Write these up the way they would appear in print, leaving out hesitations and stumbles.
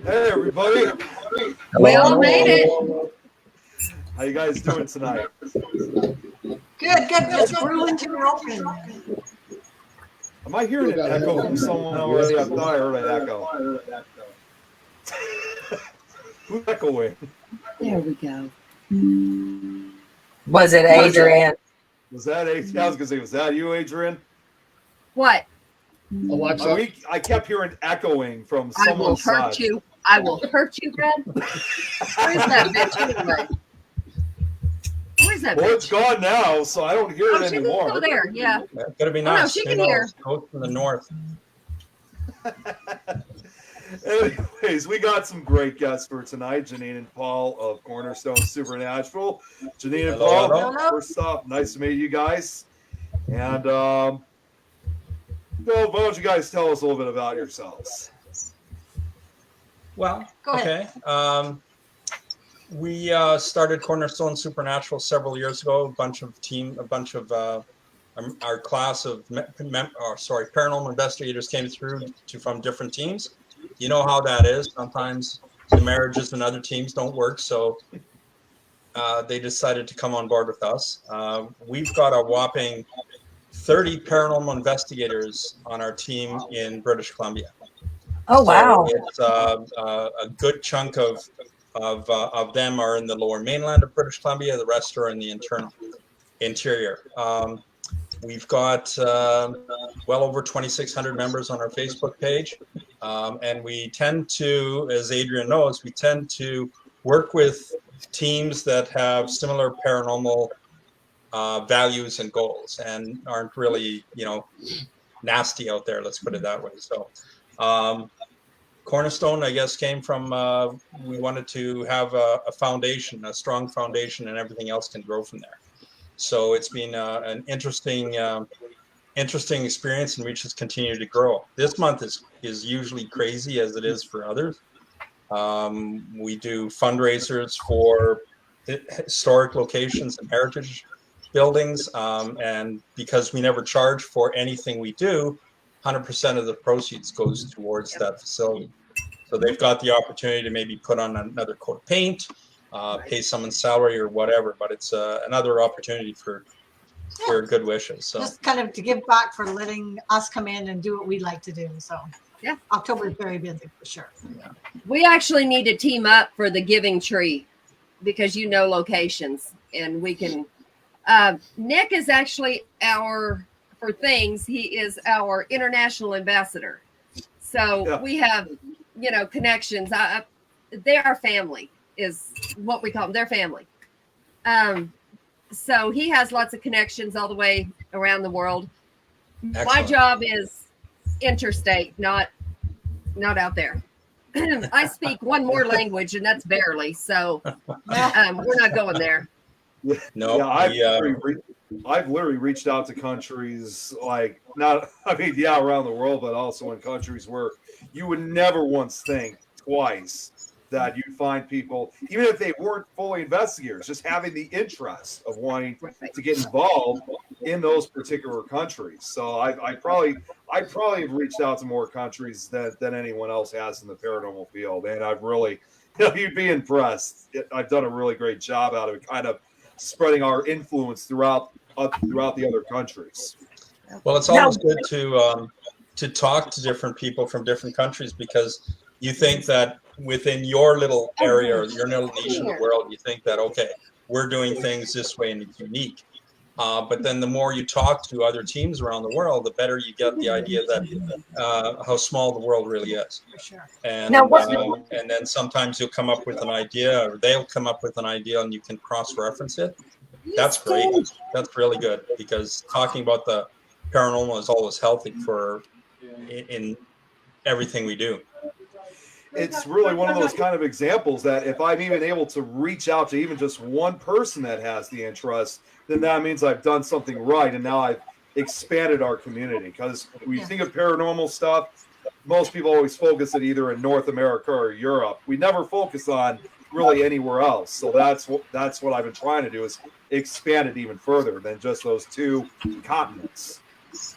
Hey, everybody. We all made it. How you guys doing tonight? Good. Just grew into your opening. Am I hearing an echo from someone already? I thought I heard an echo. Who's echoing? There we go. Was it Adrian? Was that Adrian? I was going to say, was that you, Adrian? What? Alexa. I kept hearing echoing from someone's side. I will hurt you. I will hurt you, Brad. Where's that bitch anyway? Where's that bitch? Well, it's gone now, so I don't hear it she anymore. can go there, yeah. It's gonna be nice. No, she can hear. Go from the north. Anyways, we got some great guests for tonight. Janine and Paul of Cornerstone Supernatural. Janine and Paul, hello. First off, nice to meet you guys. And why don't you guys tell us a little bit about yourselves? Well, Go ahead. okay. We started Cornerstone Supernatural several years ago. A bunch of our class of paranormal investigators came through from different teams. You know how that is. Sometimes the marriages and other teams don't work, so they decided to come on board with us. We've got a whopping 30 paranormal investigators on our team in British Columbia. Oh, wow. So it's a good chunk of them are in the lower mainland of British Columbia. The rest are in the interior. We've got well over 2,600 members on our Facebook page. And we tend to, as Adrian knows, we tend to work with teams that have similar paranormal values and goals and aren't really, nasty out there. Let's put it that way. So Cornerstone, I guess, came from we wanted to have a foundation, a strong foundation, and everything else can grow from there. So it's been an interesting experience, and we just continue to grow. This month is usually crazy, as it is for others. We do fundraisers for historic locations and heritage buildings, and because we never charge for anything we do, 100% of the proceeds goes towards that facility. So they've got the opportunity to maybe put on another coat of paint, pay someone's salary or whatever, but it's another opportunity for good wishes. So Just kind of to give back for letting us come in and do what we like to do. So yeah, October is very busy for sure. yeah. We actually need to team up for the giving tree because locations and we can. Nick is actually he is our international ambassador. So we have, connections. They are family is what we call them. They're family. So he has lots of connections all the way around the world. Excellent. My job is interstate, not out there. I speak one more language and that's barely. So we're not going there. No, yeah, I've literally reached out to countries around the world, but also in countries where you would never once think twice that you'd find people, even if they weren't fully investigators, just having the interest of wanting to get involved in those particular countries. So I probably have reached out to more countries than anyone else has in the paranormal field, and I've really, you'd be impressed. I've done a really great job out of it, kind of spreading our influence throughout the other countries. Well, it's always good to talk to different people from different countries, because you think that within your little area or your little niche in the world, you think that, okay, we're doing things this way and it's unique. But then the more you talk to other teams around the world, the better you get the idea that how small the world really is. Sure. And and then sometimes you'll come up with an idea, or they'll come up with an idea, and you can cross-reference it. That's great. That's really good, because talking about the paranormal is always healthy in everything we do. It's really one of those kind of examples that if I'm even able to reach out to even just one person that has the interest, then that means I've done something right, and now I've expanded our community. Because when you think of paranormal stuff, most people always focus it either in North America or Europe. We never focus on really anywhere else. So that's what I've been trying to do, is expand it even further than just those two continents.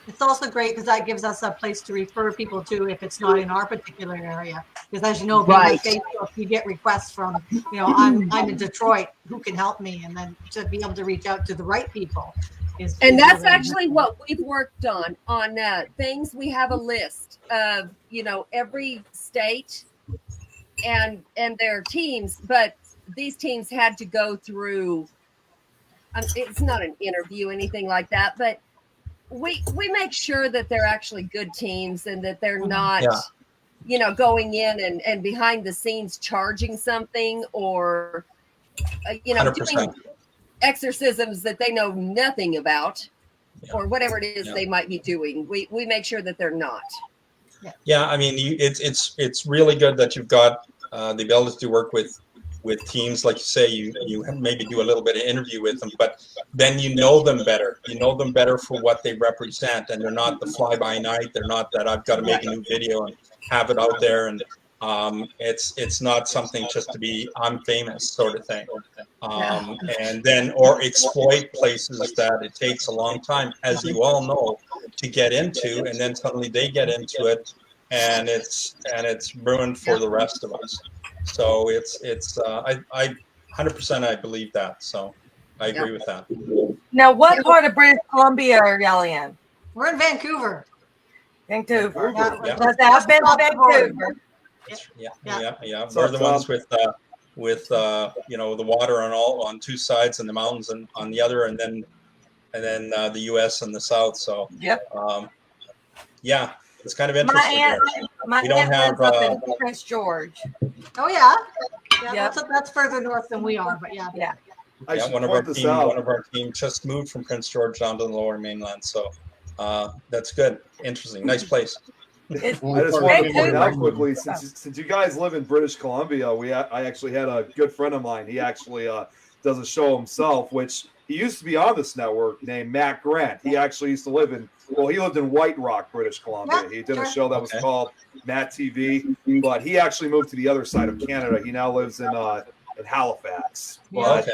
It's also great because that gives us a place to refer people to if it's not in our particular area. Because as you know, being on Right. Facebook, you get requests from, I'm in Detroit, who can help me? And then to be able to reach out to the right people And is that's really actually what we've worked on things. We have a list of, every state and their teams, but these teams had to go through, it's not an interview, anything like that, but we make sure that they're actually good teams and that they're not, going in and behind the scenes charging something or, doing 100%. exorcisms that they know nothing about. Yeah. Or whatever it is Yeah. they might be doing. We make sure that they're not. Yeah, I mean, it's really good that you've got the ability to work with teams, like you say. You maybe do a little bit of interview with them, but then you know them better. You know them better for what they represent, and they're not the fly by night. They're not that I've got to make a new video and have it out there, and it's not something just to be I'm famous sort of thing. And then or exploit places that it takes a long time, as you all know, to get into, and then suddenly they get into it, and it's ruined for the rest of us. So I 100% I believe that. So I agree with that. Now, what part of British Columbia are y'all in? We're in Vancouver. Vancouver. Yeah. I've been to Vancouver. Yeah. We're the ones with the water on two sides and the mountains and on the other, and then the U.S. and the south. So it's kind of interesting. My We don't aunt have, lives up in Prince George. Oh, yeah. Yep. That's further north than we are, but yeah. I should one of point this our out. team just moved from Prince George down to the Lower Mainland. So that's good. Interesting. Nice place. I just wanted to point out quickly, since you guys live in British Columbia, I actually had a good friend of mine. He actually does a show himself, which he used to be on this network, named Matt Grant. He actually used to live in White Rock, British Columbia. He did a show that was called Matt TV, but he actually moved to the other side of Canada. He now lives in Halifax. But,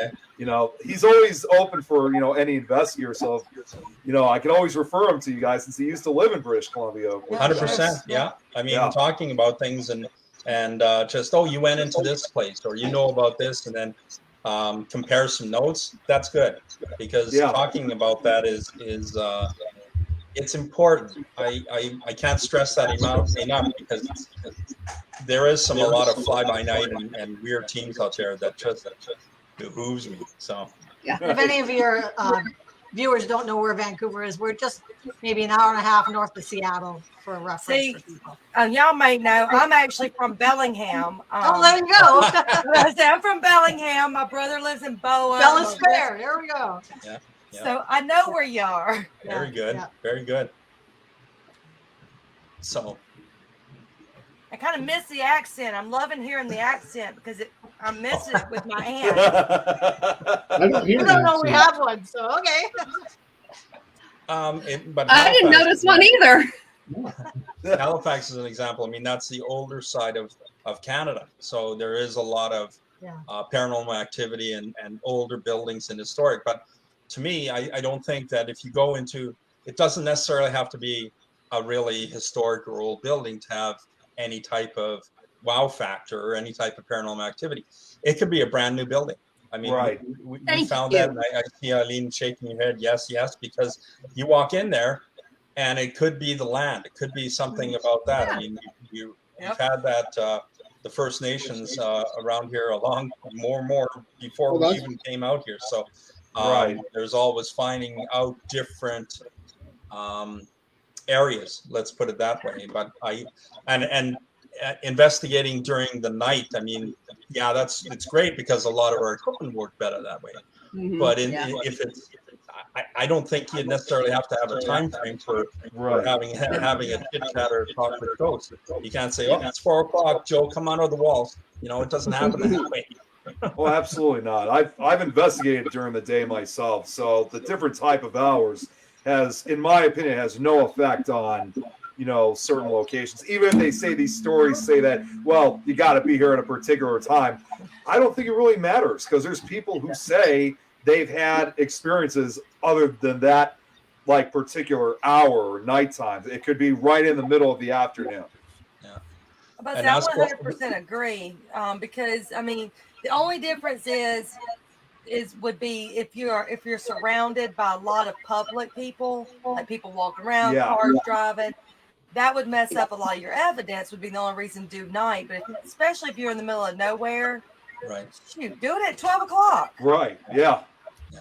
he's always open for, any investigator. So, I can always refer him to you guys since he used to live in British Columbia. 100%. Yeah. I mean, talking about things and just, you went into this place or you know about this, and then compare some notes. That's good, because talking about that is it's important. I can't stress that enough, because there is a lot of fly by night and weird teams out there that just behooves me. So if any of your viewers don't know where Vancouver is, we're just maybe an hour and a half north of Seattle, for a reference for people. Y'all may know I'm actually from Bellingham. There you go. I'm from Bellingham. My brother lives in Boa. Bellis Fair. There we go. Yeah. So I know where you are. Very good. Yeah. Very good. So I kind of miss the accent. I'm loving hearing the accent because I miss it with my aunt. I don't hear I don't know we have one, so okay. But I didn't notice one either. Halifax is an example. I mean, that's the older side of Canada. So there is a lot of paranormal activity and older buildings and historic. But to me, I don't think that if you go into, it doesn't necessarily have to be a really historic or old building to have any type of wow factor or any type of paranormal activity. It could be a brand new building. I mean, we found that, and I see Eileen shaking her head, yes, because you walk in there, and it could be the land. It could be something about that. I mean, you've had that, the First Nations around here more before we even came out here. So there's always finding out different areas, let's put it that way. But investigating during the night, I mean, it's great because a lot of our equipment work better that way. Mm-hmm. But if it's, I don't think you necessarily have to have a time frame for having a chit chat or talk with ghosts. You can't say, it's 4 o'clock, Joe, come out of the walls. It doesn't happen that way. Oh, absolutely not. I've investigated during the day myself, so the different type of hours has, in my opinion, has no effect on certain locations. Even if they say these stories say that, well, you got to be here at a particular time, I don't think it really matters, because there's people who say they've had experiences other than that, like particular hour or nighttime. It could be right in the middle of the afternoon. But And I ask what, 100% agree, because I mean the only difference would be if you're surrounded by a lot of public people, like people walking around, Yeah. cars driving. That would mess up a lot of your evidence. Would be the only reason to do night. But especially if you're in the middle of nowhere, right. shoot, do it at 12 o'clock. Right. Yeah.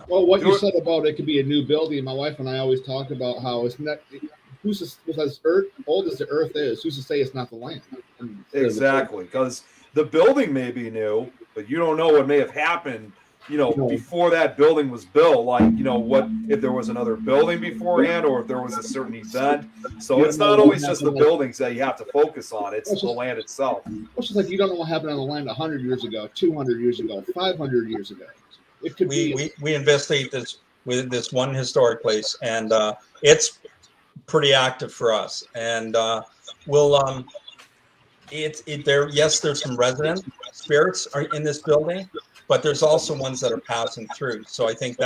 Well, what Do you it. said about it could be a new building. My wife and I always talk about how it's not. Who's as old as the Earth is? Who's to say it's not the land? Exactly. Because the building may be new, but you don't know what may have happened, before that building was built. Like, what if there was another building beforehand, or if there was a certain event. So You it's don't know not what always just the happened, like- buildings that you have to focus on. It's It's the just- land itself. It's just like you don't know what happened on the land 100 years ago, 200 years ago, 500 years ago. It could be. We investigate this with this one historic place, and it's pretty active for us. And we'll there. Yes, there's some resident spirits are in this building, but there's also ones that are passing through. So I think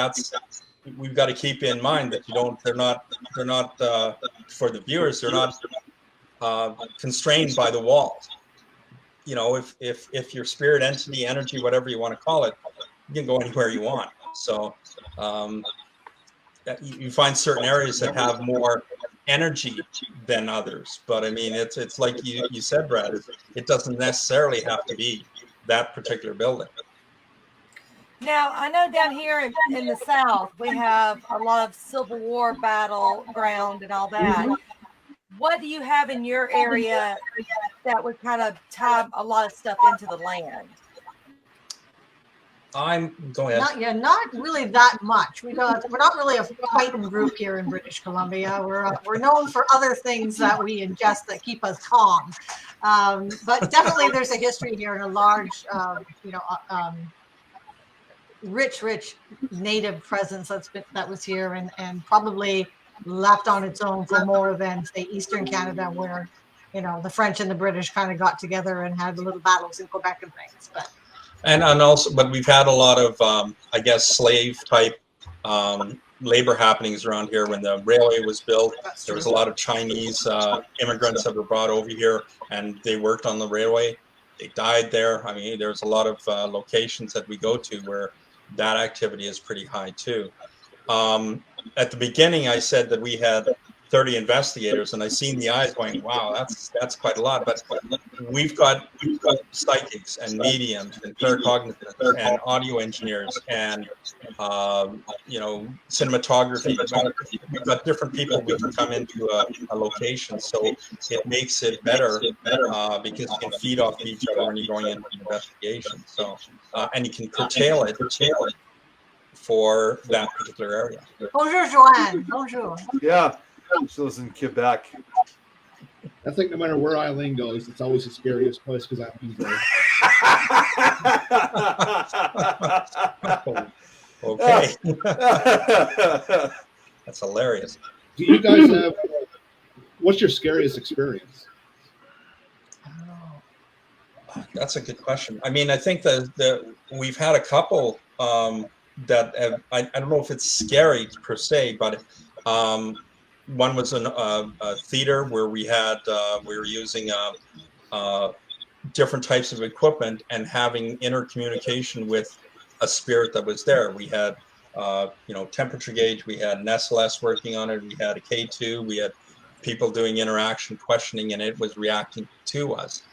we've got to keep in mind that they're not for the viewers, they're not constrained by the walls. If your spirit entity, energy, whatever you want to call it, you can go anywhere you want. So you find certain areas that have more energy than others. But I mean, it's like you said, Brad, it doesn't necessarily have to be that particular building. Now, I know down here in the South, we have a lot of Civil War battleground and all that. What do you have in your area that would kind of tie a lot of stuff into the land? Go ahead. Not really that much. We're not really a fighting group here in British Columbia. We're known for other things that we ingest that keep us calm. But definitely, there's a history here and a large, rich native presence that was here and probably left on its own for more than say Eastern Canada, where the French and the British kind of got together and had little battles in Quebec and things, but we've had a lot of slave type labor happenings around here. When the railway was built, there was a lot of Chinese immigrants that were brought over here, and they worked on the railway. They died there. I mean, there's a lot of locations that we go to where that activity is pretty high too. At the beginning, I said that we had 30 investigators, and I seen the eyes going, "Wow, that's quite a lot." But we've got psychics and mediums and claircognizants and audio engineers and cinematography. We've got different people we can come into a location, so it makes it better because you can feed off each other when you're going into an investigation. So and you can curtail it for that particular area. Bonjour, Joanne. Bonjour. Yeah. She lives in Quebec. I think no matter where Eileen goes, it's always the scariest place because I'm there. Okay. That's hilarious. Do you guys have? What's your scariest experience? That's a good question. I mean, I think that we've had a couple that have, I don't know if it's scary per se, but one was a theater where we were using different types of equipment and having intercommunication with a spirit that was there. We had temperature gauge, we had an SLS working on it, we had a K2, we had people doing interaction questioning, and it was reacting to us.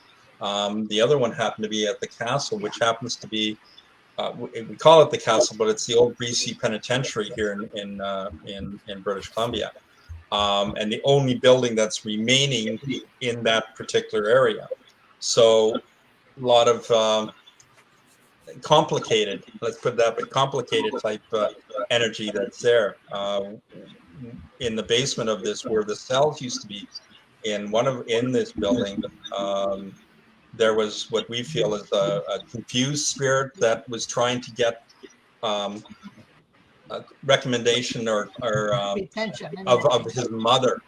The other one happened to be at the castle, which happens to be we call it the castle, but it's the old Greasy Penitentiary here in British Columbia, and the only building that's remaining in that particular area. So a lot of complicated, let's put that, but complicated type energy that's there in the basement of this, where the cells used to be. In this building, there was what we feel is a confused spirit that was trying to get a recommendation or of his mother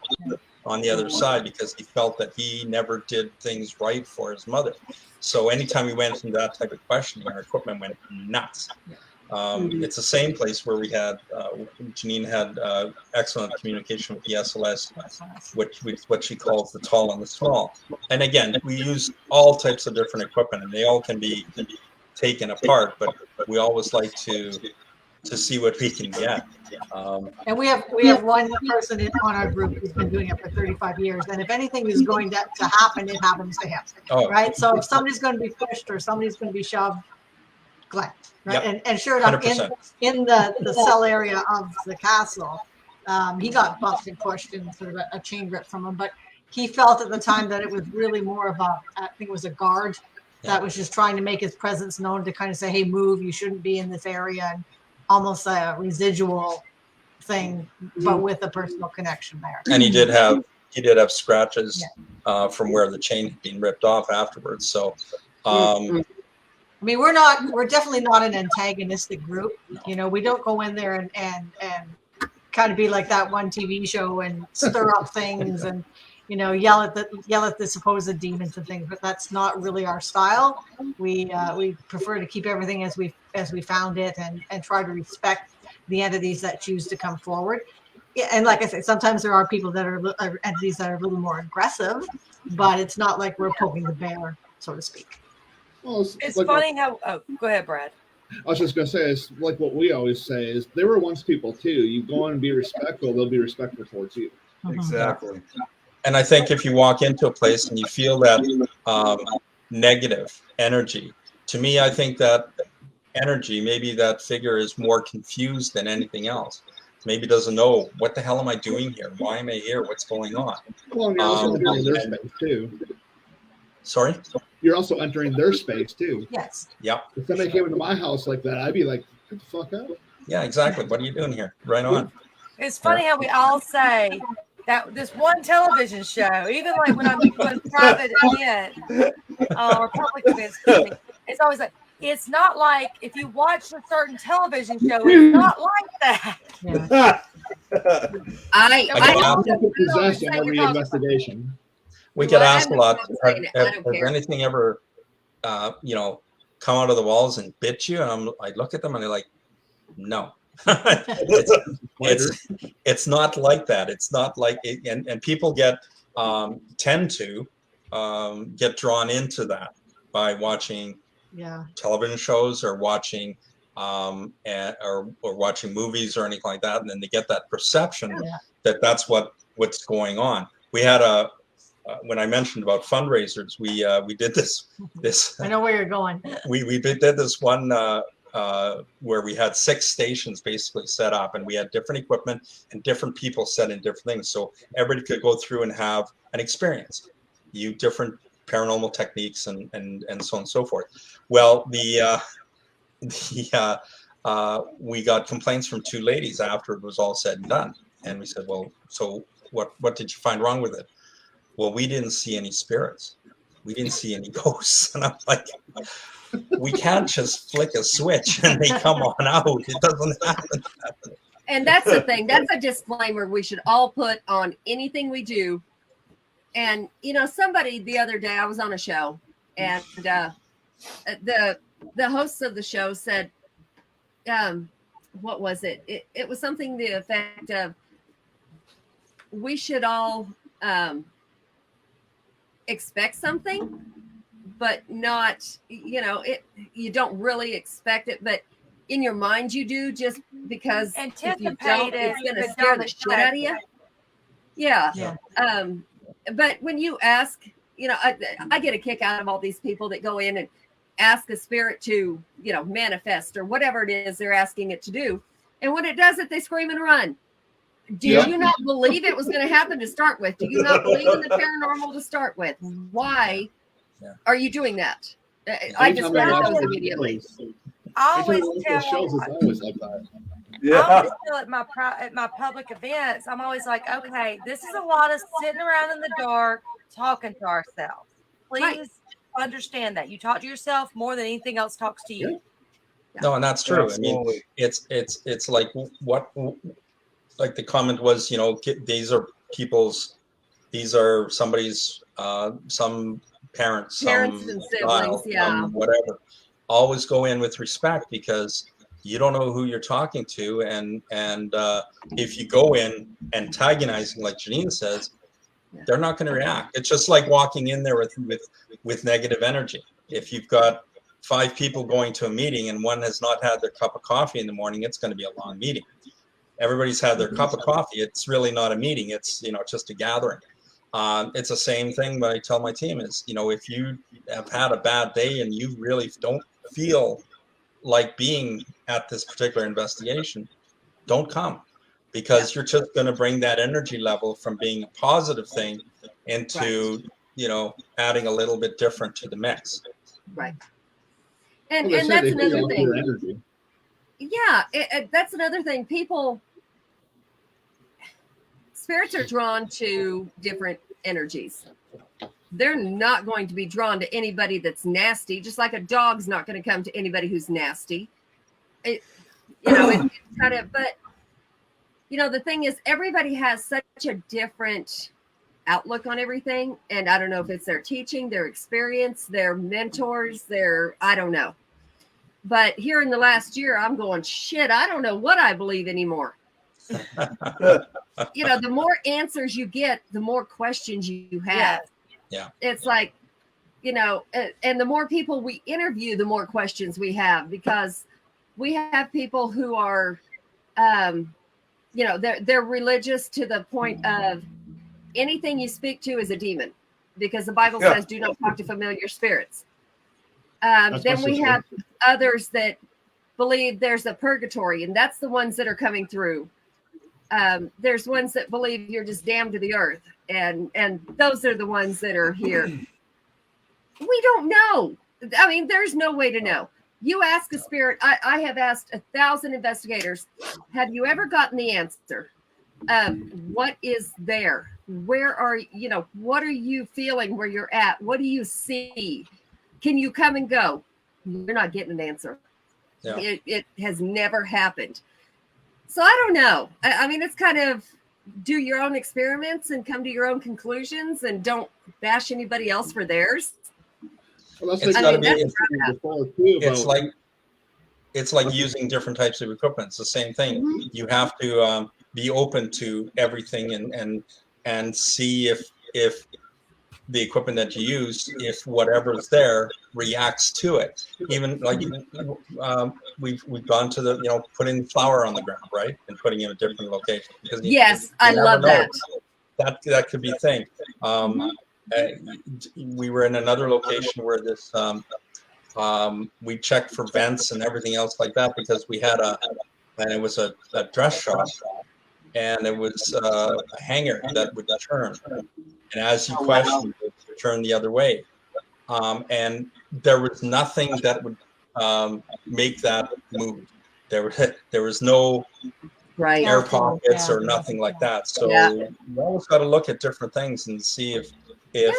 on the other side, because he felt that he never did things right for his mother. So anytime we went into that type of questioning, our equipment went nuts. It's the same place where we had Janine had excellent communication with the SLS, what she calls the tall and the small. And again, we use all types of different equipment, and they all can be taken apart. But we always like to see what we can get. And we have one person on our group who's been doing it for 35 years. And if anything is going to happen, it happens to him. Oh. Right. So if somebody's going to be pushed or somebody's going to be shoved, Glenn. Right. Yep. And sure enough, 100%. in the cell area of the castle, he got bumped and pushed and sort of a chain ripped from him. But he felt at the time that it was really more of I think it was a guard that was just trying to make his presence known, to kind of say, hey, move, you shouldn't be in this area. And almost a residual thing, but with a personal connection there. And he did have scratches from where the chain had been ripped off afterwards. So I mean, we're definitely not an antagonistic group. You know, we don't go in there and kind of be like that one TV show and stir up things and, you know, yell at the supposed demons and things, but that's not really our style. We prefer to keep everything as we found it and try to respect the entities that choose to come forward. Yeah, and like I said, sometimes there are people that are entities that are a little more aggressive, but it's not like we're poking the bear, so to speak. Well, It's like funny how. Oh, go ahead, Brad. I was just going to say, it's like what we always say is they were once people too. You go on and be respectful, they'll be respectful towards you. Exactly. and I think if you walk into a place and you feel that negative energy, to me, I think that energy, maybe that figure is more confused than anything else. Maybe doesn't know, what the hell am I doing here? Why am I here? What's going on? Well, you're also entering their space too. Sorry? You're also entering their space too. Yes. Yep. If somebody came into my house like that, I'd be like, get the fuck out. Yeah, exactly. What are you doing here? Right on. It's funny how we all say that this one television show, even like when I'm doing private event or public events, it's always like, it's not like if you watch a certain television show, it's not like that. Yeah. I I'm possessed in every investigation. We get Well, asked a I'm lot, not saying it. I has don't care. anything ever, come out of the walls and bit you? And I look at them and they're like, no. it's not like that. It's not like it, and people tend to get drawn into that by watching television shows or watching or watching movies or anything like that, and then they get that perception that that's what's going on. We had when I mentioned about fundraisers, we did this I know where you're going. we did this one where we had 6 stations basically set up, and we had different equipment and different people set in different things, so everybody could go through and have an experience, different paranormal techniques and so on and so forth. Well, we got complaints from 2 ladies after it was all said and done, and we said, well, so what did you find wrong with it? Well, we didn't see any spirits, we didn't see any ghosts. And I'm like, we can't just flick a switch and they come on out. It doesn't happen. And that's the thing. That's a disclaimer we should all put on anything we do. And, somebody the other day, I was on a show, and the hosts of the show said, what was it? It was something to the effect of, we should all expect something, but not, you don't really expect it, but in your mind you do, just because if you don't, it's going to scare the shit out of you. Yeah. But when you ask, I get a kick out of all these people that go in and ask a spirit to, manifest or whatever it is they're asking it to do. And when it does it, they scream and run. Do you not believe it was going to happen to start with? Do you not believe in the paranormal to start with? Why are you doing that? I just got those immediately. I always tell shows is always like that. I always feel at my public events, I'm always like, okay, this is a lot of sitting around in the dark talking to ourselves. Please understand that. You talk to yourself more than anything else talks to you. No, and that's true. Absolutely. I mean, it's like like the comment was, these are somebody's, some parents and siblings, child, whatever. Always go in with respect, because You don't know who you're talking to, and if you go in antagonizing, like Janine says, they're not going to react. It's just like walking in there with negative energy. If you've got 5 people going to a meeting and one has not had their cup of coffee in the morning, it's going to be a long meeting. Everybody's had their cup of coffee. It's really not a meeting. It's, just a gathering. It's the same thing that I tell my team is, if you have had a bad day and you really don't feel like being at this particular investigation, don't come, because you're just going to bring that energy level from being a positive thing into, adding a little bit different to the mix. Right. And Well, they said that's they feed another off your thing. energy. Yeah, that's another thing. Spirits are drawn to different energies. They're not going to be drawn to anybody that's nasty, just like a dog's not going to come to anybody who's nasty. It's kind of, but the thing is, everybody has such a different outlook on everything. And I don't know if it's their teaching, their experience, their mentors, I don't know. But here in the last year, I'm going, shit, I don't know what I believe anymore. The more answers you get, the more questions you have. Yeah. It's like, and the more people we interview, the more questions we have, because we have people who are, they're religious to the point of anything you speak to is a demon, because the Bible says, do not talk to familiar spirits. Then we have others that believe there's a purgatory, and that's the ones that are coming through. There's ones that believe you're just damned to the earth, and those are the ones that are here. We don't know. I mean, there's no way to know. You ask a spirit. I have asked 1,000 investigators, have you ever gotten the answer? What is there? Where are what are you feeling where you're at? What do you see? Can you come and go? You're not getting an answer. Yeah. It has never happened. So I don't know. I mean, it's kind of do your own experiments and come to your own conclusions, and don't bash anybody else for theirs. Well, it's like using different types of equipment. It's the same thing. Mm-hmm. You have to be open to everything and see if the equipment that you use, if whatever's there reacts to it. Even like we've gone to putting flour on the ground, right, and putting it in a different location. Because yes, I love that. That could be a thing. We were in another location where this we checked for vents and everything else like that, because we had it was a dress shop, and it was a hanger that would turn, and as you question, it would turn the other way, and there was nothing that would make that move. There was no air pockets or nothing like that. So you always got to look at different things and see if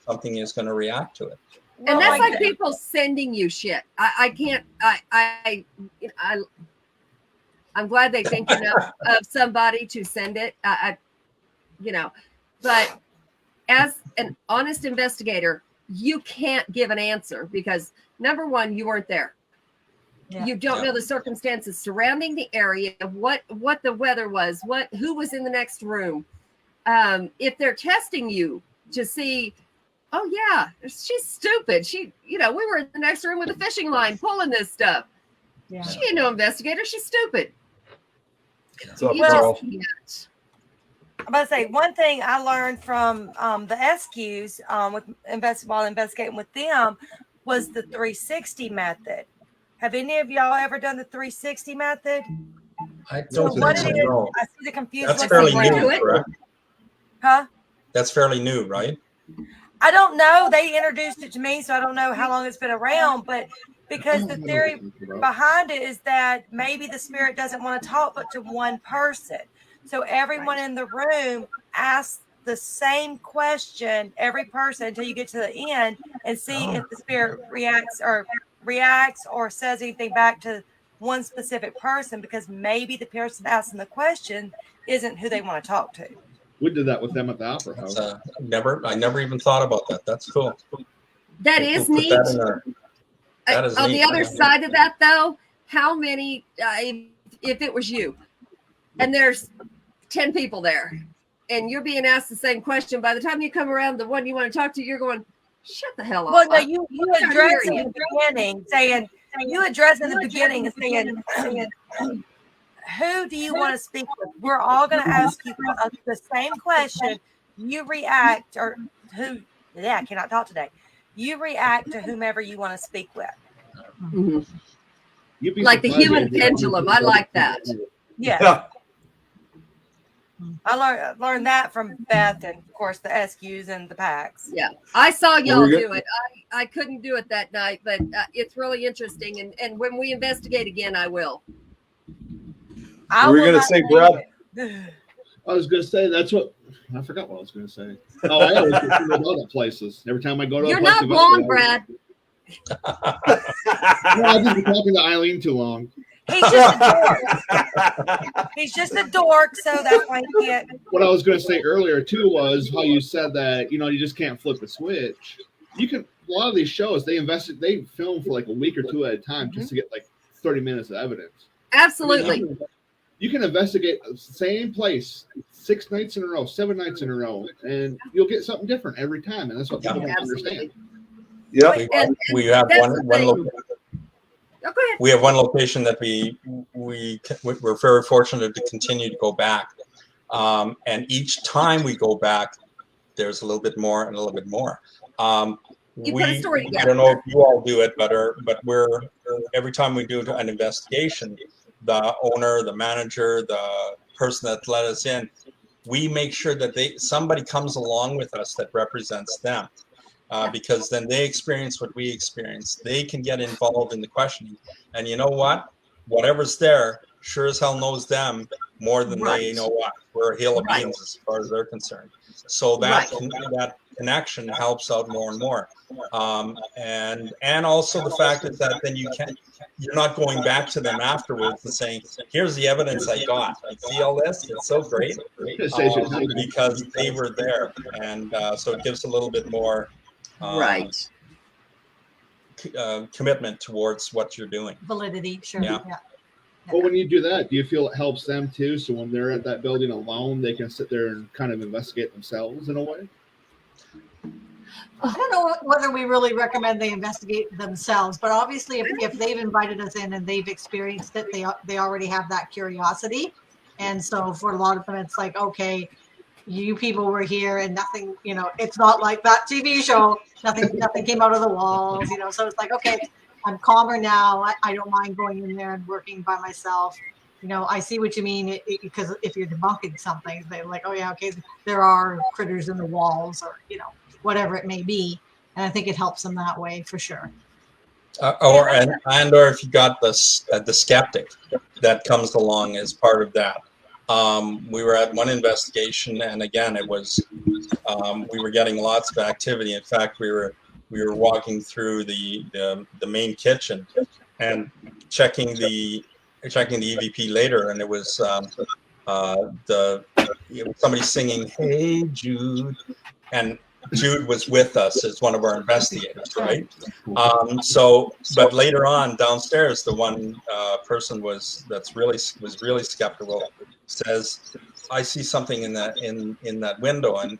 something is going to react to it. And that's like people sending you shit. I'm glad they think enough of somebody to send it. But as an honest investigator, you can't give an answer because, number one, you weren't there. Yeah. You don't know the circumstances surrounding the area, what the weather was, who was in the next room. If they're testing you to see, oh yeah, she's stupid. We were in the next room with a fishing line pulling this stuff. Yeah. She ain't no investigator. She's stupid. I'm about to say, one thing I learned from the SQs while investigating with them was the 360 method. Have any of y'all ever done the 360 method? I don't think so. No. I see the confusion. That's fairly new, correct? Huh? That's fairly new, right? I don't know. They introduced it to me, so I don't know how long it's been around. But because the theory behind it is that maybe the spirit doesn't want to talk but to one person. So everyone in the room asks the same question, every person, until you get to the end and see if the spirit reacts or says anything back to one specific person, because maybe the person asking the question isn't who they want to talk to. We did that with them at the Opera House. I never even thought about that. That's cool. That is neat. On the other side of that, though, how many, if it was you, and there's 10 people there, and you're being asked the same question, by the time you come around the one you want to talk to, you're going, shut the hell up. Well, no, you not address hearing in the beginning saying, you address in the beginning and saying, who do you want to speak with? We're all going to ask you the same question. You react, or who, yeah, I cannot talk today. You react to whomever you want to speak with. Mhm. You'd be Like the surprised human if you- pendulum. I like that. Yes. Yeah. I learned that from Beth, and of course the SQs and the packs. Yeah, I saw y'all We're do it. I couldn't do it that night, but it's really interesting. And when we investigate again, I will. I Were you will gonna not say, leave Brad? it. I was going to say that's what I forgot what I was going to say. Oh, I always get to other places. Every time I go to You're a place not to blonde, investigate, Brad. No, I've just been talking to Eileen too long. He's just a dork. He's just a dork, so that's why he can't. What I was going to say earlier too was how you said that you just can't flip a switch. You can. A lot of these shows they film for like a week or two at a time just to get like 30 minutes of evidence. Absolutely. You can investigate the same place 6 nights in a row, 7 nights in a row, and you'll get something different every time. And that's what people don't understand. Yep. We have that's one the one thing. location. Oh, go ahead. We have one location that we're very fortunate to continue to go back, and each time we go back, there's a little bit more and a little bit more. You put a story I together. don't know if you all do it, but we're every time we do an investigation, the owner, the manager, the person that let us in, we make sure that somebody comes along with us that represents them. Because then they experience what we experience. They can get involved in the questioning. And you know what? Whatever's there sure as hell knows them more than they know what. We're a hill of beans as far as they're concerned. So that connection helps out more and more. And also the fact is that then you're not going back to them afterwards and saying, here's the evidence I got. You see all this? It's so great. Because they were there. And so it gives a little bit more commitment towards what you're doing. Validity, sure. Yeah. Well, when you do that, do you feel it helps them too? So when they're at that building alone, they can sit there and kind of investigate themselves in a way? I don't know whether we really recommend they investigate themselves, but obviously if they've invited us in and they've experienced it, they already have that curiosity. And so for a lot of them, it's like, okay, you people were here and nothing, it's not like that TV show. Nothing came out of the walls, so it's like, okay, I'm calmer now. I don't mind going in there and working by myself. I see what you mean, because if you're debunking something, they're like, oh yeah, okay, there are critters in the walls, or whatever it may be, and I think it helps them that way for sure. Or if you got the skeptic that comes along as part of that. We were at one investigation, and again, it was we were getting lots of activity. In fact, we were walking through the main kitchen and checking the EVP later, and it was somebody singing "Hey Jude," and Jude was with us as one of our investigators, right? But later on downstairs, the one person was really skeptical says, "I see something in that window, and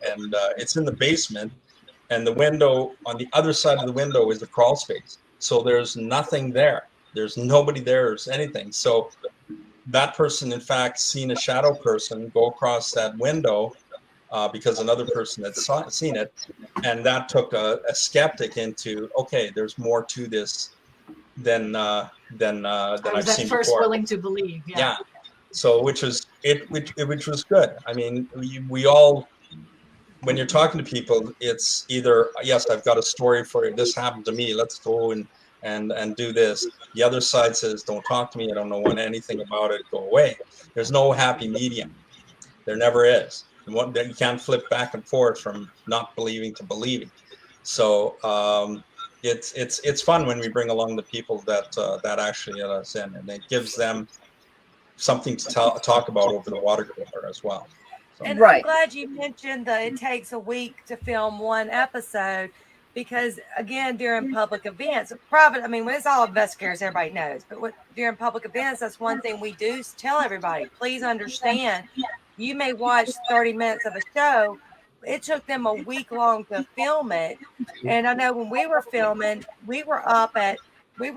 it's in the basement, and the window on the other side of the window is a crawl space. So there's nothing there. There's nobody there or anything." So that person, in fact, seen a shadow person go across that window. Because another person had seen it, and that took a skeptic into, okay, there's more to this than I've seen first before. Willing to believe, yeah. So which was good. I mean, we all, when you're talking to people, it's either, yes, I've got a story for you. This happened to me. Let's go and do this. The other side says, don't talk to me. I don't know anything about it. Go away. There's no happy medium. There never is. You can't flip back and forth from not believing to believing. So it's fun when we bring along the people that actually let us in, and it gives them something to talk about over the water cooler as well. So. And I'm glad you mentioned that it takes a week to film one episode. because again, during public events, private, I mean, it's all investigators, everybody knows, but during public events, that's one thing we do tell everybody, please understand, you may watch 30 minutes of a show. It took them a week long to film it. And I know when we were filming, we were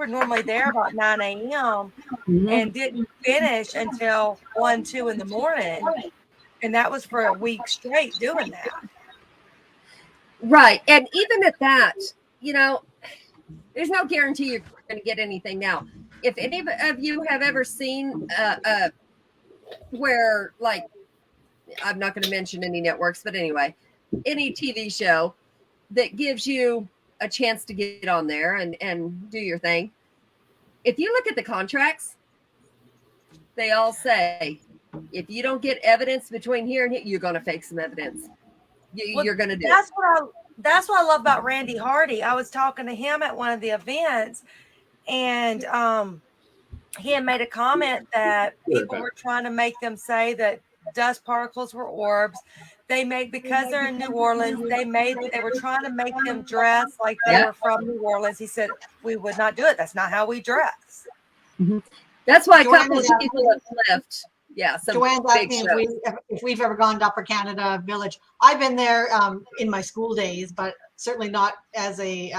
normally there about 9 a.m. and didn't finish until 1, 2 in the morning. And that was for a week straight doing that. Right. And even at that, there's no guarantee you're going to get anything now. If any of you have ever seen where, like, I'm not going to mention any networks, but anyway, any TV show that gives you a chance to get on there and do your thing. If you look at the contracts, they all say, if you don't get evidence between here and here, you're going to fake some evidence. You're going to do. That's what I love about Randy Hardy. I was talking to him at one of the events, and he had made a comment that people were trying to make them say that dust particles were orbs. Because they're in New Orleans, they were trying to make them dress like they were from New Orleans. He said, we would not do it. That's not how we dress. Mm-hmm. That's why a couple of people have left. Yeah. Joanne's asking if we've ever gone to Upper Canada Village. I've been there in my school days, but certainly not as a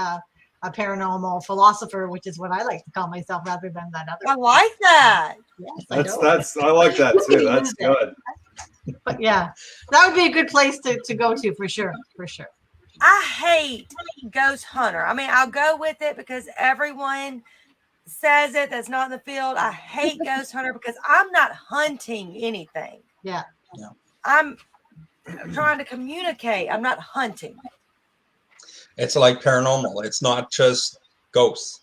paranormal philosopher, which is what I like to call myself rather than that other. I like that. Yes, I like that too. That's good. But yeah, that would be a good place to go to for sure. I hate Ghost Hunter. I mean, I'll go with it because everyone says it that's not in the field. I hate Ghost Hunter because I'm not hunting anything. Yeah. I'm trying to communicate. I'm not hunting. It's like paranormal. It's not just ghosts.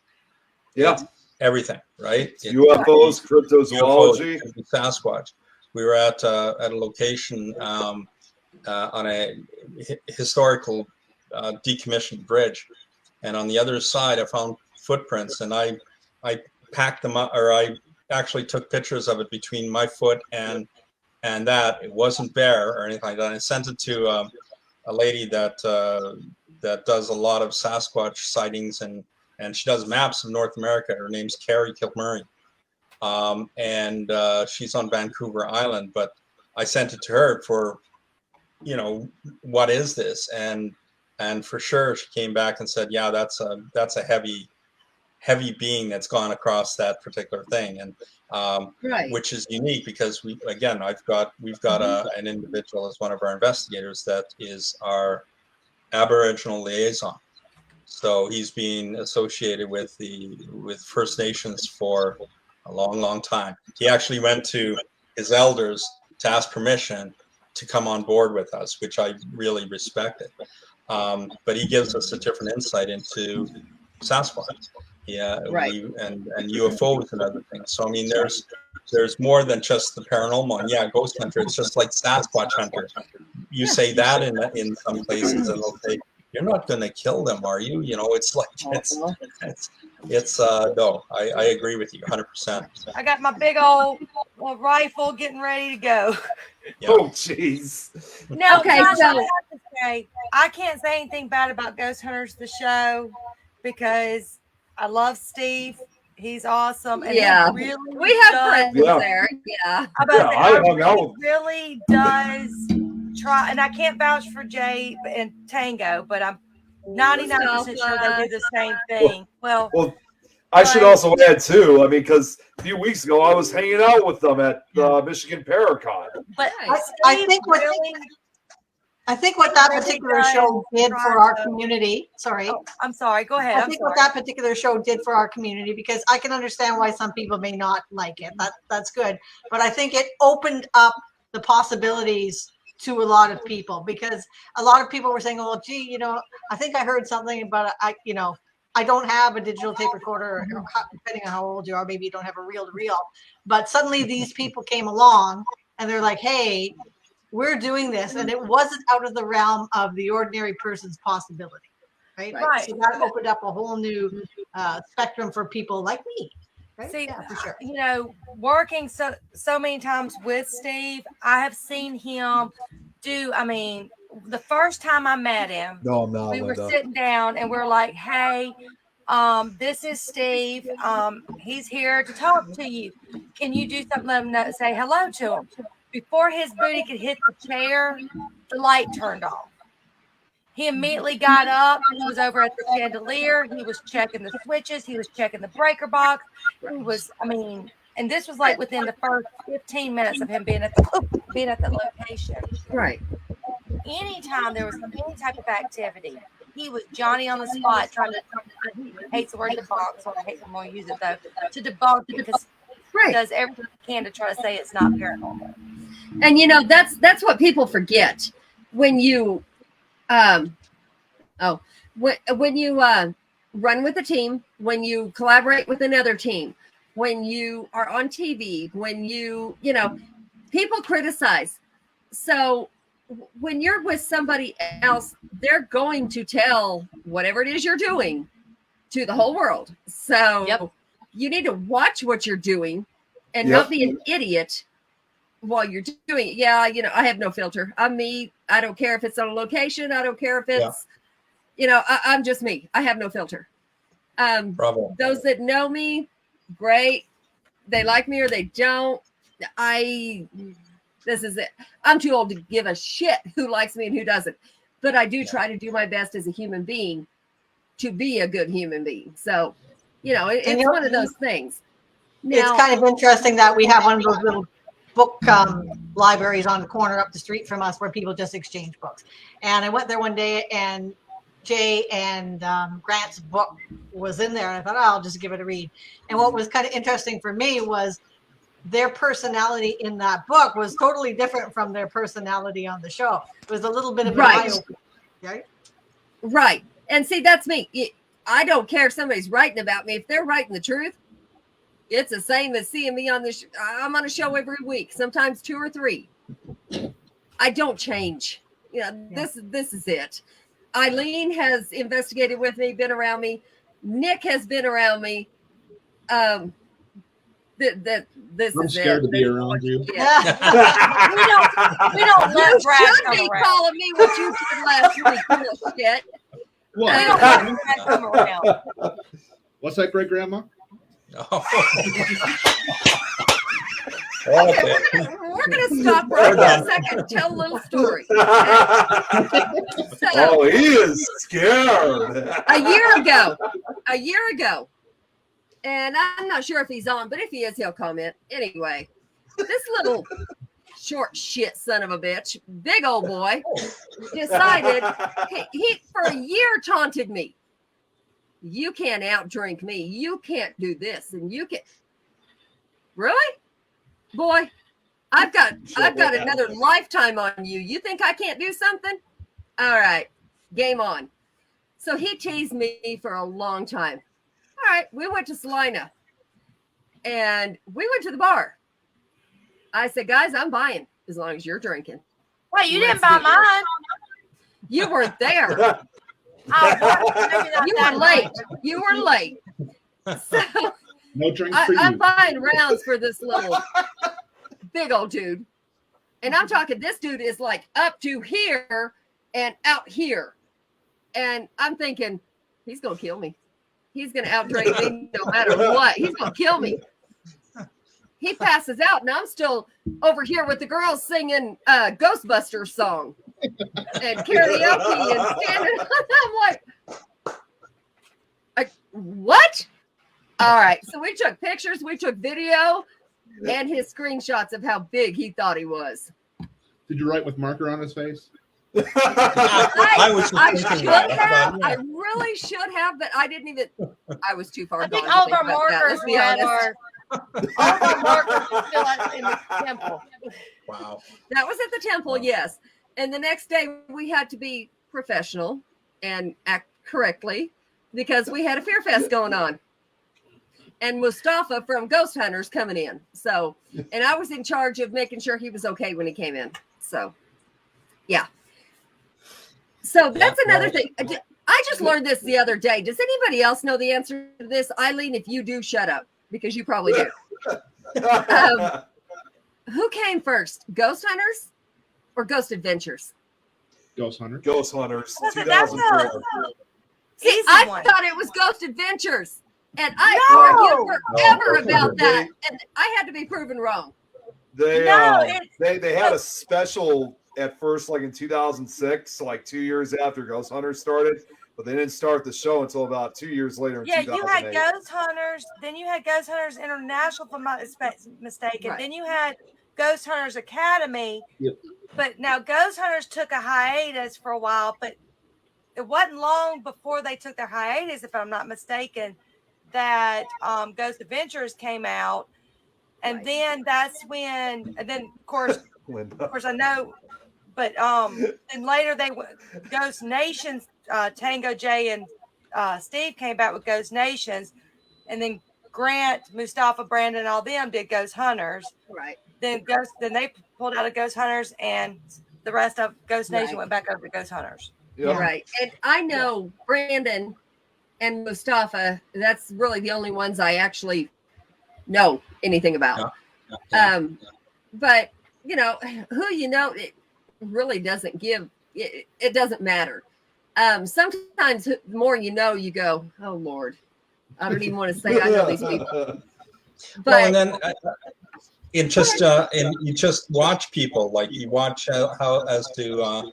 Yeah. It's everything, right? UFOs, cryptozoology, Sasquatch. We were at a location on a historical decommissioned bridge, and on the other side, I found footprints, and I packed them up, or I actually took pictures of it between my foot and that. It wasn't bare or anything like that. I sent it to a lady that does a lot of Sasquatch sightings, and she does maps of North America. Her name's Carrie Kilmurray. And she's on Vancouver Island, but I sent it to her for, what is this? And for sure she came back and said, yeah, that's a heavy being that's gone across that particular thing. And right. Which is unique because we've got an individual as one of our investigators that is our Aboriginal liaison. So he's been associated with First Nations for a long, long time. He actually went to his elders to ask permission to come on board with us, which I really respected. But he gives us a different insight into Sasquatch, right. and UFOs and other things. So I mean, there's more than just the paranormal. And yeah, Ghost Hunter. It's just like Sasquatch Hunter. You say that in some places, and they'll say, "You're not going to kill them, are you?" It's like no. I agree with you 100%. I got my big old rifle getting ready to go. Yeah. Oh, jeez. No, okay, Josh, so I have to say, I can't say anything bad about Ghost Hunters, the show, because I love Steve. He's awesome. And yeah, he really we have friends there. Yeah. I hung out with really does try, and I can't vouch for Jay and Tango, but I'm 99% sure they do the same thing. Well, I should also add too. I mean, because a few weeks ago I was hanging out with them at Michigan Paracon. But I think what that particular show did for our community. Sorry. Oh, I'm sorry. Go ahead. I think what that particular show did for our community, because I can understand why some people may not like it. That's good. But I think it opened up the possibilities to a lot of people, because a lot of people were saying, "Well, gee, I think I heard something about I don't have a digital tape recorder, depending on how old you are, maybe you don't have a reel-to-reel." But suddenly these people came along and they're like, "Hey, we're doing this," and it wasn't out of the realm of the ordinary person's possibility, right? So that opened up a whole new spectrum for people like me. Right? See, yeah, for sure. Working so many times with Steve, I have seen him do. I mean, the first time I met him, No, I'm not. we were Linda. sitting down and we're like, hey, this is Steve. He's here to talk to you. Can you do something? Let him know, say hello to him. Before his booty could hit the chair, the light turned off. He immediately got up. He was over at the chandelier. He was checking the switches. He was checking the breaker box. He was, I mean, and this was like within the first 15 minutes of him being at the location. Right. Anytime there was any type of activity, he was Johnny on the spot trying to, he hates the word debunk, so I hate I'm going to use it though, to debunk it because he does everything he can to try to say it's not paranormal. And you know, that's what people forget when you when you run with a team, when you collaborate with another team, when you are on TV, when you know, people criticize. So when you're with somebody else, they're going to tell whatever it is you're doing to the whole world. So you need to watch what you're doing and not be an idiot while you're doing it. Yeah, you know, I have no filter. I'm me. I don't care if it's on a location. I don't care if it's, you know, I'm just me. I have no filter. Bravo. Those that know me, great. They like me or they don't. This is it. I'm too old to give a shit who likes me and who doesn't. But I do try to do my best as a human being to be a good human being. So, you know, it's one of those things. Now, it's kind of interesting that we have one of those little book libraries on the corner up the street from us where people just exchange books. And I went there one day and Jay and Grant's book was in there. And I thought, I'll just give it a read. And what was kind of interesting for me was their personality in that book was totally different from their personality on the show. It was a little bit of an eye-opener, right? Right. And see, that's me. I don't care if somebody's writing about me. If they're writing the truth, it's the same as seeing me on the I'm on a show every week, sometimes 2 or 3. I don't change. You know, this is it. Eileen has investigated with me, been around me. Nick has been around me. This I'm is scared it. to be around you. Yeah. we don't let You Brad should come be around. calling me what you did last week, bullshit. What? We don't let Brad come around. What's that, great grandma? Okay, we're gonna stop right for a second and tell a little story. Okay? So, he is scared. a year ago, and I'm not sure if he's on, but if he is, he'll comment. Anyway, this little short shit son of a bitch, big old boy, decided he for a year taunted me. You can't outdrink me. You can't do this, and you can't. Really? Boy, I've got another lifetime on you. You think I can't do something? All right, game on. So he teased me for a long time. All right, we went to Salina, and we went to the bar. I said, guys, I'm buying as long as you're drinking. Wait, you didn't buy mine? You weren't there. You were late. You were late. So No drinks for I'm you. buying rounds for this little big old dude. And I'm talking, this dude is like up to here and out here. And I'm thinking, he's going to kill me. He's going to outdrink me no matter what. He's going to kill me. He passes out, and I'm still over here with the girls singing Ghostbusters song and karaoke and standing. I'm like, what? All right. So we took pictures, we took video, and his screenshots of how big he thought he was. Did you write with marker on his face? I should have. I really should have, but I didn't even. I was too far I think gone. all to of our think about that, markers let's be honest. all of our markers are still in the temple. Wow. That was at the temple, yes. And the next day we had to be professional and act correctly because we had a fear fest going on. And Mustafa from Ghost Hunters coming in. So, and I was in charge of making sure he was okay when he came in. So, yeah. So that's another thing. I just learned this the other day. Does anybody else know the answer to this? Eileen, if you do, shut up because you probably do. Who came first, Ghost Hunters or Ghost Adventures? Ghost Hunter. Ghost Hunters, That's a 2004. See, easy I one. thought it was Ghost Adventures, and I No! argued forever No. about that, and I had to be proven wrong. They No, it's- they had a special at first, like in 2006, like 2 years after Ghost Hunters started, but they didn't start the show until about 2 years later in Yeah, you had 2008. Ghost Hunters, then you had Ghost Hunters International, if I'm not mistaken. Right. Then you had Ghost Hunters Academy. Yep. But now Ghost Hunters took a hiatus for a while, but it wasn't long before they took their hiatus, if I'm not mistaken, that Ghost Adventures came out. And Right. then that's when, and then of course Linda. I know, but and later they Ghost Nations, Tango J and Steve came back with Ghost Nations, and then Grant, Mustafa, Brandon, all them did Ghost Hunters. Right. Then they pulled out of Ghost Hunters, and the rest of Ghost Nation Right. went back over to Ghost Hunters. Yep. Right. And I know Brandon and Mustafa, that's really the only ones I actually know anything about. Yeah. But you know, who you know, it really doesn't give it doesn't matter. Sometimes the more you know, you go, oh Lord, I don't even want to say I know these people. But Well, and then you just watch people, like you watch how as to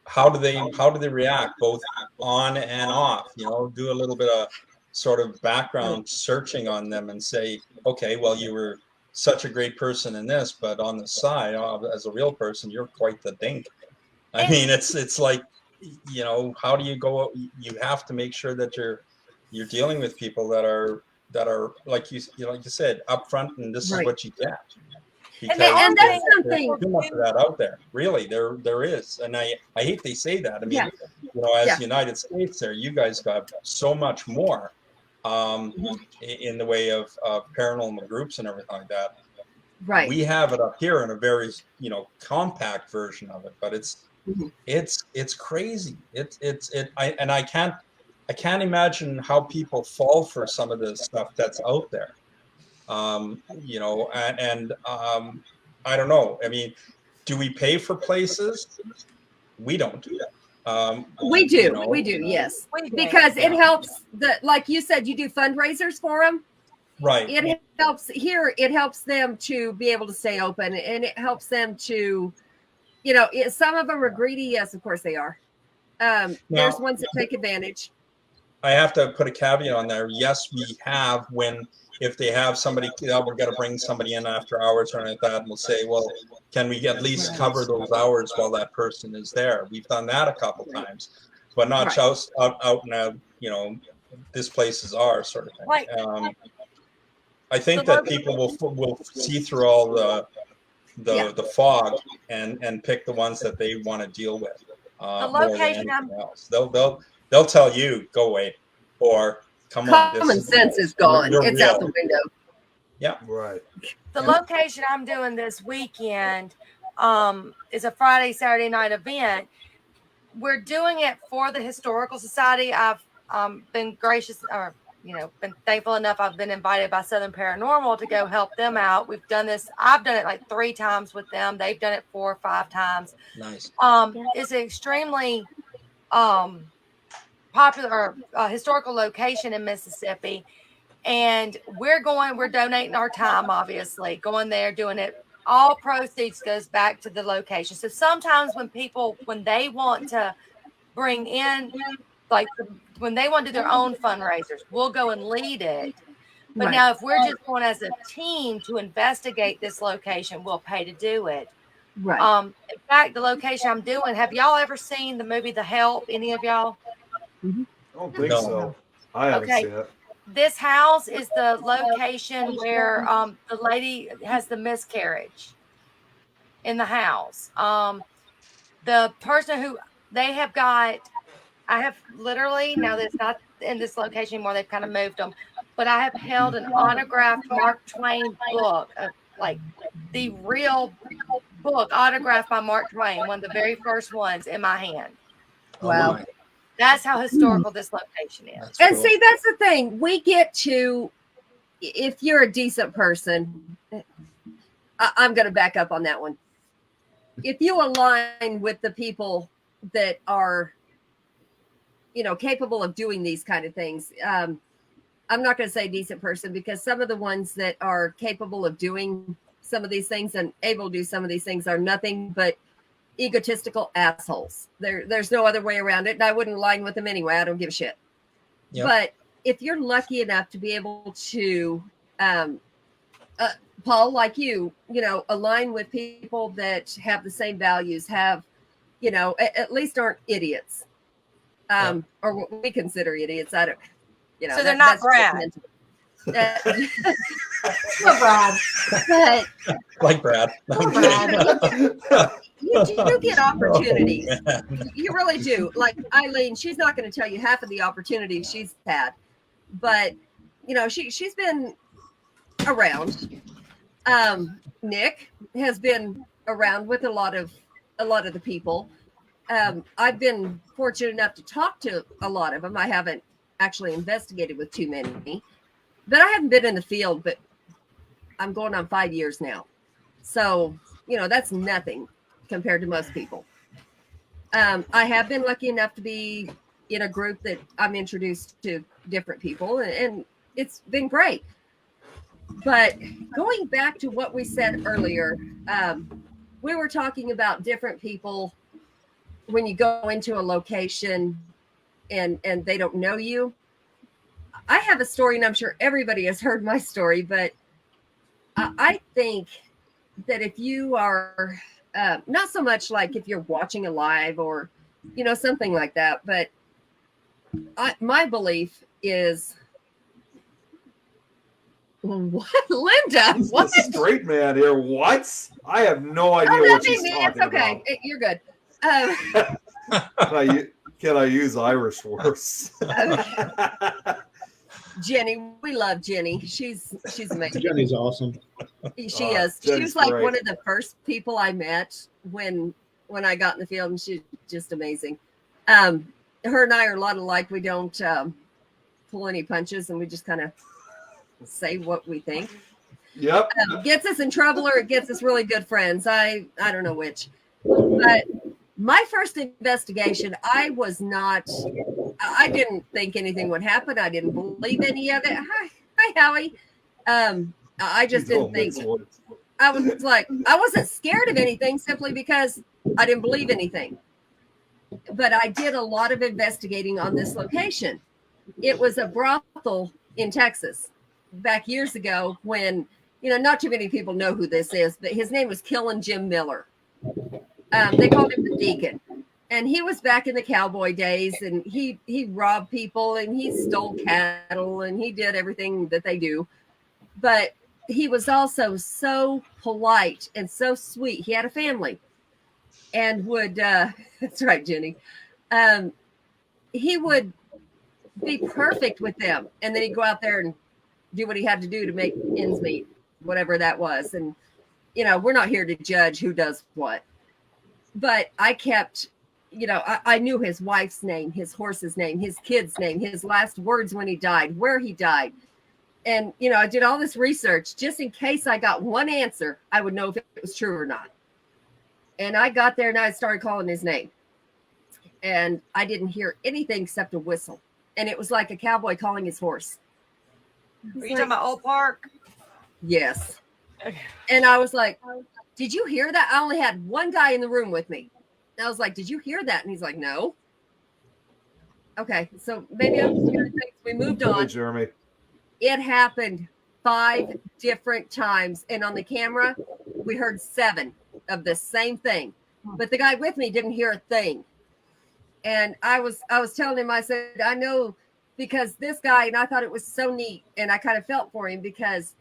how do they react both on and off. You know, do a little bit of sort of background searching on them and say, okay, well, you were such a great person in this, but on the side, as a real person, you're quite the dink. I mean, it's like, you know, how do you go? You have to make sure that you're dealing with people that are like you said, upfront, and this is what you get. Because and that's there's something too much of that out there. Really, there is, and I hate they say that. I mean, you know, as United States, there you guys got so much more in the way of paranormal groups and everything like that. right. We have it up here in a very, you know, compact version of it, but it's crazy. I can't imagine how people fall for some of the stuff that's out there. You know, and I don't know. I mean, do we pay for places? We don't. We do. You know, We do. Yes. We do. Because it helps like you said, you do fundraisers for them. right. It helps here. It helps them to be able to stay open, and it helps them to, you know, some of them are greedy. Yes, of course they are. There's ones that take advantage. I have to put a caveat on there. Yes, we have if they have somebody, we're going to bring somebody in after hours or anything like that, and we'll say, well, can we at least cover those hours while that person is there? We've done that a couple times, but not out and out, you know, this place is ours sort of thing. Right. I think that people will see through all the fog and pick the ones that they want to deal with. The location else. They'll tell you, go away, or come on. Common sense is gone. It's out the window. Yeah. Right. The location I'm doing this weekend is a Friday, Saturday night event. We're doing it for the Historical Society. I've been gracious, or been thankful enough. I've been invited by Southern Paranormal to go help them out. We've done this. I've done it like 3 times with them. They've done it 4 or 5 times. Nice. It's an extremely popular historical location in Mississippi, and we're donating our time, obviously, going there, doing it. All proceeds goes back to the location. So sometimes when they want to bring in, like when they want to do their own fundraisers, we'll go and lead it. But now if we're just going as a team to investigate this location, we'll pay to do it. Right. In fact, the location I'm doing, have y'all ever seen the movie The Help? Any of y'all? I don't think No. so. I haven't seen it. This house is the location where the lady has the miscarriage in the house. The person who they have got, I have literally, now that it's not in this location anymore, they've kind of moved them, but I have held an autographed Mark Twain book, like the real book autographed by Mark Twain, one of the very first ones, in my hand. Wow. Oh, That's how historical this location is. that's And cool. see, that's the thing. We get to, if you're a decent person, I'm going to back up on that one. if you align with the people that are, capable of doing these kind of things, I'm not going to say decent person, because some of the ones that are capable of doing some of these things and able to do some of these things are nothing but egotistical assholes. There's no other way around it. And I wouldn't align with them anyway. I don't give a shit. Yep. But if you're lucky enough to be able to, Paul, like you, align with people that have the same values, have, at least aren't idiots, or what we consider idiots. I don't, So they're not that's Brad. Poor Brad. But Like Brad. Poor Brad. you do get opportunities. Oh, man. You really do. Like Eileen, she's not going to tell you half of the opportunities she's had, but she's been around. Nick has been around with a lot of the people. I've been fortunate enough to talk to a lot of them. I haven't actually investigated with too many, but I haven't been in the field, but I'm going on 5 years now. So, that's nothing compared to most people. I have been lucky enough to be in a group that I'm introduced to different people, and it's been great. But going back to what we said earlier, we were talking about different people when you go into a location and they don't know you. I have a story, and I'm sure everybody has heard my story, but I think that if you are not so much like if you're watching a live or, something like that, but my belief is, what, Linda? He's What? the straight man here. What? I have no idea Oh, what nothing, she's man. talking It's okay. about. You're good. Can I use Irish words? Jenny, we love Jenny. She's amazing. Jenny's awesome. She is. Jenny's She was like great. one of the first people I met when I got in the field, and she's just amazing. Her and I are a lot alike. We don't pull any punches, and we just kind of say what we think. Yep. Gets us in trouble, or it gets us really good friends. I don't know which. But my first investigation, I didn't think anything would happen. I didn't believe any of it. Hi, Howie. I just didn't think. I was like, I wasn't scared of anything simply because I didn't believe anything. But I did a lot of investigating on this location. It was a brothel in Texas back years ago when, not too many people know who this is, but his name was Killin' Jim Miller. They called him the Deacon. And he was back in the cowboy days, and he robbed people, and he stole cattle, and he did everything that they do. But he was also so polite and so sweet. He had a family, and would that's right, Jenny. He would be perfect with them, and then he'd go out there and do what he had to do to make ends meet, whatever that was. And we're not here to judge who does what, but I kept. I knew his wife's name, his horse's name, his kid's name, his last words when he died, where he died. And, I did all this research just in case I got one answer, I would know if it was true or not. And I got there and I started calling his name. And I didn't hear anything except a whistle. And it was like a cowboy calling his horse. Are you talking about Old Park? Yes. And I was like, did you hear that? I only had one guy in the room with me. I was like, did you hear that? And he's like, no. Okay, so maybe I'm just hearing things. We moved on. Hey, Jeremy. It happened 5 different times. And on the camera, we heard 7 of the same thing. But the guy with me didn't hear a thing. And I was telling him, I said, I know, because this guy, and I thought it was so neat. And I kind of felt for him because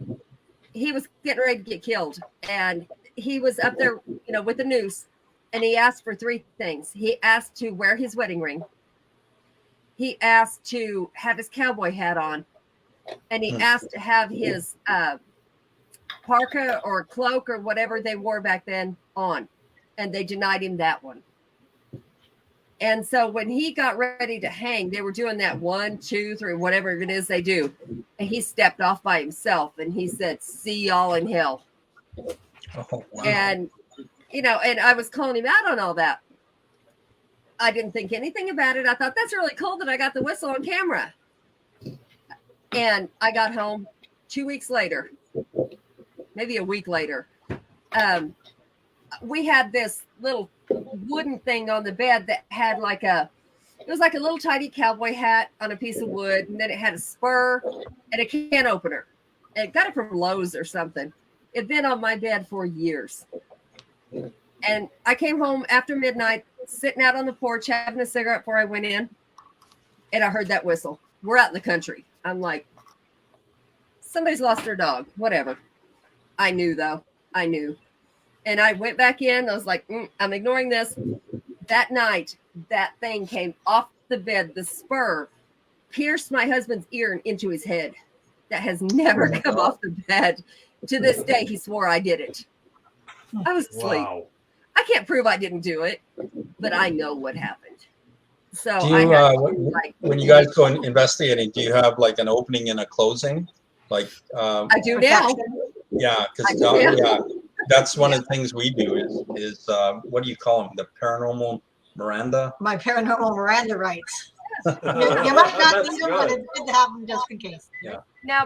he was getting ready to get killed. And he was up there, with the noose. And he asked for 3 things. He asked to wear his wedding ring. He asked to have his cowboy hat on. And he asked to have his parka or cloak or whatever they wore back then on. And they denied him that one. And so when he got ready to hang, they were doing that 1, 2, 3, whatever it is they do. And he stepped off by himself. And he said, see y'all in hell. Oh, wow. And and I was calling him out on all that. I didn't think anything about it. I thought that's really cool that I got the whistle on camera. And I got home 2 weeks later, maybe a week later. We had this little wooden thing on the bed that had it was like a little tiny cowboy hat on a piece of wood. And then it had a spur and a can opener. And got it from Lowe's or something. It'd been on my bed for years. And I came home after midnight, sitting out on the porch, having a cigarette before I went in. And I heard that whistle. We're out in the country. I'm like, somebody's lost their dog, whatever. I knew, though. I knew. And I went back in. I was like, I'm ignoring this. That night, that thing came off the bed. The spur pierced my husband's ear and into his head. That has never come off the bed. To this day, he swore I did it. I was asleep. Wow. I can't prove I didn't do it, but I know what happened. So Do you, I when you guys go investigating, do you have like an opening and a closing? Like I do now. Yeah, because that's one of the things we do is what do you call them? The paranormal Miranda? My paranormal Miranda rights. You might not need them, but it's good to have them just in case. Yeah. Now,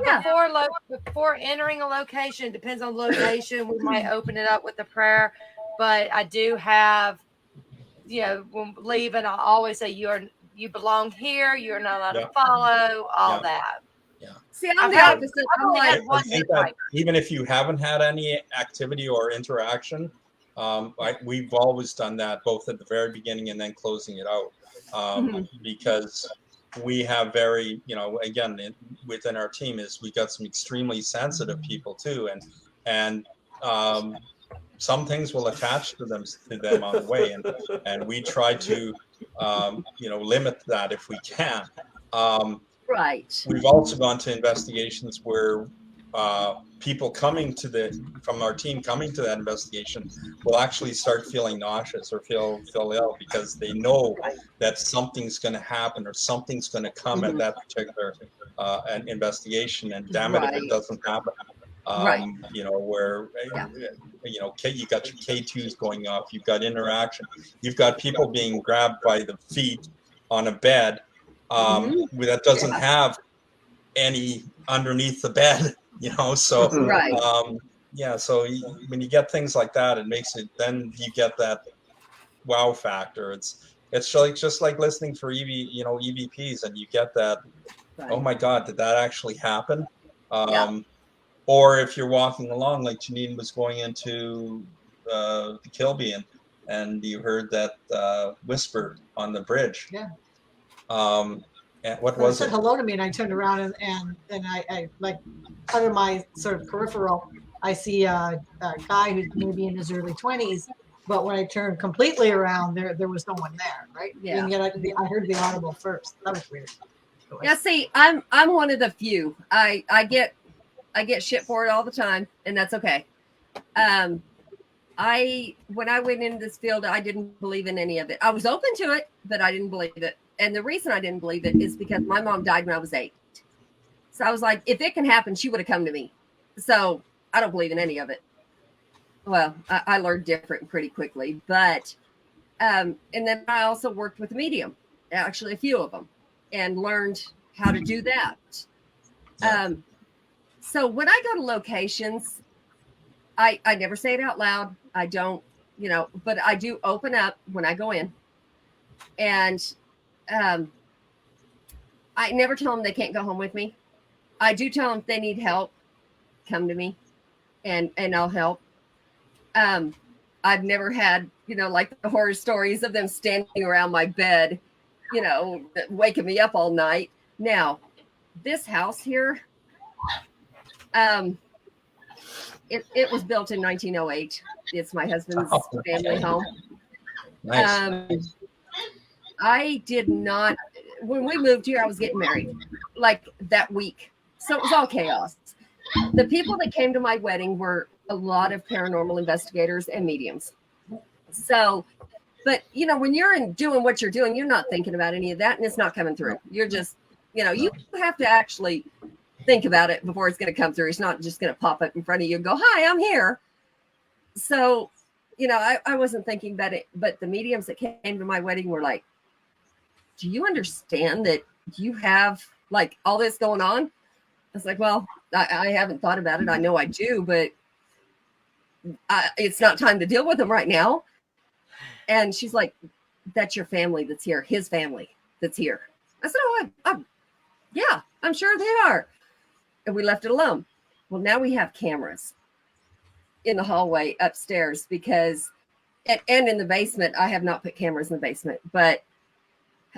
before entering a location, depends on location, we might open it up with a prayer. But I do have, when leaving, I always say you belong here. You're not allowed to follow all that. Yeah. See, I'm the opposite. I'm like, I think that even if you haven't had any activity or interaction, we've always done that both at the very beginning and then closing it out, because we have very, again, within our team we got some extremely sensitive people too, and some things will attach to them on the way, and we try to limit that if we can. Right. We've also gone to investigations where people from our team coming to that investigation will actually start feeling nauseous or feel ill because they know that something's going to happen or something's going to come at that particular investigation, and damn it if it doesn't happen. Where you got your K2s going off, you've got interaction, you've got people being grabbed by the feet on a bed that doesn't have any underneath the bed, so so when you get things like that, it makes it, then you get that wow factor. It's just like listening for EVPs, and you get that, oh my God, did that actually happen? Or if you're walking along, like Janine was going into the Kilby, and you heard that whisper on the bridge. Yeah. And what was it? It said hello to me, and I turned around, and I like under my sort of peripheral, I see a guy who's maybe in his early 20s. But when I turned completely around, there was no one there, right? Yeah. And yet I heard the audible first. That was weird. Yeah. See, I'm one of the few. I get shit for it all the time, and that's okay. When I went into this field, I didn't believe in any of it. I was open to it, but I didn't believe it. And the reason I didn't believe it is because my mom died when I was 8. So I was like, if it can happen, she would have come to me. So I don't believe in any of it. Well, I learned different pretty quickly, but and then I also worked with a medium, actually a few of them, and learned how to do that. So when I go to locations, I never say it out loud. I don't, but I do open up when I go in, and I never tell them they can't go home with me. I do tell them if they need help, come to me, and I'll help. I've never had, like the horror stories of them standing around my bed, waking me up all night. Now, this house here, it was built in 1908. It's my husband's family home. Nice. I did not, when we moved here, I was getting married like that week. So it was all chaos. The people that came to my wedding were a lot of paranormal investigators and mediums. So, but when you're doing what you're doing, you're not thinking about any of that, and it's not coming through. You're just, you have to actually think about it before it's going to come through. It's not just going to pop up in front of you and go, "Hi, I'm here." So I wasn't thinking about it, but the mediums that came to my wedding were like, do you understand that you have like all this going on? I was like, well, I haven't thought about it. I know I do, but it's not time to deal with them right now. And she's like, that's your family that's here, his family that's here. I said, oh, yeah, I'm sure they are. And we left it alone. Well, now we have cameras in the hallway upstairs because, and in the basement, I have not put cameras in the basement, but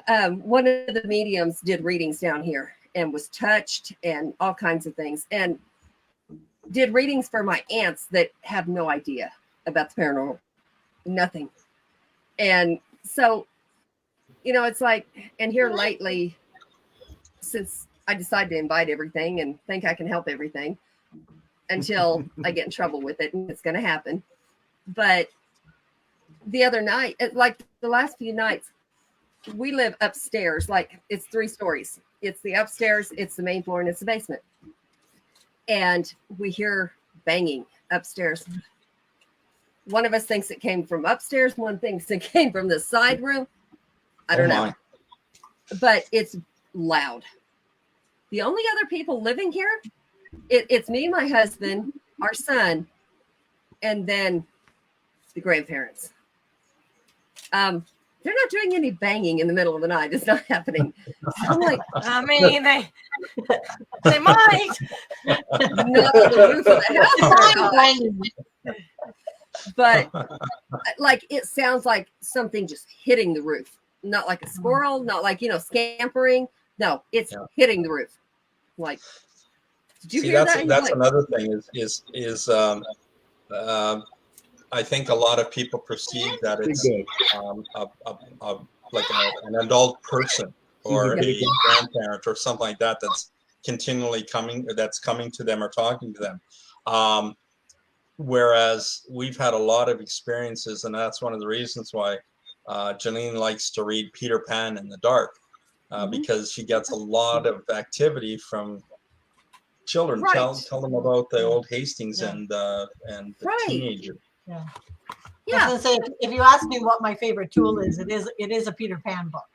one of the mediums did readings down here and was touched and all kinds of things, and did readings for my aunts that have no idea about the paranormal, nothing. And so, it's like, and here lately, since I decided to invite everything and think I can help everything until I get in trouble with it, and it's going to happen. But the other night, like the last few nights, we live upstairs, like it's 3 stories. It's the upstairs, it's the main floor, and it's the basement. And we hear banging upstairs. One of us thinks it came from upstairs. One thinks it came from the side room. I don't know. But it's loud. The only other people living here, it's me, my husband, our son, and then the grandparents. They're not doing any banging in the middle of the night. It's not happening. So I'm like, I mean, they might. Not on the roof of the house. But like it sounds like something just hitting the roof. Not like a squirrel, not like, scampering. No, it's hitting the roof. Like, did you hear that? That's another thing is I think a lot of people perceive that it's like an adult person or a grandparent or something like that that's continually coming to them or talking to them. Whereas we've had a lot of experiences, and that's one of the reasons why Janine likes to read Peter Pan in the dark, because she gets a lot of activity from children. Right. Tell them about the old Hastings and the teenager. Yeah. Yeah. I was gonna say, if you ask me what my favorite tool is, it is a Peter Pan book.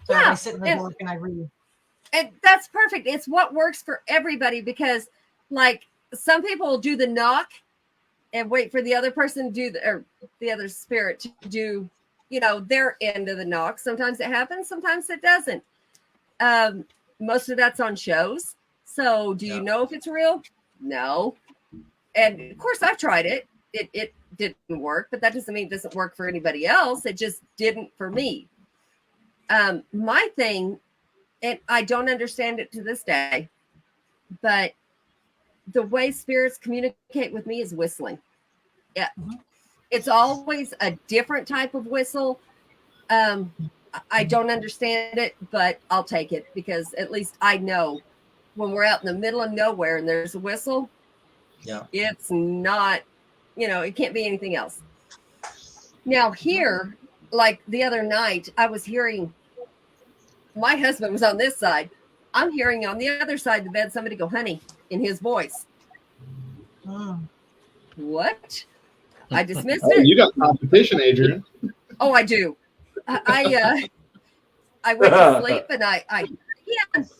So I sit in the book and I read. And that's perfect. It's what works for everybody, because like some people will do the knock and wait for the other person to do or the other spirit to do, their end of the knock. Sometimes it happens, sometimes it doesn't. Most of that's on shows. So do you know if it's real? No. And of course I've tried it. It didn't work, but that doesn't mean it doesn't work for anybody else. It just didn't for me. My thing, and I don't understand it to this day, but the way spirits communicate with me is whistling. Yeah. It's always a different type of whistle. I don't understand it, but I'll take it because at least I know when we're out in the middle of nowhere and there's a whistle, it's not, it can't be anything else. Now here, like the other night, I was hearing, my husband was on this side. I'm hearing on the other side of the bed, somebody go, honey, in his voice. What? I dismissed it. You got competition, Adrian. Oh, I do. I went to sleep and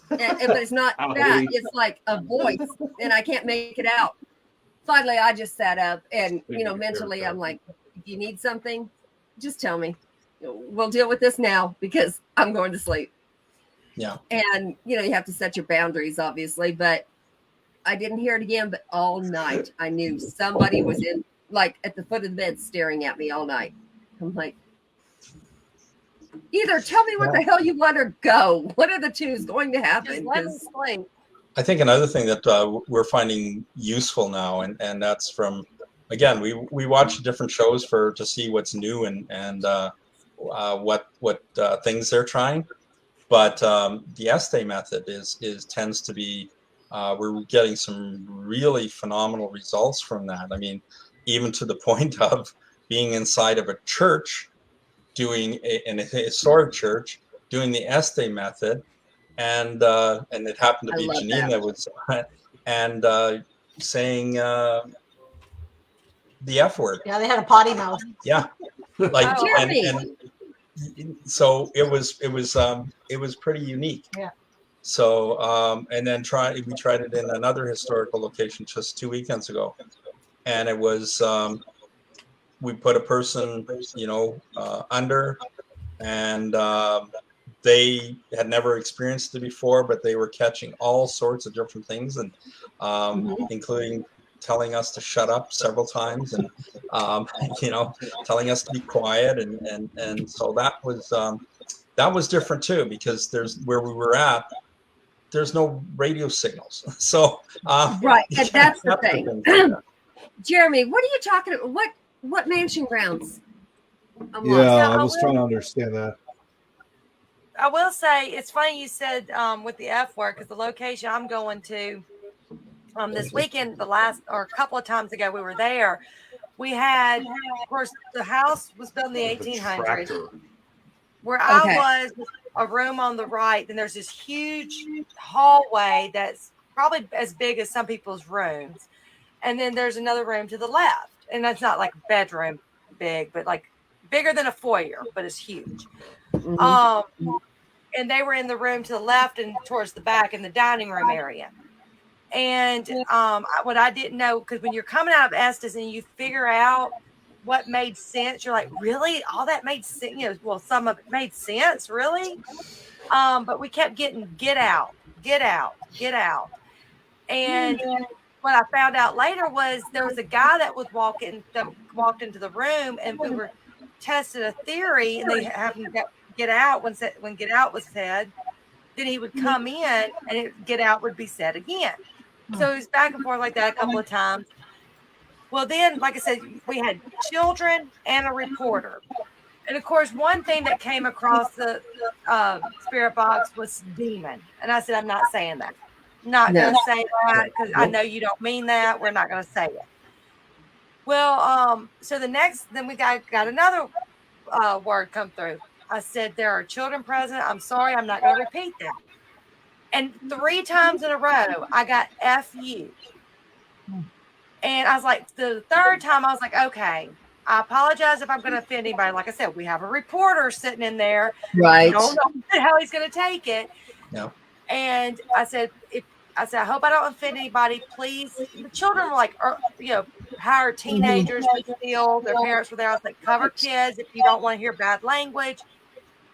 but it's not that. It's like a voice and I can't make it out. Finally, I just sat up and, mentally I'm like, if you need something, just tell me. We'll deal with this now because I'm going to sleep. Yeah. And, you have to set your boundaries, obviously, but I didn't hear it again, but all night I knew somebody was at the foot of the bed staring at me all night. I'm like, either tell me what the hell you want or go. What are the two is going to happen? Just let me explain. I think another thing that we're finding useful now, and that's from, again, we watch different shows to see what's new and what things they're trying. But the Estee method tends to be, we're getting some really phenomenal results from that. I mean, even to the point of being inside of a church, in a historic church, doing the Estee method, and it happened to be Janine that was, and saying, the F word. Yeah, they had a potty mouth. Yeah, like Oh, and so it was pretty unique. Yeah. So and then we tried it in another historical location just 2 weekends ago, and it was we put a person, under, and they had never experienced it before, but they were catching all sorts of different things, and including telling us to shut up several times, and telling us to be quiet, and so that was different too, because there's where we were at. There's no radio signals, so Right, and that's the capture thing. things like that. Jeremy, what are you talking about? What mansion grounds? I'm Yeah, lost. I was trying to understand that. I will say it's funny you said with the F word, because the location I'm going to this weekend, a couple of times ago we were there. We had, of course, the house was built in the 1800s. Tractor. Where I Okay. was, a room on the right, and there's this huge hallway that's probably as big as some people's rooms. And then there's another room to the left. And that's not like bedroom big, but like bigger than a foyer, but it's huge. Mhm. And they were in the room to the left and towards the back in the dining room area. And what I didn't know, because when you're coming out of Estes and you figure out what made sense, you're like, really? All that made sense? Well, some of it made sense, really? But we kept getting get out. And what I found out later was there was a guy that walked into the room, and we were testing a theory, and they have him get out when get out was said. Then he would come in, and get out would be said again. So it was back and forth like that a couple of times. Well, then, like I said, we had children and a reporter. And of course, one thing that came across the spirit box was demon. And I said, I'm not saying that. Not going to say that, because I know you don't mean that. We're not going to say it. Well, so then we got another word come through. I said, there are children present. I'm sorry, I'm not going to repeat that. And 3 times in a row, I got FU. And I was like, the third time, I was like, okay, I apologize if I'm going to offend anybody. Like I said, we have a reporter sitting in there. Right. Don't know how he's going to take it. No. And I said, I hope I don't offend anybody. Please. The children were like, hired teenagers to steal. Their parents were there. I was like, cover kids if you don't want to hear bad language.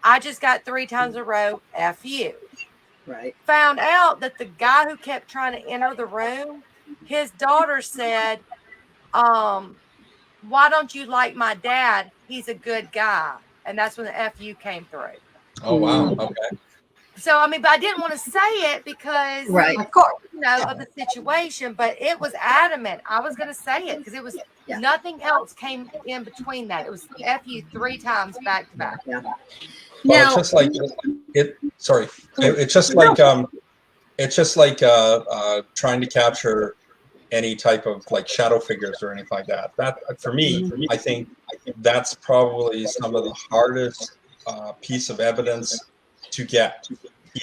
I just got 3 times in a row, F you. Right. Found out that the guy who kept trying to enter the room, his daughter said, why don't you like my dad? He's a good guy. And that's when the FU came through. Oh wow. Okay. So, but I didn't want to say it because, Right. of course, of the situation, but it was adamant. I was going to say it because it was nothing else came in between that. It was FU 3 times back to back. Yeah. Well, Now, it's just like Sorry, it's just like trying to capture any type of like shadow figures or anything like that. That for me, I think that's probably some of the hardest piece of evidence to get.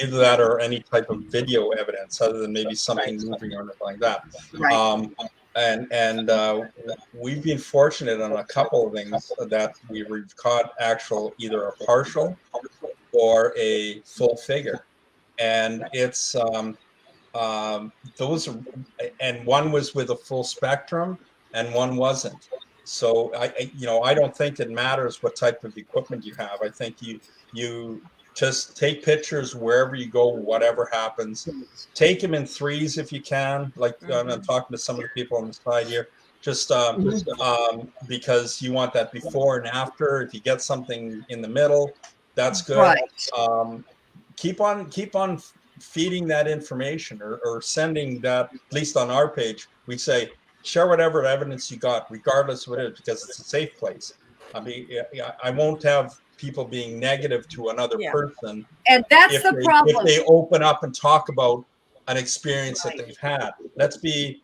Either that or any type of video evidence, other than maybe something moving or anything like that. right. And we've been fortunate on a couple of things that we've caught either a partial or a full figure, and it's those, and one was with a full spectrum and one wasn't. So I don't think it matters what type of equipment you have. I think you just take pictures wherever you go, whatever happens. Take them in 3s if you can. Like I'm talking to some of the people on the side here, just because you want that before and after. If you get something in the middle, that's good. Right. Keep on feeding that information or sending that. At least on our page, we say share whatever evidence you got, regardless of what it is, because it's a safe place. I won't have people being negative to another person, and that's the problem. If they open up and talk about an experience that they've had. Let's be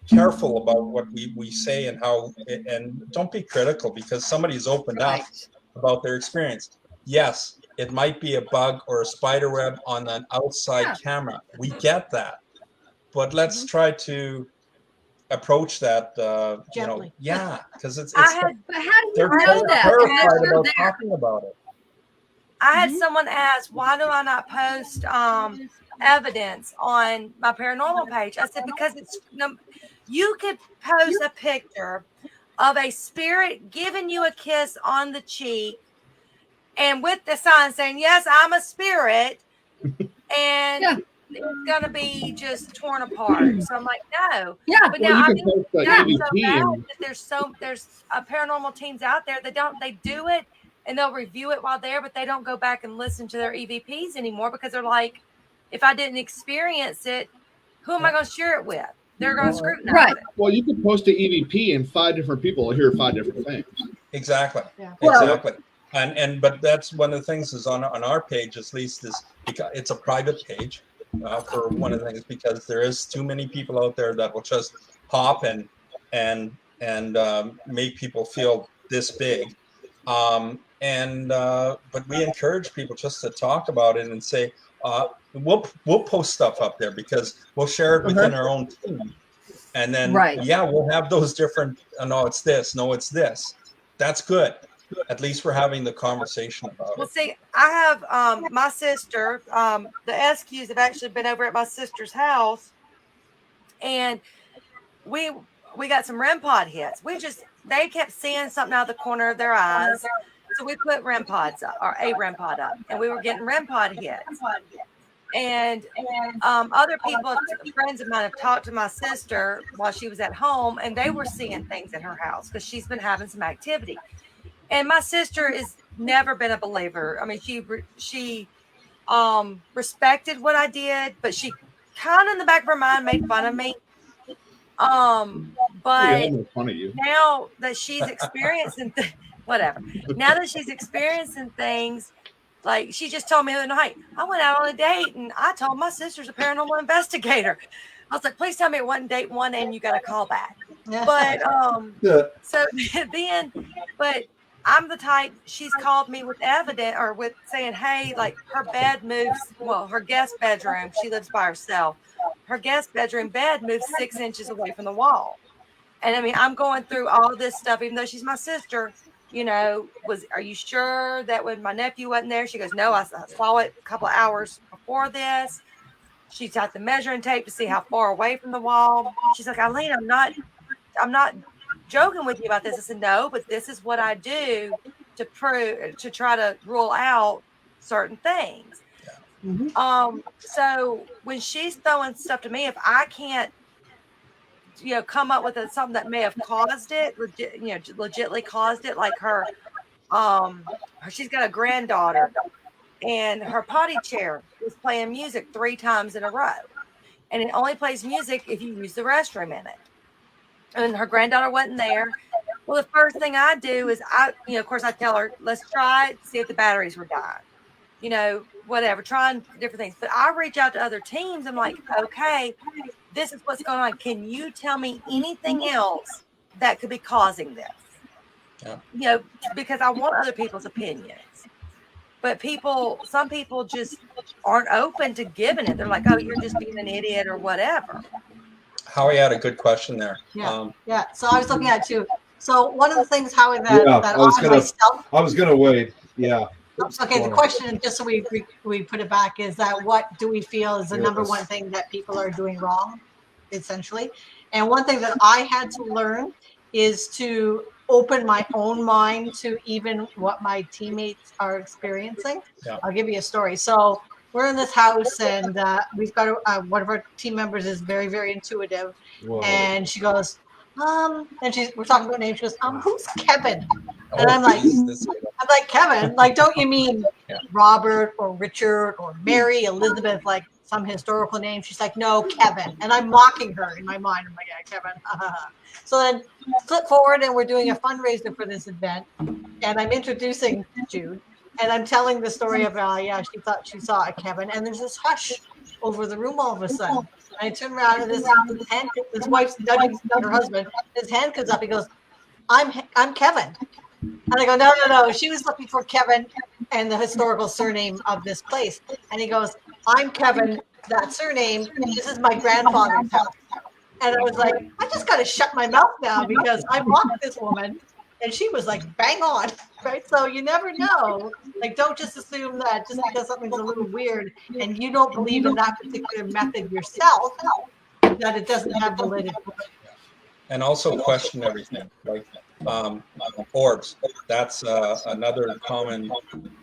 careful about what we say and how, and don't be critical because somebody's opened up about their experience. Yes, it might be a bug or a spider web on an outside camera. We get that, but let's try to approach that, Gently. yeah, because it's I had But how do you they're know that? terrified Unless you're about there. talking about it. I had Mhm. someone ask, why do I not post evidence on my paranormal page? I said, because you could post a picture of a spirit giving you a kiss on the cheek and with the sign saying, yes, I'm a spirit, and Yeah. it's gonna be just torn apart. So I'm like, no. Yeah. But Well, now you I can mean, post the that's so EVP bad and that there's paranormal teams out there that they do it and they'll review it while there, but they don't go back and listen to their EVPs anymore because they're like, if I didn't experience it, who am I going to share it with? They're going to scrutinize Right. it. well, you can post an EVP and 5 different people will hear 5 different things. Exactly. Yeah. Exactly. But that's one of the things is on our page, at least, is because it's a private page, for one of the things, because there is too many people out there that will just hop and make people feel this big. But we encourage people just to talk about it and say, we'll post stuff up there because we'll share it within our own team. And then, Right. we'll have those different, no, it's this, no, it's this. That's good. At least we're having the conversation about Well, it. see, I have my sister, the SQs have actually been over at my sister's house, and we got some REM pod hits. They kept seeing something out of the corner of their eyes. So we put REM pods up, or a REM pod up, and we were getting REM pod hits. And other people, friends of mine, have talked to my sister while she was at home, and they were seeing things in her house because she's been having some activity. And my sister has never been a believer. I mean, she respected what I did, but she kind of in the back of her mind made fun of me. But Make fun of you. now that she's experiencing whatever, now that she's experiencing things, like she just told me the other night, I went out on a date and I told my sister's a paranormal investigator. I was like, please tell me it wasn't date one and you got a call back. But Yeah. so then, but I'm the type, she's called me with evidence or with saying, hey, like her bed moves, well, her guest bedroom, she lives by herself. Her guest bedroom bed moves 6 inches away from the wall. And I mean, I'm going through all this stuff, even though she's my sister, are you sure that when my nephew wasn't there? She goes, no, I saw it a couple of hours before this. She's got the measuring tape to see how far away from the wall. She's like, Eileen, I'm not joking with you about this. I said, no, but this is what I do to try to rule out certain things. So when she's throwing stuff to me, if I can't, come up with something that may have caused it, legitly caused it, like she's got a granddaughter and her potty chair was playing music 3 times in a row. And it only plays music if you use the restroom in it. And her granddaughter wasn't there. Well, the first thing I do is of course I tell her, let's try it, see if the batteries were dying. Whatever, trying different things. But I reach out to other teams. I'm like, okay, this is what's going on. Can you tell me anything else that could be causing this? Yeah. Because I want other people's opinions. But some people just aren't open to giving it. They're like, oh, you're just being an idiot or whatever. Howie had a good question there. Yeah. So I was looking at it too. So one of the things, Howie, that I was gonna wait. Yeah. Okay, the question, just so we put it back, is that what do we feel is the number one thing that people are doing wrong, essentially? And one thing that I had to learn is to open my own mind to even what my teammates are experiencing. Yeah. I'll give you a story. So we're in this house, and we've got one of our team members is very, very intuitive. Whoa. And she goes, and we're talking about names. She goes, who's Kevin? And I'm like, Kevin, like, don't you mean Robert or Richard or Mary, Elizabeth, like some historical name? She's like, no, Kevin. And I'm mocking her in my mind. I'm like, yeah, Kevin. So then flip forward, and we're doing a fundraiser for this event. And I'm introducing Jude. And I'm telling the story of, she thought she saw a Kevin. And there's this hush over the room all of a sudden. And I turn around, and this wife's nudging her husband. His hand comes up. He goes, I'm Kevin. And I go, no. She was looking for Kevin and the historical surname of this place. And he goes, I'm Kevin, that surname. This is my grandfather's house. And I was like, I just got to shut my mouth now because I blocked this woman and she was like bang on, right? So you never know. Like, don't just assume that just because something's a little weird and you don't believe in that particular method yourself, that it doesn't have validity. And also question everything, like orbs. That's another common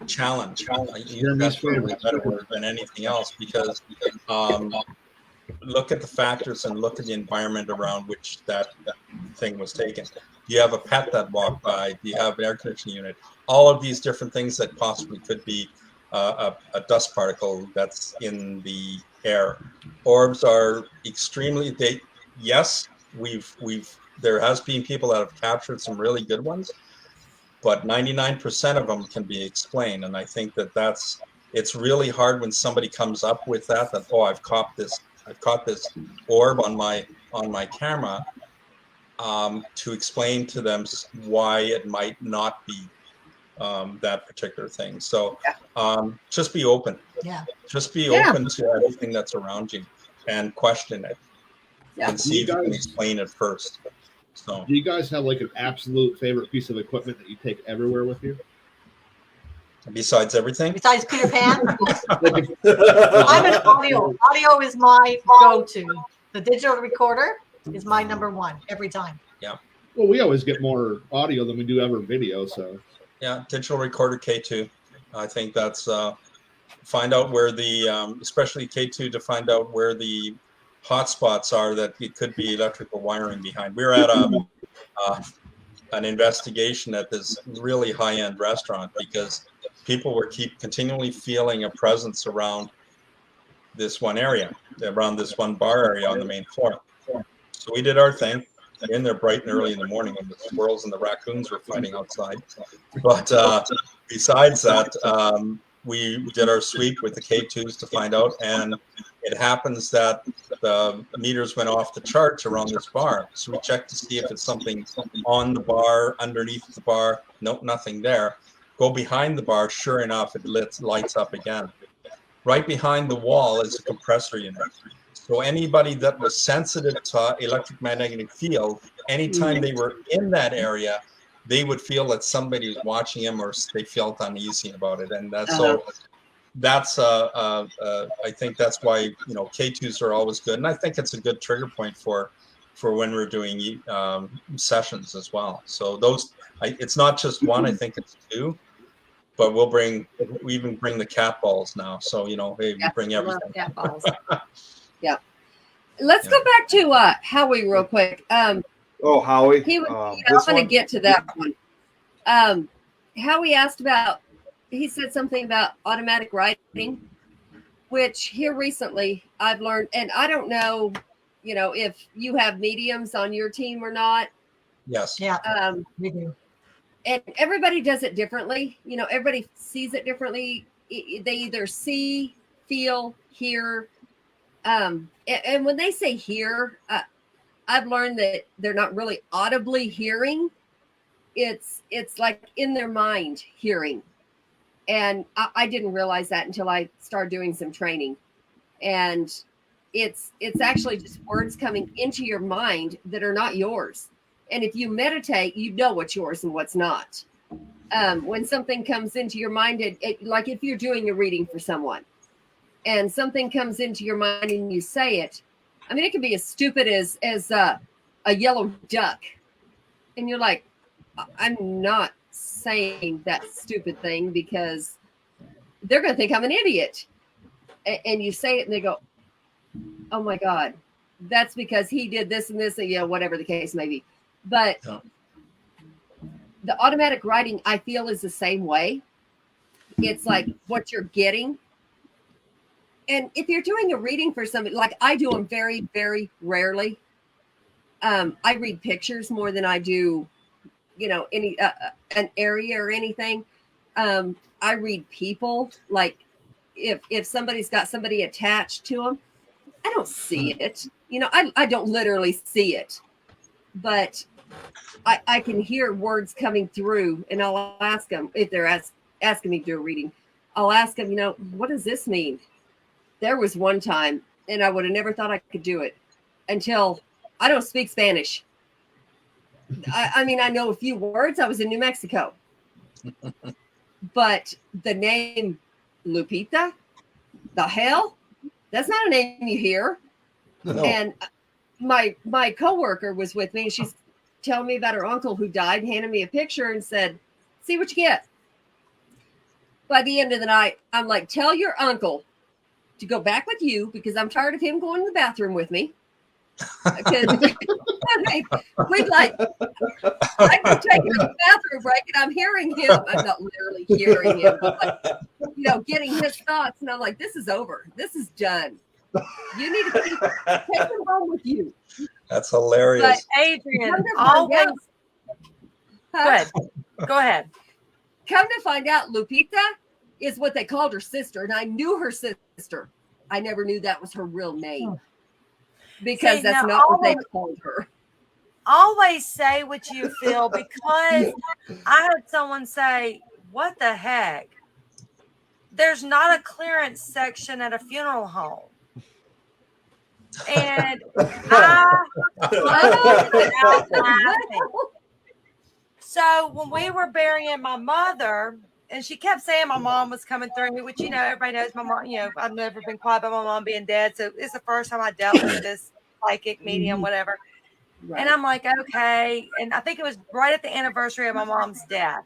challenge. That's probably a better word than anything else, because look at the factors and look at the environment around which that thing was taken. Do you have a pet that walked by? Do you have an air conditioning unit? All of these different things that possibly could be a dust particle that's in the air. Orbs are extremely, yes, there has been people that have captured some really good ones, but 99% of them can be explained. And I think it's really hard when somebody comes up with that, oh, I've caught this orb on my camera, to explain to them why it might not be that particular thing. So just be open. Yeah. Just be open to everything that's around you and question it. And see if you can explain it first. So, do you guys have like an absolute favorite piece of equipment that you take everywhere with you? Besides everything? Besides Peter Pan? I'm an audio. Audio is my go-to. The digital recorder is my number one every time. Yeah. Well, we always get more audio than we do ever video, so. Yeah, digital recorder K2. I think that's find out where the especially K2, to find out where the hotspots are that it could be electrical wiring behind. We're at an investigation at this really high-end restaurant because people were continually feeling a presence around this one area, around this one bar area on the main floor. So we did our thing. In there bright and early in the morning when the squirrels and the raccoons were fighting outside. But besides that, we did our sweep with the K2s to find out, and it happens that the meters went off the charts around this bar. So we checked to see if it's something on the bar, underneath the bar. Nope, nothing there. Go behind the bar, sure enough, it lights up again. Right behind the wall is a compressor unit. So anybody that was sensitive to electromagnetic field, anytime they were in that area, they would feel that somebody was watching them, or they felt uneasy about it. And that's so. That's I think that's why K2s are always good, and I think it's a good trigger point for when we're doing sessions as well. So it's not just one. I think it's two. But we even bring the cat balls now. So hey, we bring everything. Cat balls. Yeah. Let's go back to Howie real quick. Howie. I'm going to get to that one. Howie asked about. He said something about automatic writing, which here recently I've learned, and I don't know, if you have mediums on your team or not. Yes. Yeah. We do. And everybody does it differently. Everybody sees it differently. They either see, feel, hear. And when they say hear, I've learned that they're not really audibly hearing. It's like in their mind hearing. And I didn't realize that until I started doing some training. And it's actually just words coming into your mind that are not yours. And if you meditate, you know what's yours and what's not. When something comes into your mind, like if you're doing a reading for someone and something comes into your mind and you say it, I mean, it could be as stupid as a yellow duck. And you're like, I'm not saying that stupid thing because they're going to think I'm an idiot. And you say it and they go, oh my God, that's because he did this and this, and whatever the case may be. But the automatic writing, I feel, is the same way. It's like what you're getting. And if you're doing a reading for somebody, like I do them very, very rarely. I read pictures more than I do, any an area or anything. I read people. Like if somebody's got somebody attached to them, I don't see it. I don't literally see it, but I can hear words coming through, and I'll ask them if they're asking me to do a reading. I'll ask them, what does this mean? There was one time, and I would have never thought I could do it until I don't speak Spanish. I mean, I know a few words. I was in New Mexico. But the name Lupita, the hell? That's not a name you hear. No. And my coworker was with me, and she's telling me about her uncle who died, handed me a picture and said, see what you get. By the end of the night, I'm like, tell your uncle to go back with you because I'm tired of him going to the bathroom with me. Because we'd like, I'd be taking a bathroom break and I'm hearing him. I'm not literally hearing him, but like, getting his thoughts. And I'm like, this is over. This is done. You need to take him home with you. That's hilarious. But Adrian, always. Go ahead. Come to find out, Lupita is what they called her sister, and I knew her sister. I never knew that was her real name because that's not what they called her. Always say what you feel, because I had someone say, what the heck? There's not a clearance section at a funeral home. And I out laughing. So when we were burying my mother, and she kept saying my mom was coming through, which, everybody knows my mom, I've never been quiet about my mom being dead. So it's the first time I dealt with this psychic medium, whatever. Right. And I'm like, okay. And I think it was right at the anniversary of my mom's death.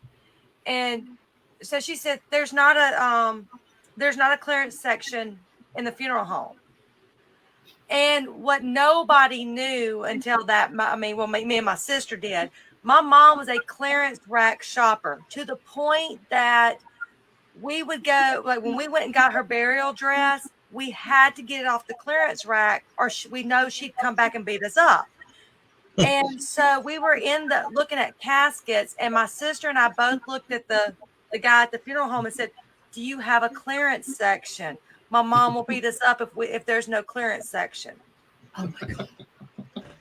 And so she said, there's not a clearance section in the funeral home. And what nobody knew until that, me and my sister did. My mom was a clearance rack shopper to the point that we would go, like when we went and got her burial dress, we had to get it off the clearance rack or we know she'd come back and beat us up. And so we were looking at caskets, and my sister and I both looked at the guy at the funeral home and said, do you have a clearance section? My mom will beat us up if there's no clearance section. Oh my God.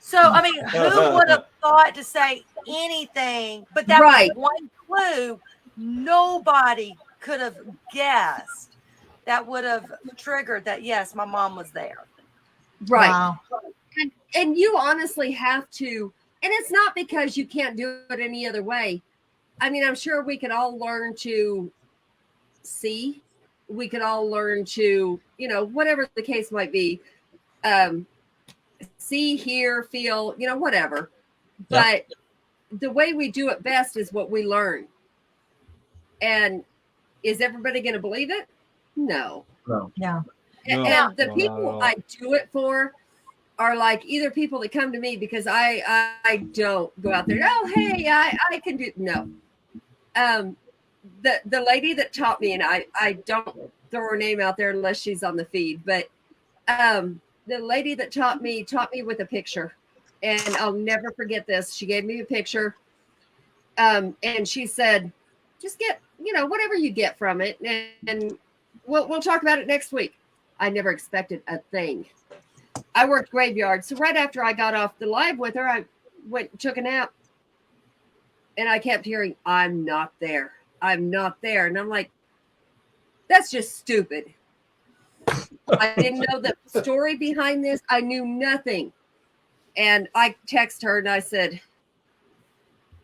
So, who would have thought to say anything? But that was one clue nobody could have guessed that would have triggered that, yes, my mom was there. Right. Wow. And you honestly have to, and it's not because you can't do it any other way. I'm sure we could all learn to see. We could all learn to, whatever the case might be, see, hear, feel, whatever. But the way we do it best is what we learn. And is everybody going to believe it? No. Yeah. And the people I do it for are like either people that come to me because I don't go out there. Oh, hey, I can do. No. The lady that taught me, and I don't throw her name out there unless she's on the feed, but the lady that taught me with a picture, and I'll never forget this. She gave me a picture, and she said, just get, whatever you get from it, and we'll talk about it next week. I never expected a thing. I worked graveyard, so right after I got off the live with her, I went and took a nap, and I kept hearing, I'm not there. I'm not there. And I'm like, that's just stupid. I didn't know the story behind this. I knew nothing. And I texted her and I said,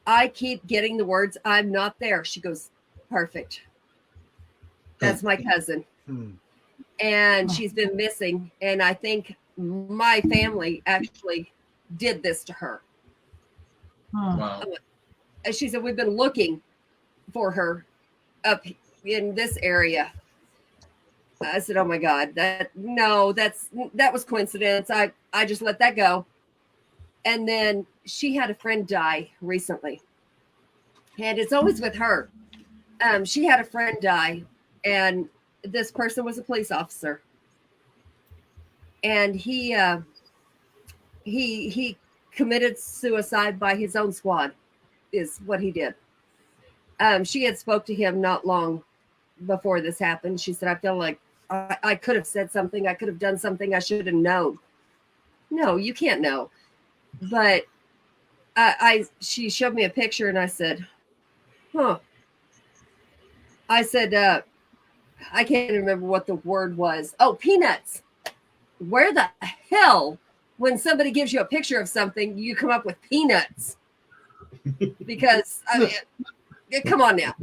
I keep getting the words, I'm not there. She goes, perfect. That's my cousin. And she's been missing. And I think my family actually did this to her. Wow. And she said, we've been looking for her up in this area. I said, oh my God, that was coincidence. I just let that go. And then she had a friend die recently. And it's always with her. She had a friend die, and this person was a police officer. And he committed suicide by his own squad, is what he did. She had spoke to him not long before this happened. She said, I feel like I could have said something. I could have done something. I should have known. No, you can't know. But she showed me a picture and I said, huh. I said, I can't remember what the word was. Oh, peanuts. Where the hell when somebody gives you a picture of something, you come up with peanuts because I mean, come on now.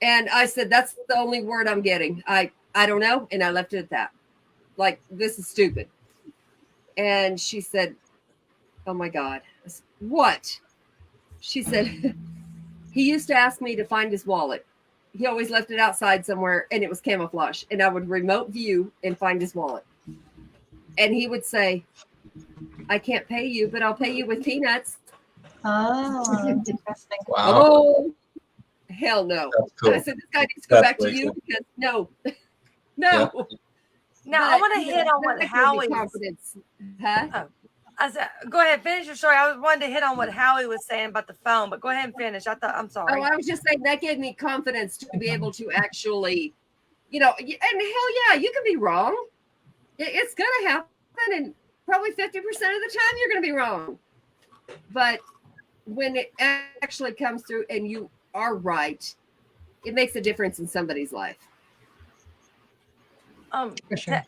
And I said, that's the only word I'm getting. I don't know. And I left it at that. Like, this is stupid. And she said, oh my God. I said, what? She said, he used to ask me to find his wallet. He always left it outside somewhere and it was camouflage. And I would remote view and find his wallet. And he would say, I can't pay you, but I'll pay you with peanuts. Oh, that's interesting. Wow. Oh, hell no. That's cool. And I said, this guy needs to go That's back to very you cool. because no. No. Now I want to hit on what Howie was. Confidence. Huh? Oh, I said, go ahead, finish your story. I wanted to hit on what Howie was saying about the phone, but go ahead and finish. I'm sorry. Oh, I was just saying that gave me confidence to be able to actually, and hell yeah, you can be wrong. It's going to happen, and probably 50% of the time you're going to be wrong. But when it actually comes through and you are right, it makes a difference in somebody's life. For sure.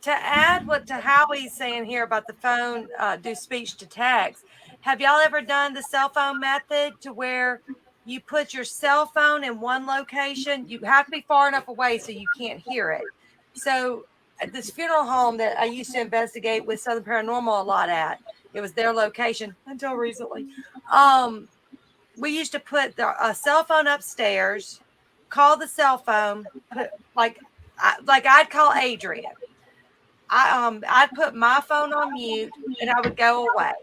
To add what to Howie's saying here about the phone, do speech to text. Have y'all ever done the cell phone method to where you put your cell phone in one location? You have to be far enough away so you can't hear it. So at this funeral home that I used to investigate with Southern Paranormal a lot at, it was their location until recently. We used to put a cell phone upstairs, call the cell phone, like I'd call Adrian. I'd put my phone on mute and I would go away.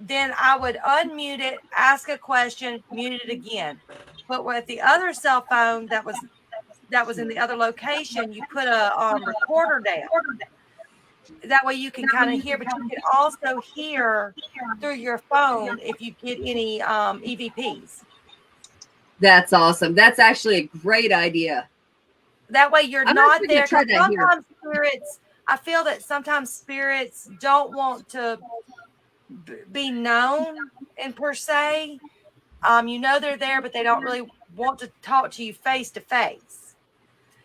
Then I would unmute it, ask a question, mute it again. But with the other cell phone that was in the other location, you put a recorder down. That way you can kind of hear, but you can also hear through your phone if you get any EVPs. That's awesome. That's actually a great idea. That way you're I'm not actually there. gonna try that here. Sometimes spirits, I feel that sometimes spirits don't want to be known in per se. They're there, but they don't really want to talk to you face to face.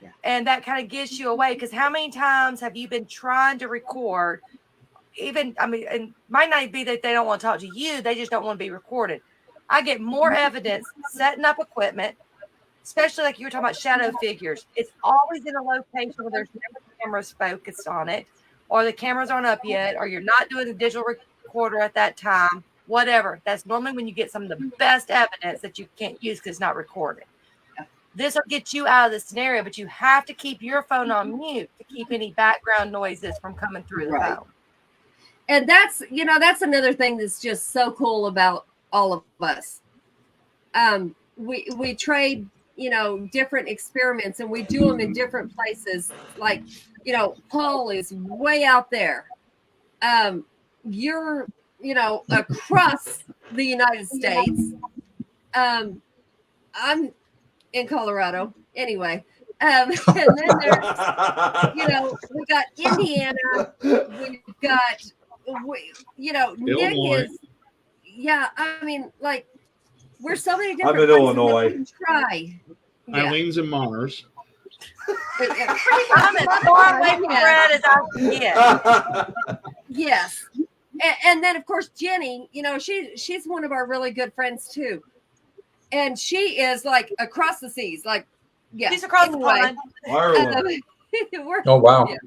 Yeah. And that kind of gets you away. Because how many times have you been trying to record? It might not be that they don't want to talk to you. They just don't want to be recorded. I get more evidence setting up equipment, especially like you were talking about shadow figures. It's always in a location where there's never cameras focused on it, or the cameras aren't up yet, or you're not doing a digital recorder at that time, whatever. That's normally when you get some of the best evidence that you can't use because it's not recorded. This will get you out of the scenario, but you have to keep your phone on mute to keep any background noises from coming through the phone. And that's another thing that's just so cool about all of us. We trade, different experiments and we do them in different places. Like, Paul is way out there. You're, across the United States. I'm in Colorado anyway. And then there's, we got Indiana. We've got, Nick is, we're so many different I'm in places Illinois. that we can try. Yeah. Eileen's in Mars. I'm as far away from Brad as I can get. Yes. And then, of course, Jenny, she's one of our really good friends, too. And she is, across the seas. She's across the pond. Ireland. Oh, wow. Yeah.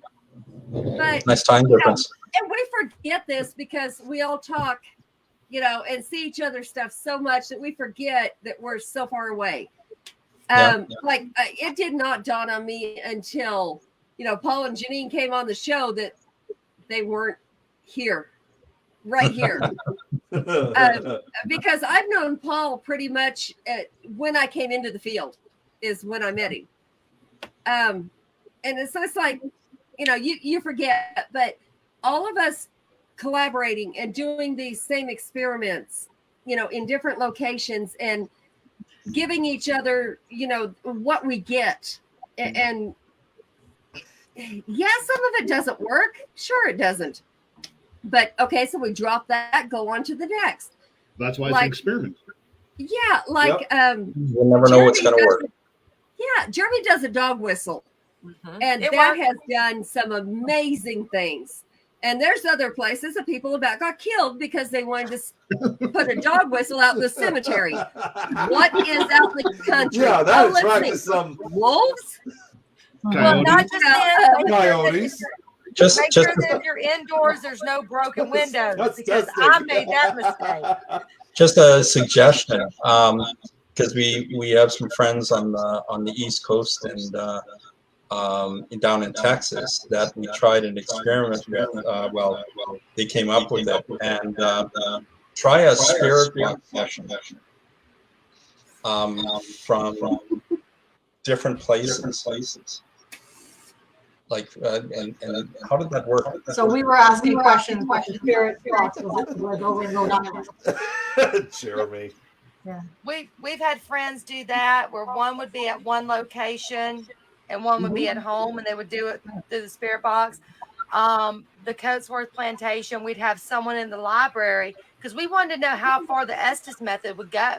But, Nice time difference. and we forget this because we all talk, and see each other's stuff so much that we forget that we're so far away. It did not dawn on me until, Paul and Janine came on the show that they weren't here, right here. Because I've known Paul pretty much when I came into the field is when I met him. And so it's like, you forget, but all of us collaborating and doing these same experiments, in different locations and giving each other, what we get. And yeah, some of it doesn't work. Sure, it doesn't. But okay, so we drop that, go on to the next. That's why it's an experiment. Yeah, You'll never know what's going to work. Yeah, Jeremy does a dog whistle. Mm-hmm. And that has done some amazing things. And there's other places that people about got killed because they wanted to put a dog whistle out in the cemetery. What is out in the country? Yeah, that let's attracted see. some Wolves? Well, not just them. coyotes. Just Make sure that if you're indoors, there's no broken windows, because I made that mistake. just a suggestion, because we have some friends on the East Coast and down in Texas that we tried an experiment with. Well, they came up with it, and try a spirit box session from different places. Like, and how did that work? So we were asking questions, but the spirit box was over in Rhode Island. Jeremy. We've had friends do that, where one would be at one location and one would be at home, and they would do it through the spirit box. The Coatsworth Plantation, we'd have someone in the library, because we wanted to know how far the Estes method would go.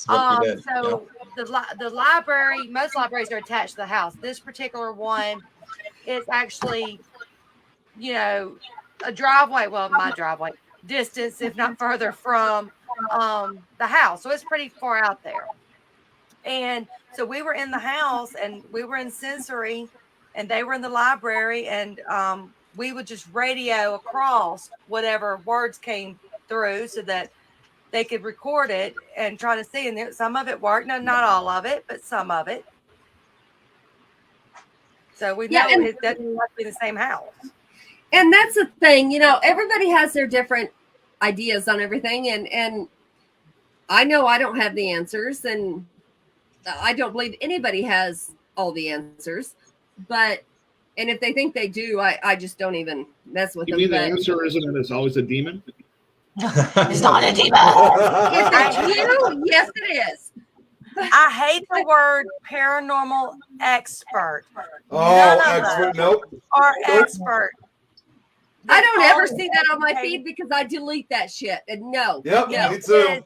What we did, So the library, most libraries are attached to the house. This particular one is actually, a driveway. Well, my driveway distance, if not further, from the house. So it's pretty far out there. And so we were in the house, and we were in sensory, and they were in the library, and we would just radio across whatever words came through so that they could record it and try to see. And some of it worked. No, not all of it, but some of it. So we know it doesn't have to be the same house. And that's the thing, everybody has their different ideas on everything. And I know I don't have the answers, and I don't believe anybody has all the answers. And if they think they do, I just don't even mess with them. You mean the answer isn't that it's always a demon? It's not a demon. Is it you? Yes, it is. I hate the word paranormal expert. Oh, expert. Nope. Or expert. I don't ever see that on my feed because I delete that shit. And no. Yep, me too.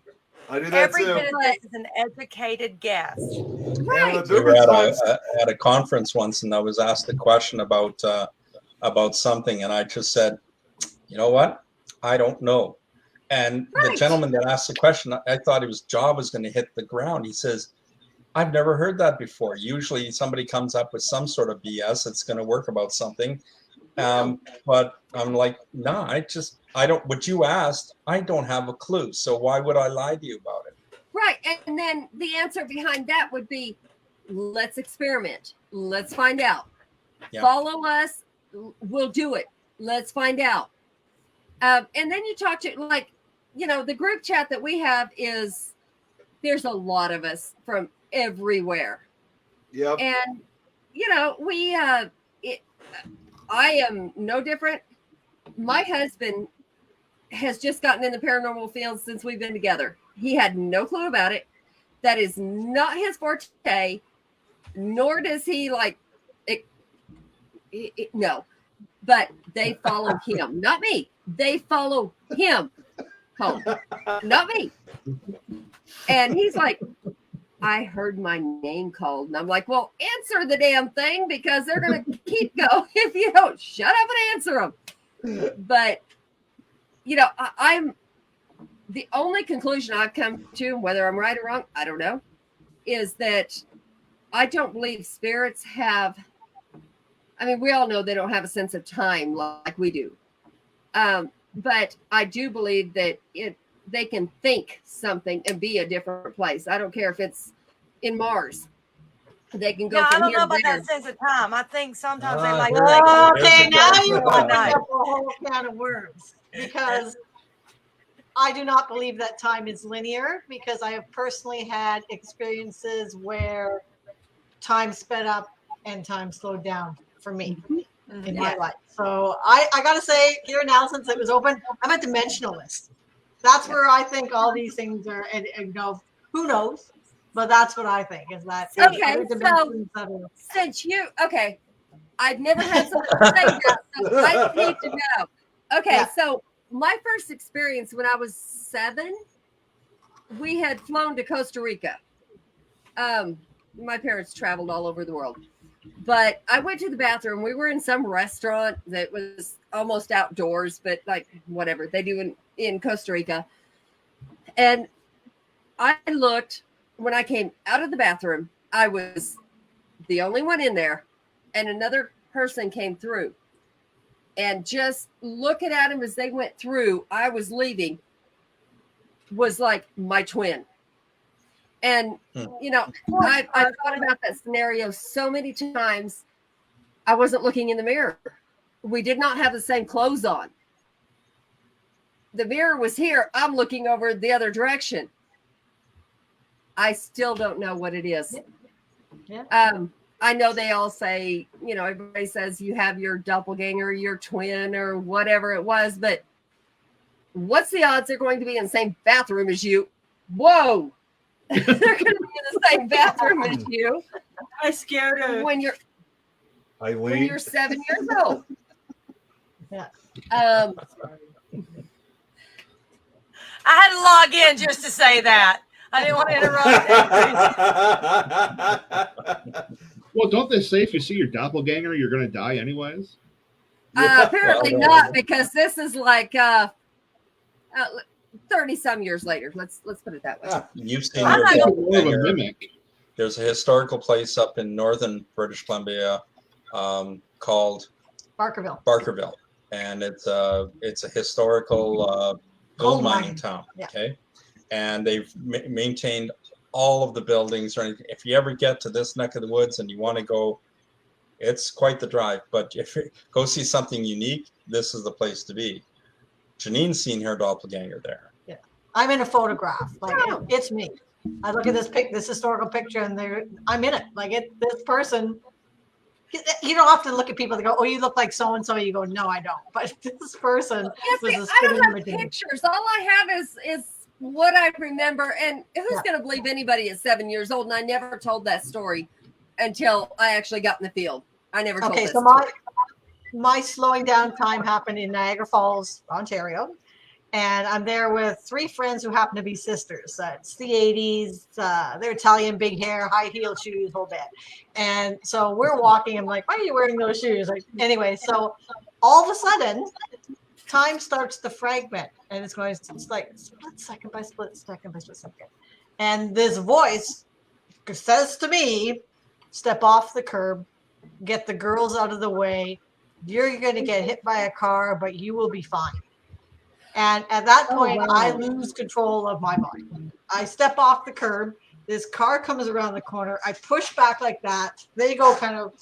I do that every too. bit of this is an educated guess. Right. We were at a conference once, and I was asked a question about something, and I just said, you know what? I don't know. And the gentleman that asked the question, I thought his jaw was going to hit the ground. He says, I've never heard that before. Usually somebody comes up with some sort of BS that's going to work about something. But I'm like, no, I don't, what you asked, I don't have a clue. So why would I lie to you about it? Right. And then the answer behind that would be, let's experiment. Let's find out. Yeah. Follow us. We'll do it. Let's find out. And then you talk to, the group chat that we have there's a lot of us from everywhere. Yep. And, I am no different. My husband has just gotten in the paranormal field since we've been together. He had no clue about it. That is not his forte, nor does he no. But they follow him, not me. They follow him home, not me. And he's like, I heard my name called. And I'm like, well, answer the damn thing, because they're going to keep going if you don't shut up and answer them. But, I'm the only conclusion I've come to, whether I'm right or wrong, I don't know, is that I don't believe spirits have, we all know they don't have a sense of time like we do. But I do believe that they can think something and be a different place. I don't care if it's in Mars. They can go from I don't here know about there. that sense of time. I think sometimes they like okay, now you want to up a whole can of worms, because I do not believe that time is linear, because I have personally had experiences where time sped up and time slowed down for me in my life. So I got to say, here now, since it was open, I'm a dimensionalist. That's where I think all these things are, and who knows? But that's what I think, is that. Okay, so since I've never had someone say that, so I need to know. Okay, so my first experience when I was 7, we had flown to Costa Rica. My parents traveled all over the world. But I went to the bathroom. We were in some restaurant that was almost outdoors, but like whatever they do in Costa Rica. And I looked when I came out of the bathroom, I was the only one in there, and another person came through. And just looking at them as they went through, I was leaving, was like my twin. And, you know, I thought about that scenario so many times. I wasn't looking in the mirror. We did not have the same clothes on. The mirror was here. I'm looking over the other direction. I still don't know what it is. Yeah. I know they all say, you know, everybody says you have your doppelganger, your twin, or whatever it was, but what's the odds they're going to be in the same bathroom as you? Whoa! They're going to be in the same bathroom as you. I scared her. When you're Eileen. 7 years old. Yeah. I had to log in just to say that. I didn't want to interrupt. Well, don't they say if you see your doppelganger, you're going to die anyways? Apparently not, because this is like 30 some years later. Let's put it that way. You've seen I'm your not It's more of a doppelganger. mimic. There's a historical place up in northern British Columbia called Barkerville. and it's a historical gold mining town. Yeah. Okay, and they've maintained all of the buildings. Or anything. If you ever get to this neck of the woods and you want to go, it's quite the drive. But if you go see something unique, this is the place to be. Janine's seen her doppelganger there. Yeah. I'm in a photograph. Like it's me. I look at this historical picture, and I'm in it. Like this person. You don't often look at people that go, "Oh, you look like so and so." You go, "No, I don't." But this person was a I spitting don't have image of me. pictures. All I have is what I remember. And who's going to believe anybody at 7 years old? And I never told that story until I actually got in the field. I never told Okay, that so story. my slowing down time happened in Niagara Falls, Ontario. And I'm there with 3 friends who happen to be sisters. It's the 80s. They're Italian, big hair, high heel shoes, whole bit. And so we're walking. I'm like, why are you wearing those shoes? Like, anyway, so all of a sudden, time starts to fragment. And it's like split second by split second by split second. And this voice says to me, step off the curb, get the girls out of the way. You're going to get hit by a car, but you will be fine. And at that point, I lose control of my body. I step off the curb. This car comes around the corner. I push back like that. They go kind of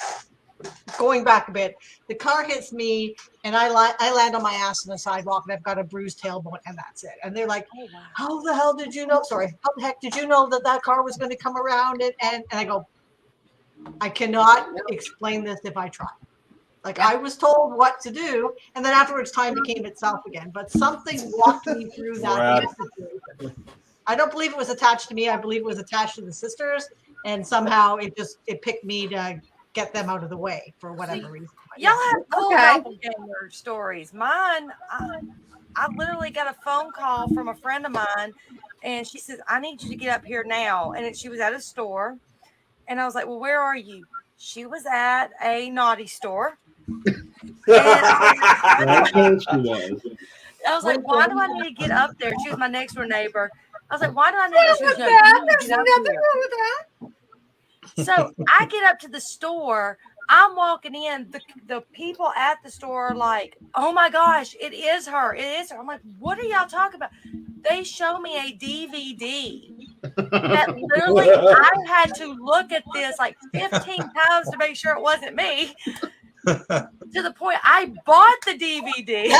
going back a bit. The car hits me, and I land on my ass on the sidewalk, and I've got a bruised tailbone, and that's it. And they're like, how the hell did you know? Sorry, how the heck did you know that car was going to come around? And I go, I cannot explain this if I try. Like I was told what to do, and then afterwards time became itself again. But something walked me through that situation. I don't believe it was attached to me. I believe it was attached to the sisters, and somehow it picked me to get them out of the way for whatever reason. Y'all have cool doppelganger stories. Mine, I literally got a phone call from a friend of mine, and she says, I need you to get up here now. And she was at a store, and I was like, well, where are you? She was at a naughty store. I was like, why do I need to get up there? She was my next door neighbor. I was like, why do I need to get up there? So I get up to the store. I'm walking in. The people at the store are like, oh my gosh, it is her. It is her. I'm like, what are y'all talking about? They show me a DVD that literally I had to look at this like 15 times to make sure it wasn't me. To the point I bought the DVD.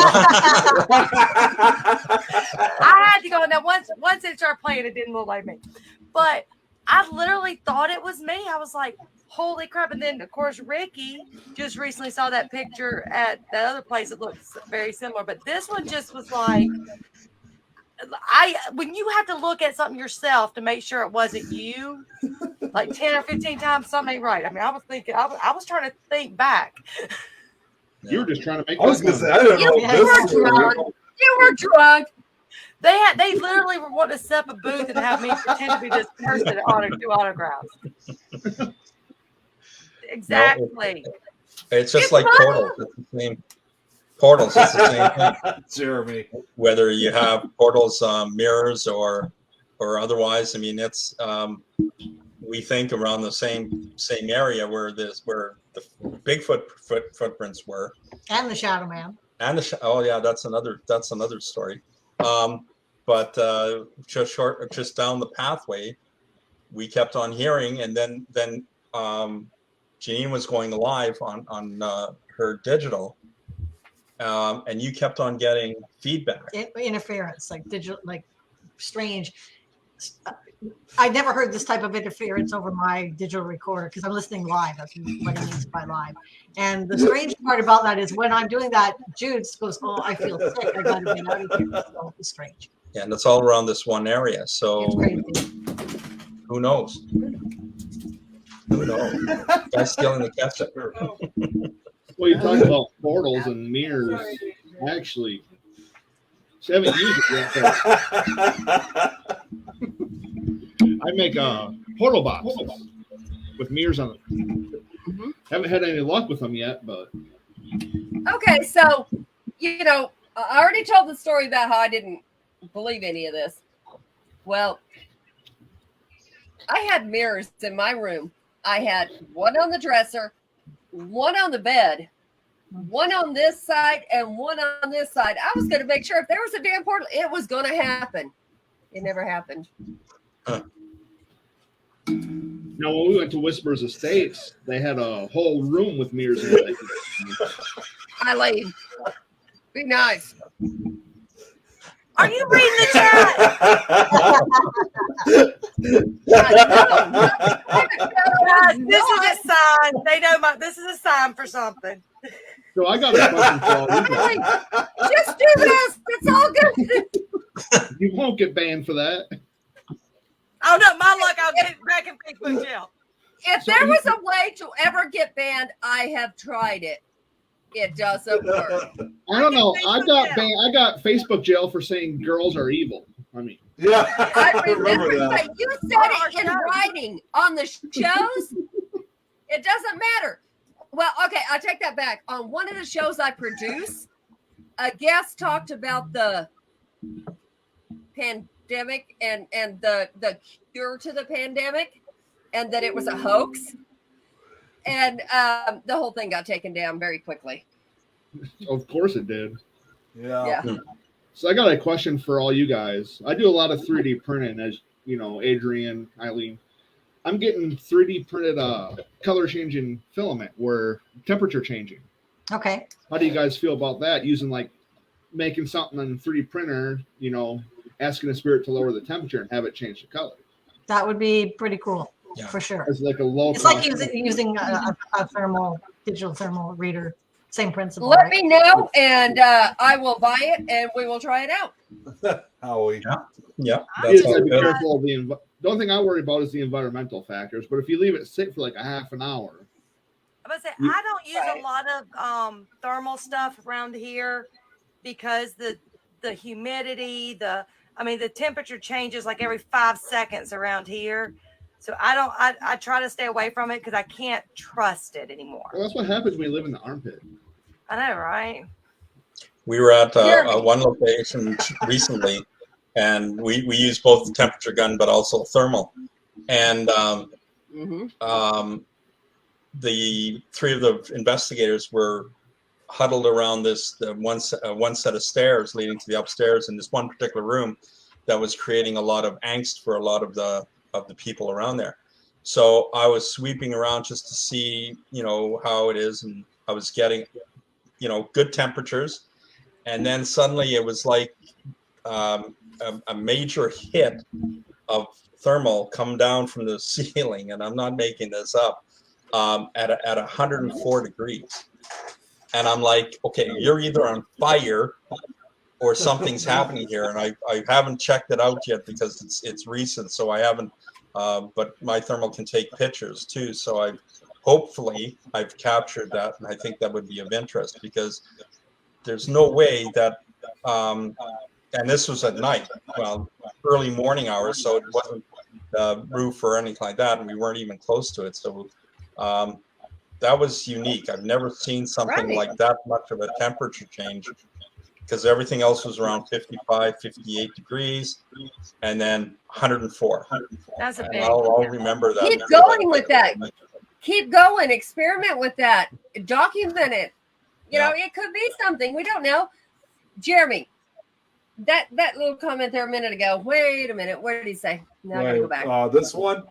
I had to go. Now once it started playing, it didn't look like me. But I literally thought it was me. I was like, holy crap. And then of course Ricky just recently saw that picture at that other place. It looks very similar. But this one just was like, when you have to look at something yourself to make sure it wasn't you, like 10 or 15 times, something ain't right. I mean, I was thinking, I was trying to think back. You were just trying to make. I was going to say, I don't know this story. You were drunk. They literally were wanting to set up a booth and have me pretend to be this person to do autographs. Exactly. It's just like Portal. It's the same. Portals, it's the same thing. Jeremy. Whether you have portals, mirrors, or otherwise. I mean, it's we think around the same area where the Bigfoot footprints were, And the Shadow Man. and oh yeah, that's another story. But just down the pathway, we kept on hearing, and then Janine was going live on her digital, and you kept on getting feedback, Interference, like digital, like strange. I never heard this type of interference over my digital recorder because I'm listening live. That's what it means by live. And the strange part about that is when I'm doing that, Jude goes, "Oh, I feel sick. I got to get out of here." So it's strange. Yeah, and it's all around this one area. So It's crazy. who knows? Who knows? Guy's stealing the ketchup. Well, you talk about portals and mirrors. Actually, I haven't used it yet. But I make portal boxes with mirrors on them. Haven't had any luck with them yet, but Okay, so I already told the story about how I didn't believe any of this. Well, I had mirrors in my room. I had one on the dresser, one on the bed, one on this side, and one on this side. I was going to make sure if there was a damn portal, it was going to happen. It never happened. now when we went to Whispers Estates, they had a whole room with mirrors in it. Eileen, be nice. Are you reading the chat? This is a sign. They know this is a sign for something. So I got a question for all you guys. Just do this. It's all good. You won't get banned for that. Oh no, my luck! I'll get back in Facebook jail. If there was a way to ever get banned, I have tried it. It doesn't work. I don't know. I got banned. I got Facebook jail for saying girls are evil. I mean, Yeah, I remember that. that. You said it in writing on the shows. It doesn't matter. Well, okay, I take that back. On one of the shows I produce, a guest talked about the pandemic and the cure to the pandemic, and that it was a hoax. And the whole thing got taken down very quickly. of course it did. Yeah. So I got a question for all you guys. I do a lot of 3D printing, as you know, Adrian, Eileen. I'm getting 3D printed color changing filament where temperature changing. Okay. How do you guys feel about that? Using like making something on 3D printer, asking the spirit to lower the temperature and have it change the color. That would be pretty cool. Yeah. For sure. It's like a low. It's like using a digital thermal reader. Same principle. Let right? me know, and I will buy it, and we will try it out. Howie. Yeah, You that's just gotta all be good. careful of the the only thing I worry about is the environmental factors. But if you leave it sit for like a half an hour, I'm gonna say I don't use a lot of thermal stuff around here because the humidity, the temperature changes like every 5 seconds around here. So I try to stay away from it because I can't trust it anymore. well, that's what happens when you live in the armpit. I know, right? We were at Jeremy. one location recently, and we used both the temperature gun but also thermal. And the three of the investigators were huddled around the one set of stairs leading to the upstairs in this one particular room that was creating a lot of angst for a lot of the people around there. So I was sweeping around just to see, how it is, and I was getting, good temperatures, and then suddenly it was like a major hit of thermal come down from the ceiling, and I'm not making this up, at 104 degrees, and I'm like, okay, you're either on fire or something's happening here, and I haven't checked it out yet because it's recent, so I haven't. But my thermal can take pictures too, so I've captured that, and I think that would be of interest because there's no way that. And this was at night, well, early morning hours, so it wasn't the roof or anything like that, and we weren't even close to it. So that was unique. I've never seen something Right. like that much of a temperature change, because everything else was around 55, 58 degrees, and then 104. That's a And big. I'll remember that. Keep going with that. Keep going. Experiment with that. Document it. You know, it could be something. We don't know. Jeremy, that little comment there a minute ago. Wait a minute. What did he say? Now I gotta go back. This one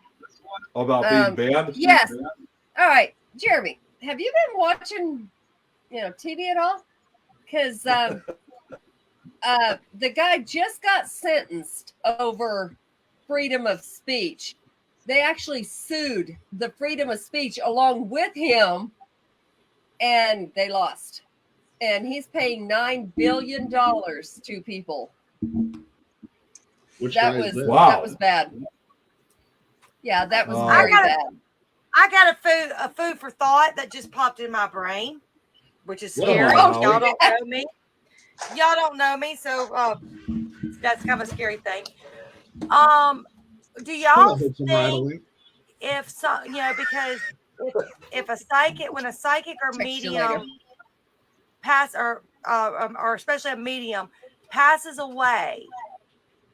about being banned. Yes. All right, Jeremy, have you been watching, TV at all? Because the guy just got sentenced over freedom of speech. They actually sued the freedom of speech along with him, and they lost. And he's paying $9 billion to people. That was bad. Yeah, that was very bad. I got a food for thought that just popped in my brain, which is scary. Whoa. Y'all don't know me. Y'all don't know me, so that's kind of a scary thing. Do y'all think if because if a psychic, when a psychic or medium or especially a medium passes away,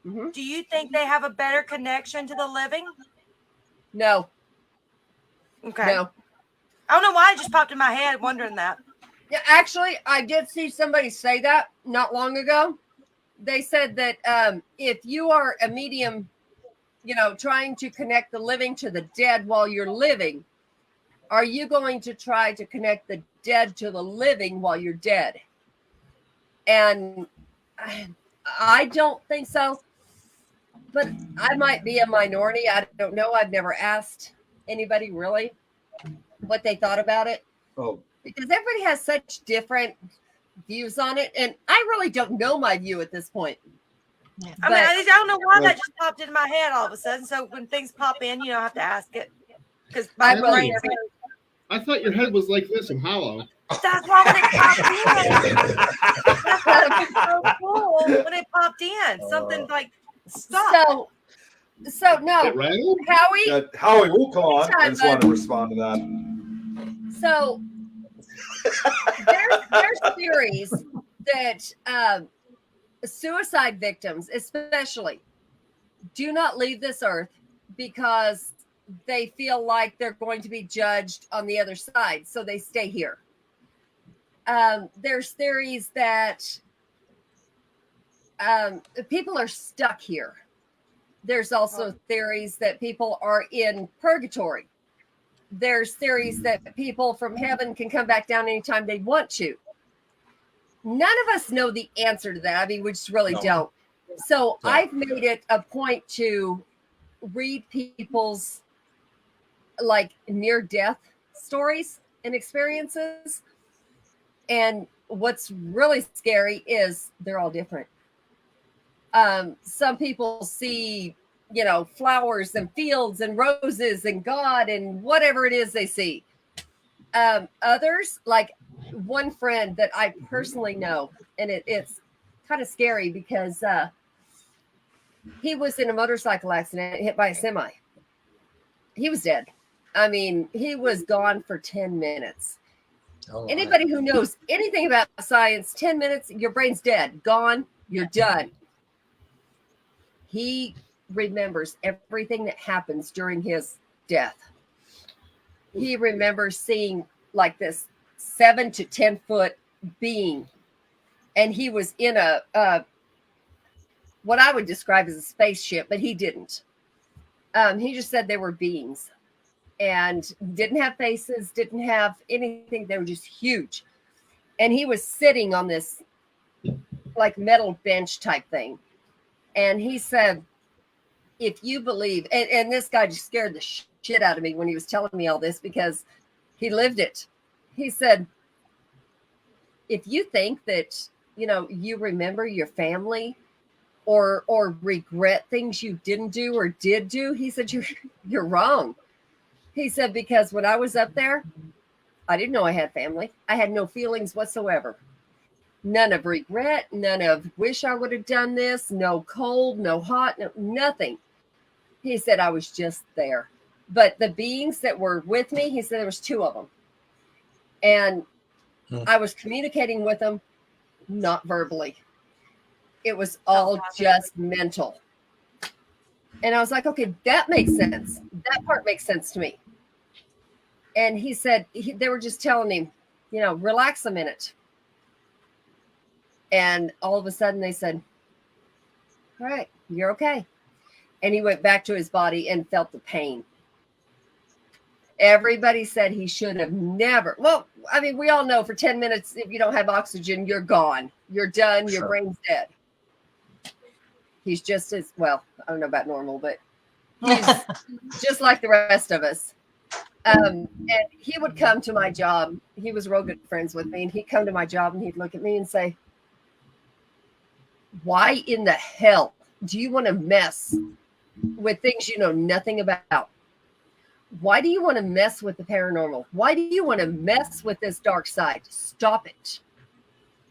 do you think they have a better connection to the living? No. Okay. No. I don't know why it just popped in my head wondering that. Yeah, actually, I did see somebody say that not long ago. They said that if you are a medium, trying to connect the living to the dead while you're living, are you going to try to connect the dead to the living while you're dead? And I don't think so. But I might be a minority. I don't know. I've never asked anybody really what they thought about it. Oh. Because everybody has such different views on it. And I really don't know my view at this point. Yeah. I don't know why that just popped into my head all of a sudden. So when things pop in, you don't have to ask it. Because my brain. I thought your head was like this and hollow. That's why when it popped in. That's so cool when it popped in. Something like stop. So no, Howie. Howie will come on. I just want to respond to that. So there's theories that suicide victims, especially, do not leave this earth because they feel like they're going to be judged on the other side, so they stay here. There's theories that people are stuck here. There's also theories that people are in purgatory. There's theories that people from heaven can come back down anytime they want to. None of us know the answer to that. I mean, we just really don't. So I've made it a point to read people's near-death stories and experiences. And what's really scary is they're all different. Some people see, flowers and fields and roses and God and whatever it is they see. Others, like one friend that I personally know, and it's kind of scary because he was in a motorcycle accident, hit by a semi. He was dead. I mean, he was gone for 10 minutes. Oh, anybody who knows anything about science, 10 minutes, your brain's dead, gone, you're done. He remembers everything that happens during his death. He remembers seeing like this 7 to 10 foot being, and he was in a what I would describe as a spaceship, but he didn't. He just said they were beings and didn't have faces, didn't have anything. They were just huge. And he was sitting on this like metal bench type thing. And he said, if you believe, and this guy just scared the shit out of me when he was telling me all this because he lived it. He said, if you think that, you remember your family or regret things you didn't do or did do, he said, you're wrong. He said, because when I was up there, I didn't know I had family. I had no feelings whatsoever. None of regret, none of wish I would have done this, no cold, no hot, no, nothing. He said, I was just there. But the beings that were with me, he said there was 2 of them. And I was communicating with him, not verbally. It was all just mental. And I was like, okay, that makes sense. That part makes sense to me. And he said, they were just telling him, relax a minute. And all of a sudden they said, all right, you're okay. And he went back to his body and felt the pain. Everybody said he should have never. Well, I mean, we all know for 10 minutes, if you don't have oxygen, you're gone. You're done. Your brain's dead. He's just as, well, I don't know about normal, but he's just like the rest of us. And he would come to my job. He was real good friends with me. And he'd come to my job and he'd look at me and say, why in the hell do you want to mess with things you know nothing about? Why do you want to mess with the paranormal? Why do you want to mess with this dark side? Stop it.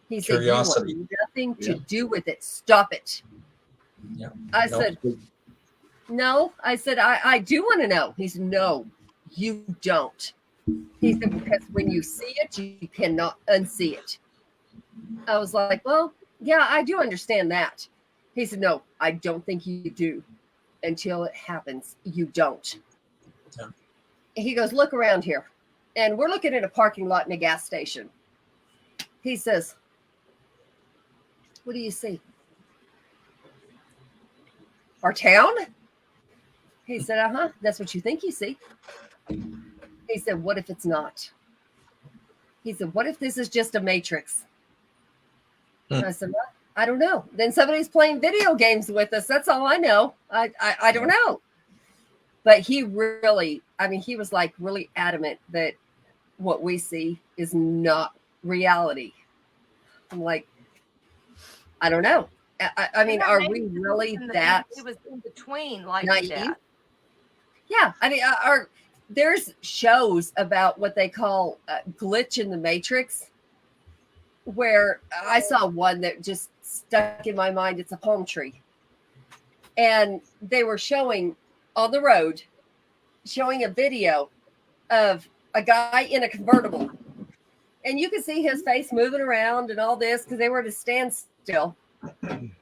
He said, you want nothing to do with it. Stop it. Yeah. I said, no. I said, I do want to know. He said, no, you don't. He said, because when you see it, you cannot unsee it. I was like, well, yeah, I do understand that. He said, no, I don't think you do. Until it happens, you don't. Yeah. He goes, look around here. And we're looking at a parking lot in a gas station. He says, what do you see? Our town? He said, uh-huh, that's what you think you see. He said, what if it's not? He said, what if this is just a matrix? I said, well, I don't know. Then somebody's playing video games with us. That's all I know. I don't know. But he really, I mean, he was like really adamant that what we see is not reality. I'm like, I don't know. I mean, are we really that? It was in between, like naive? that. Yeah, I mean, there's shows about what they call glitch in the matrix, where I saw one that just stuck in my mind. It's a palm tree, and they were showing on the road, showing a video of a guy in a convertible, and you could see his face moving around and all this because they were at a standstill. And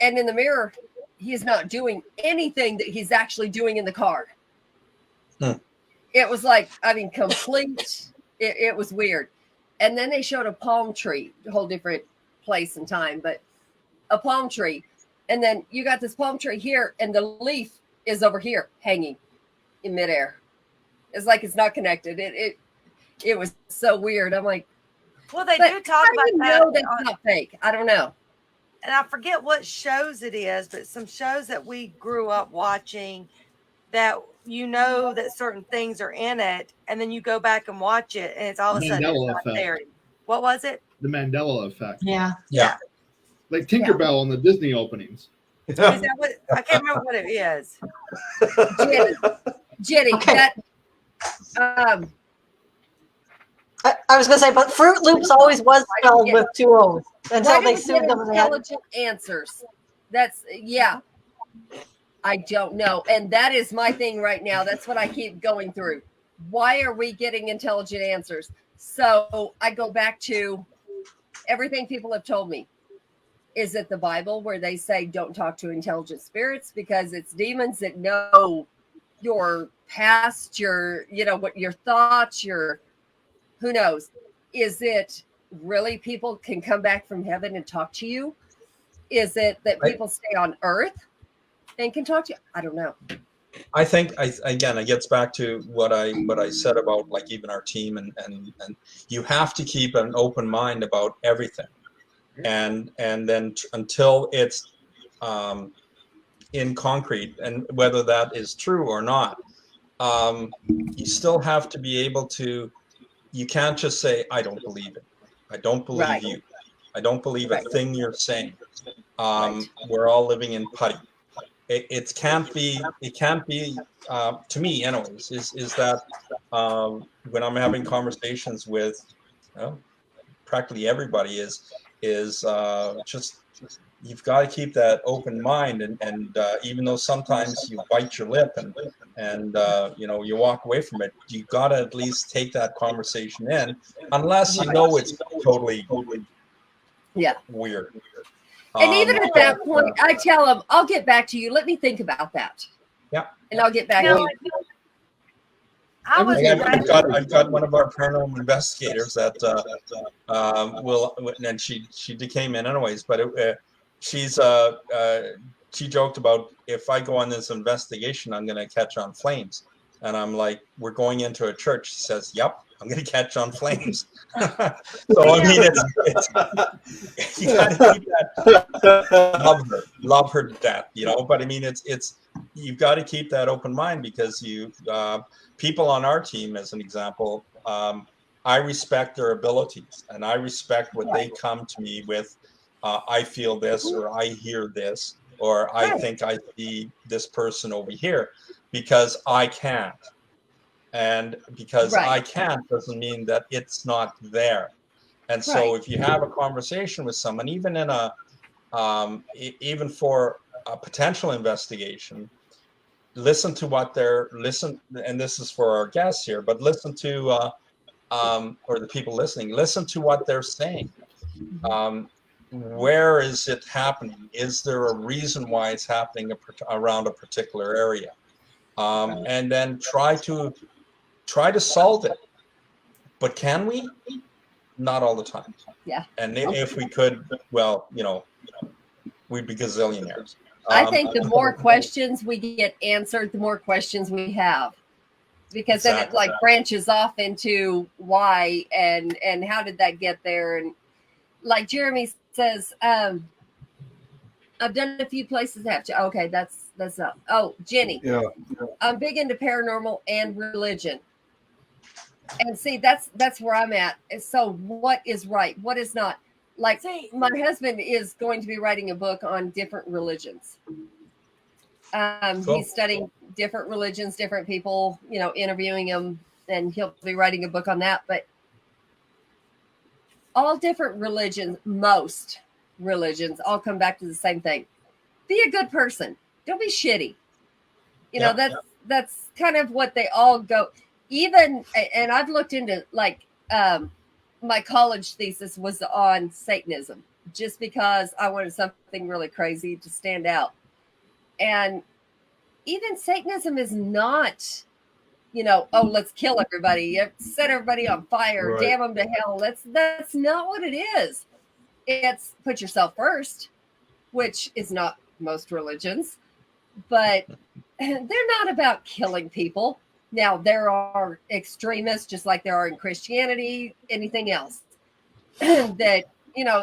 in the mirror, he's not doing anything that he's actually doing in the car. It was like, I mean, complete. It was weird. And then they showed a palm tree, a whole different place and time, but a palm tree. And then you got this palm tree here, and the leaf is over here hanging in midair. It's like it's not connected. It was so weird. I'm like, well, they do talk about that. Know that's not fake. I don't know. And I forget what shows it is, but some shows that we grew up watching that that certain things are in it, and then you go back and watch it, and it's all of a sudden it's not there. What was it? The Mandela effect. Yeah. Like Tinkerbell in the Disney openings. Is that what? I can't remember what it is. Jenny, Okay. that I was going to say, but Fruit Loops always was spelled with two O's until they sued them. Intelligent answers. That's I don't know. And that is my thing right now. That's what I keep going through. Why are we getting intelligent answers? So I go back to everything people have told me. Is it the Bible where they say don't talk to intelligent spirits because it's demons that know your past, what your thoughts, who knows? Is it really people can come back from heaven and talk to you? Is it that people stay on earth and can talk to you? I don't know. I think again, it gets back to what I said about like even our team and you have to keep an open mind about everything, and then until it's in concrete, and whether that is true or not, you still have to be able to. You can't just say, I don't believe it. I don't believe you. I don't believe a thing you're saying. We're all living in putty. It can't be to me anyways, is that when I'm having conversations with practically everybody is just you've got to keep that open mind, and even though sometimes you bite your lip and you walk away from it, you got to at least take that conversation in, unless you know it's totally weird. And even at that point, I tell them, I'll get back to you. Let me think about that. Yeah. And I'll get back to you. I've got one of our paranormal investigators that and she came in anyways, but she joked about, if I go on this investigation, I'm going to catch on flames. And I'm like, we're going into a church. She says, yep, I'm going to catch on flames. So, I mean, it's you got to keep that, love her to death, but I mean, you've got to keep that open mind, because people on our team, as an example, I respect their abilities, and I respect what they come to me with. I feel this, or I hear this, or I think I see this person over here, because I can't. And because I can't doesn't mean that it's not there. And so if you have a conversation with someone, even in even for a potential investigation, listen to what and this is for our guests here, but listen to or the people listening, listen to what they're saying. Where is it happening? Is there a reason why it's happening around a particular area? And then try to solve it. But can we? Not all the time. Yeah. And if we could, well, we'd be gazillionaires. I think the more questions we get answered, the more questions we have, because then it branches off into why and how did that get there. And like Jeremy says, I've done a few places that have to. Okay, that's up. Oh, Jenny. Yeah. I'm big into paranormal and religion. And see, that's where I'm at. So what is right? What is not? Like, my husband is going to be writing a book on different religions. Cool. He's studying different religions, different people, interviewing them, and he'll be writing a book on that. But all different religions, most religions, all come back to the same thing. Be a good person. Don't be shitty. That's kind of what they all go. Even, and I've looked into, like, my college thesis was on Satanism, just because I wanted something really crazy to stand out. And even Satanism is not, let's kill everybody, set everybody on fire, damn them to hell. That's not what it is. It's put yourself first, which is not most religions, but they're not about killing people. Now, there are extremists, just like there are in Christianity, anything else. That,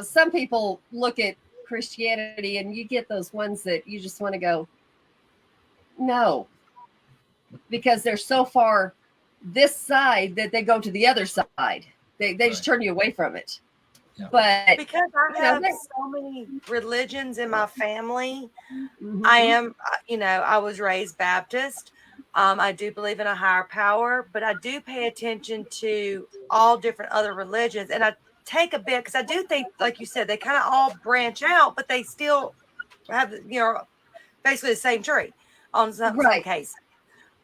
some people look at Christianity and you get those ones that you just want to go, no. Because they're so far this side that they go to the other side. They just turn you away from it. Yeah. But because I have so many religions in my family, I was raised Baptist. I do believe in a higher power, but I do pay attention to all different other religions. And I take a bit, because I do think, like you said, they kind of all branch out, but they still have, basically the same tree on some cases.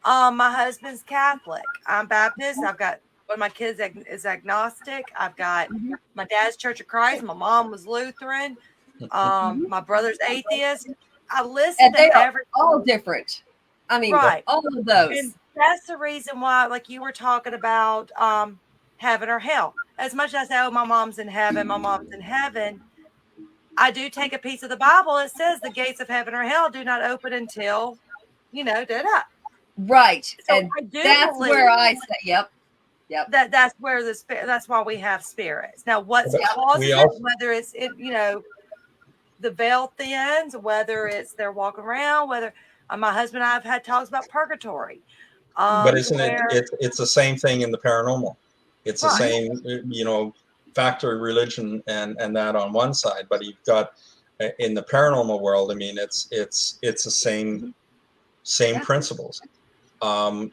My husband's Catholic. I'm Baptist. I've got one of my kids is agnostic. I've got my dad's Church of Christ. My mom was Lutheran. My brother's atheist. I listen to every all different. I mean, all of those. And that's the reason why, like you were talking about heaven or hell. As much as I say, oh, my mom's in heaven, I do take a piece of the Bible. It says the gates of heaven or hell do not open until, Right. So and that's where I say, yep. That's where that's why we have spirits. Now, what's causing it, whether it's the veil thins, whether it's they're walking around, whether my husband and I have had talks about purgatory. But isn't it's the same thing in the paranormal? It's the same, factor religion and that on one side, but you've got in the paranormal world. I mean, it's the same principles.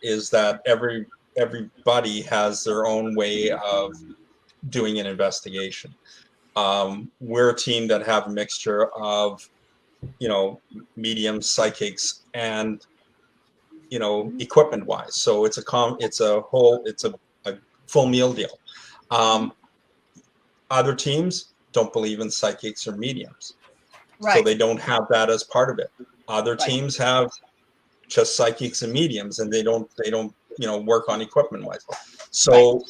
Is that everybody has their own way of doing an investigation. We're a team that have a mixture of, mediums, psychics, and, equipment wise. So it's a full meal deal. Other teams don't believe in psychics or mediums. Right. So they don't have that as part of it. Other Right. teams have just psychics and mediums, and they don't work on equipment wise. So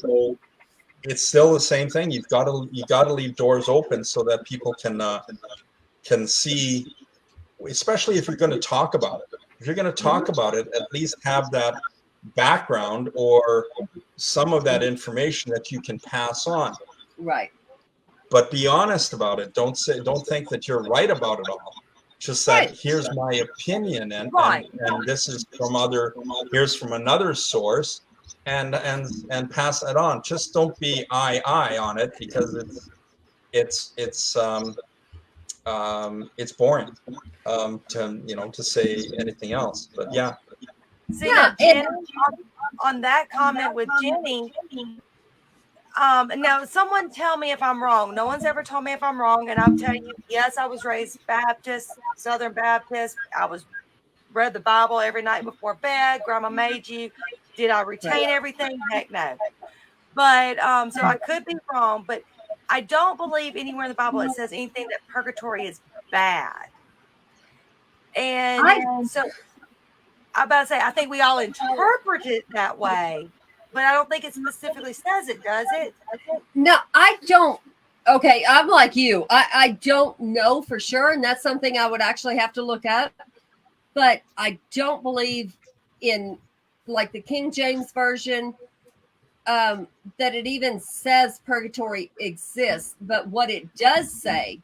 it's still the same thing. You got to leave doors open so that people can see, especially if you're going to talk about it. If you're going to talk about it, at least have that background or some of that information that you can pass on. Right. But be honest about it. Don't think that you're right about it all. Just that here's my opinion, and this is here's from another source, and pass that on. Just don't be I on it, because it's boring to say anything else. But yeah. See, now, Jenny, on that comment with Jenny, now someone tell me if I'm wrong. No one's ever told me if I'm wrong, and I'm telling you, yes, I was raised Baptist, Southern Baptist. I read the Bible every night before bed. Grandma made you. Did I retain everything? Heck no. But so I could be wrong, but I don't believe anywhere in the Bible it says anything that purgatory is bad. And so I'm about to say, I think we all interpret it that way, but I don't think it specifically says it, does it? No, I don't. Okay, I'm like you. I don't know for sure, and that's something I would actually have to look up. But I don't believe in, like, the King James Version, that it even says purgatory exists. But what it does say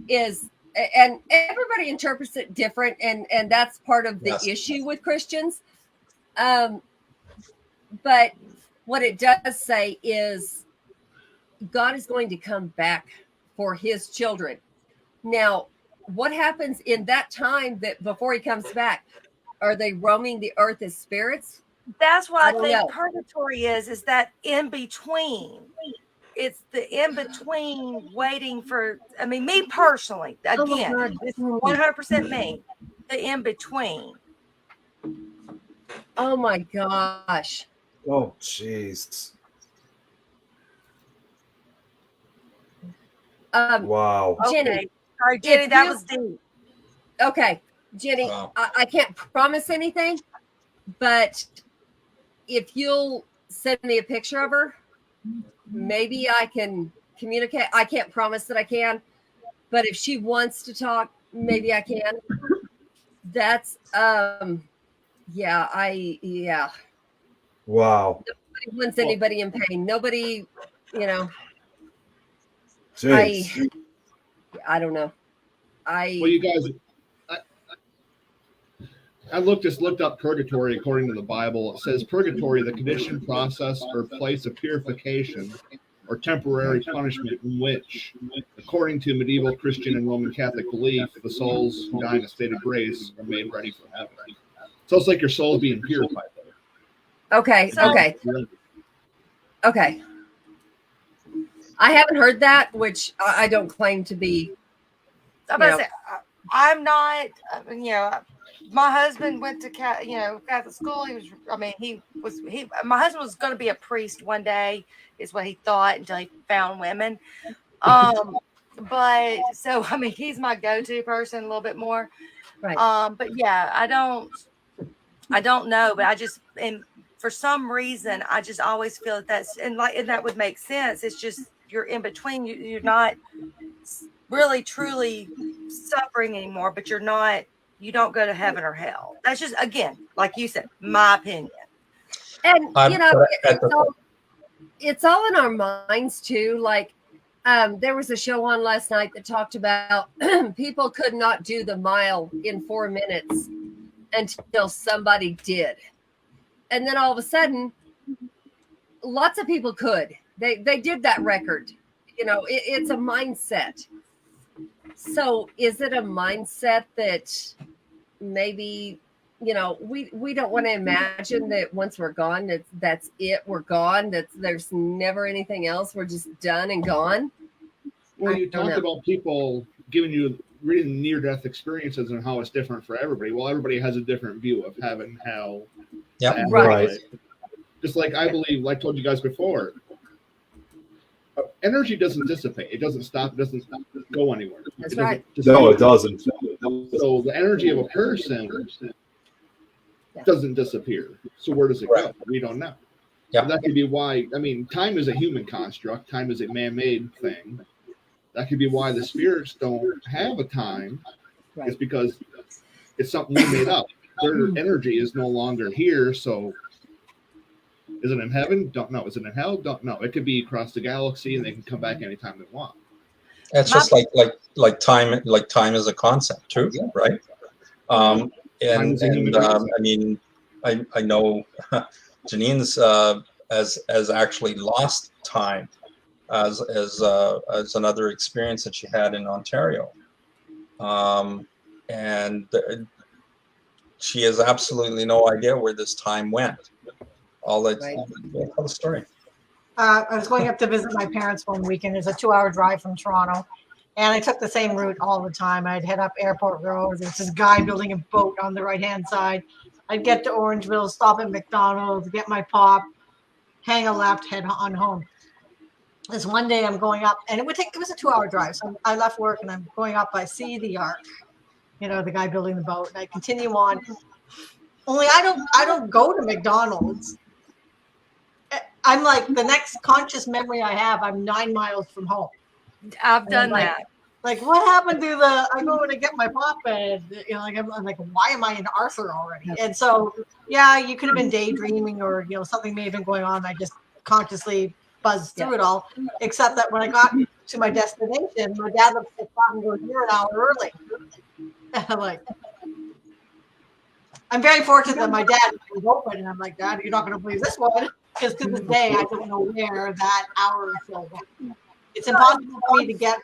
is, and everybody interprets it different, and that's part of the issue with Christians. But what it does say is God is going to come back for his children. Now, what happens in that time that before he comes back? Are they roaming the earth as spirits? That's what I think purgatory is that in between. It's the in between waiting for, I mean, me personally, again, this is 100% me, the in between. Oh my gosh. Oh, jeez. Wow. Jenny. Okay. Sorry, Jenny, that was deep. Okay, Jenny, wow. I can't promise anything, but if you'll send me a picture of her, maybe I can communicate. I can't promise that I can, but if she wants to talk, maybe I can. That's yeah. Wow. Nobody wants anybody in pain. Nobody, Jeez. I don't know. Well, you guys, I looked up purgatory according to the Bible. It says purgatory, the condition, process, or place of purification or temporary punishment in which, according to medieval Christian and Roman Catholic belief, the souls who die in a state of grace are made ready for heaven. So it's like your soul being purified. Okay. I haven't heard that, which I don't claim to be. I'm not, my husband went to Catholic school. My husband was going to be a priest one day, is what he thought, until he found women. But so, I mean, he's my go-to person a little bit more. Right. But yeah, I don't know, but I just, and for some reason, I just always feel that and that would make sense. It's just, you're in between, you're not really truly suffering anymore, but you don't go to heaven or hell. That's just, again, like you said, my opinion. And it's all in our minds too. Like there was a show on last night that talked about people could not do the mile in 4 minutes until somebody did, and then all of a sudden lots of people could. They did that record. It's a mindset. So is it a mindset that maybe, we don't want to imagine that once we're gone, that's it, we're gone, that there's never anything else, we're just done and gone? When you don't talk know. about people giving you really near-death experiences and how it's different for everybody, well, everybody has a different view of heaven, hell, Yeah. the Right. afterlife. Just like I believe, like I told you guys before, energy doesn't dissipate. It doesn't stop. It doesn't go anywhere. That's It doesn't right. just No, leave. it doesn't. So the energy of a person Yeah. doesn't disappear. So where does it go? We don't know. Yeah. And that could be why. I mean, time is a human construct. Time is a man-made thing. That could be why the spirits don't have a time. Right. It's because it's something we made up. Their energy is no longer here. So is it in heaven? Don't know. Is it in hell? Don't know. It could be across the galaxy, and they can come back anytime they want. It's just like time is a concept too, right? Time And is a human concept. I mean, I know Janine's has actually lost time as another experience that she had in Ontario, and she has absolutely no idea where this time went. All that Right. tell the story. I was going up to visit my parents one weekend. It's a 2-hour drive from Toronto. And I took the same route all the time. I'd head up Airport Road. There's this guy building a boat on the right-hand side. I'd get to Orangeville, stop at McDonald's, get my pop, hang a left, head on home. This one day I'm going up, and it was a 2-hour drive. So I left work, and I'm going up. I see the ark, the guy building the boat. And I continue on. Only I don't go to McDonald's. I'm like, the next conscious memory I have, I'm 9 miles from home. I've done like, that. Like, what happened to I go to get my pop and, I'm like, why am I in Arthur already? And so, yeah, you could have been daydreaming or, something may have been going on. I just consciously buzzed through it all, except that when I got to my destination, my dad looked at the clock and goes, "You're an hour early." And I'm like, I'm very fortunate that my dad was open, and I'm like, "Dad, you're not going to believe this one." Because to this day, I don't know where that hour or so went. It's impossible for me to get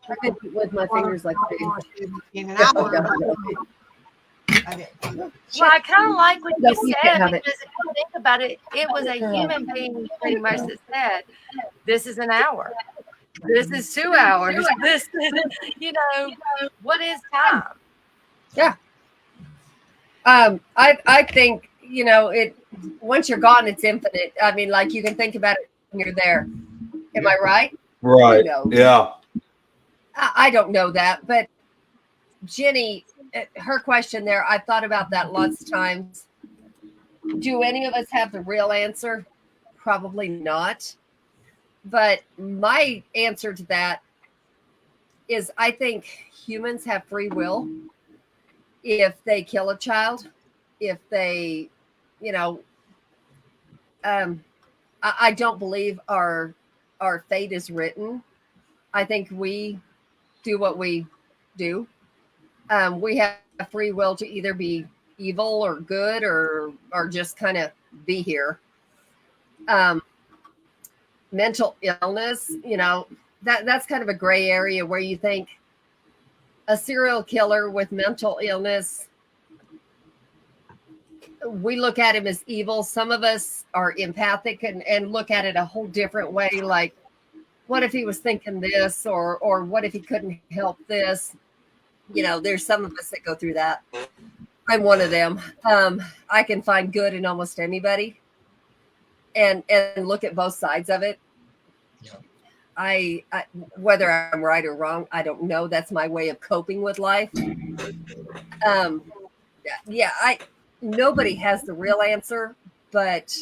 with my fingers like in an hour. I did. Well, I kind of like what No, you you said can't have because if you think about it, it was a human being pretty much that said, "This is an hour. This is 2 hours. This is, what is time?" Yeah. I think, it once you're gone, it's infinite. I mean, like you can think about it when you're there. Am I right? Right. Who knows? Yeah. I don't know that, but Jenny, her question there, I've thought about that lots of times. Do any of us have the real answer? Probably not. But my answer to that is I think humans have free will. If they kill a child, if they, I don't believe our fate is written. I think we do what we do. We have free will to either be evil or good or just kind of be here. Mental illness, that's kind of a gray area where you think a serial killer with mental illness, we look at him as evil. Some of us are empathic and look at it a whole different way. Like, what if he was thinking this, or what if he couldn't help this? There's some of us that go through that. I'm one of them. I can find good in almost anybody and look at both sides of it. Yeah. I whether I'm right or wrong, I don't know. That's my way of coping with life. Nobody has the real answer, but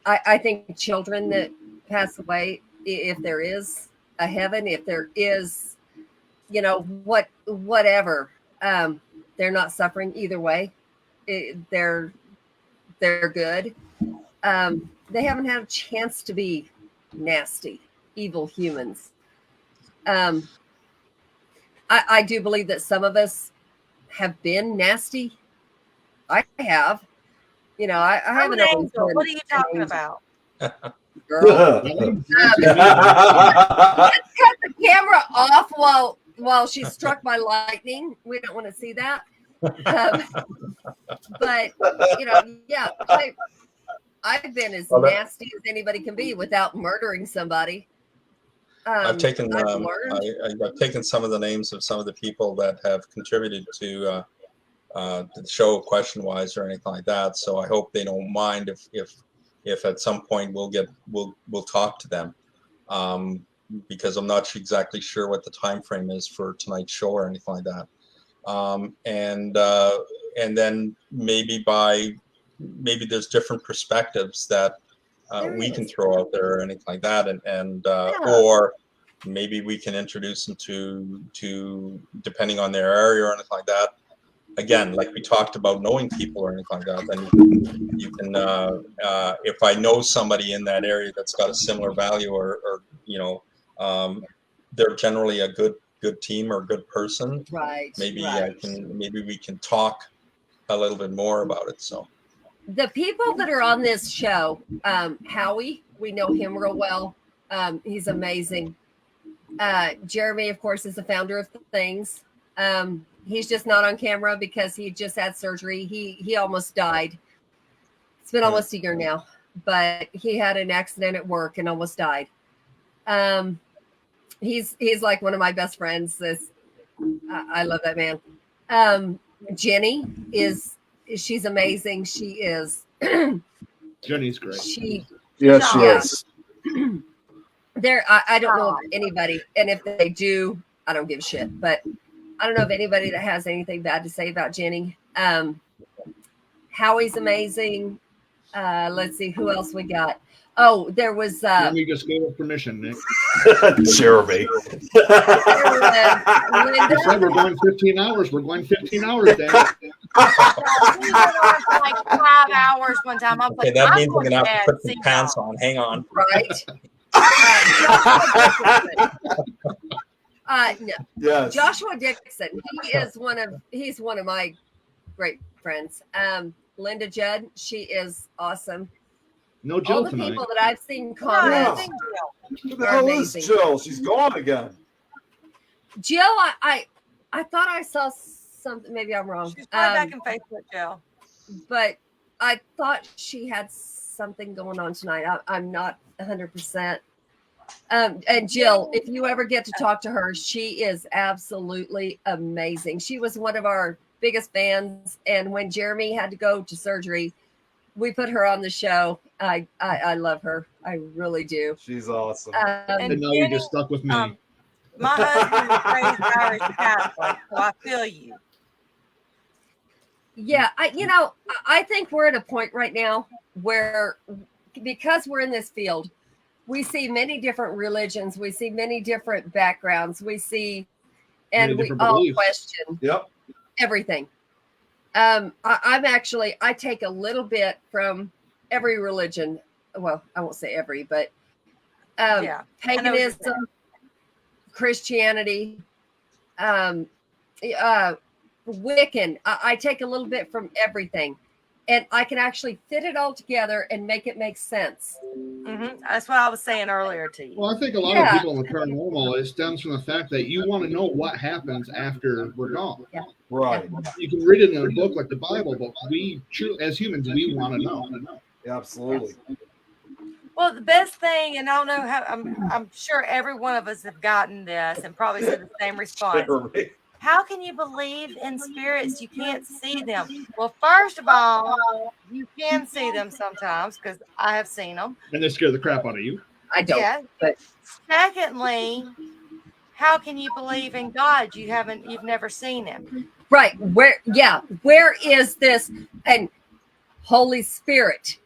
I think children that pass away, if there is a heaven, if there is, whatever, they're not suffering either way. They're good. They haven't had a chance to be nasty, evil humans. I do believe that some of us have been nasty. I have. I I'm haven't an always angel. been What are you talking an about? girl. Let's cut the camera off while she struck by lightning. We don't want to see that. But yeah, I've been as nasty as anybody can be without murdering somebody. I've taken learned. I've taken some of the names of some of the people that have contributed to the show, question wise or anything like that. So I hope they don't mind if at some point we'll talk to them, because I'm not exactly sure what the time frame is for tonight's show or anything like that. And then maybe there's different perspectives that we can throw out there or anything like that, and or maybe we can introduce them to depending on their area or anything like that. Again, like we talked about knowing people or anything like that, then you can if I know somebody in that area that's got a similar value or they're generally a good team or good person, Right. maybe right. maybe we can talk a little bit more about it. So The people that are on this show, Howie, we know him real well. He's amazing. Jeremy, of course, is the founder of Things. He's just not on camera because he just had surgery. He almost died. It's been almost a year now, but he had an accident at work and almost died. He's like one of my best friends. I love that man. Jenny she's amazing. She is. Jenny's great. She is. I don't know of anybody, and if they do, I don't give a shit. But I don't know of anybody that has anything bad to say about Jenny. Howie's amazing. Let's see who else we got. Oh, there was. Jeremy just gave us permission, Nick. Jeremy. He said we're going 15 hours. We're going 15 hours, Dan. We went on for like 5 hours one time. I was okay, like, that I'm means I'm going gonna to have to bed. put some See pants y'all. on. Hang on. Right. No. Yes. Joshua Dixon. He's one of my great friends. Linda Judd. She is awesome. No Jill All the tonight. people that I've seen Yeah, comment. thank you. Who the hell is Jill? She's gone again. Jill, I thought I saw something. Maybe I'm wrong. She's probably back in Facebook jail. But I thought she had something going on tonight. I'm not 100%. And Jill, if you ever get to talk to her, she is absolutely amazing. She was one of our biggest fans. And when Jeremy had to go to surgery, we put her on the show. I love her. I really do. She's awesome. And now you just stuck with me. My husband is raised Irish Catholic, so I feel you. Yeah, I think we're at a point right now where, because we're in this field, we see many different religions, we see many different backgrounds, we see, and we all beliefs. question Yep. everything. I take a little bit from every religion. Well, I won't say every, but paganism, Christianity, Wiccan. I take a little bit from everything, and I can actually fit it all together and make it make sense. Mm-hmm. That's what I was saying earlier to you. Well, I think a lot of people in the paranormal, it stems from the fact that you want to know what happens after we're gone. Yeah. Right. You can read it in a book like the Bible, but as humans, we want to know. Absolutely. Well, the best thing, and I don't know how, I'm sure every one of us have gotten this and probably said the same response. Jeremy. How can you believe in spirits? You can't see them. Well, first of all, you can see them sometimes because I have seen them. And they scare the crap out of you. I don't. Yeah. But Secondly, how can you believe in God? You've never seen him. right, where is this and Holy Spirit?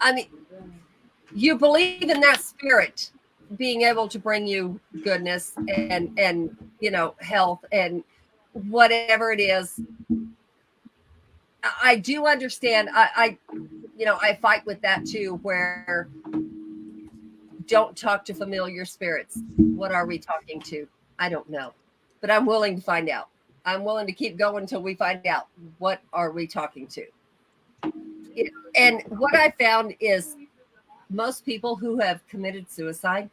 I mean, you believe in that spirit being able to bring you goodness and health and whatever it is. I do understand. I fight with that too, where don't talk to familiar spirits. What are we talking to? I don't know, but I'm willing to find out. I'm willing to keep going until we find out what are we talking to. And what I found is most people who have committed suicide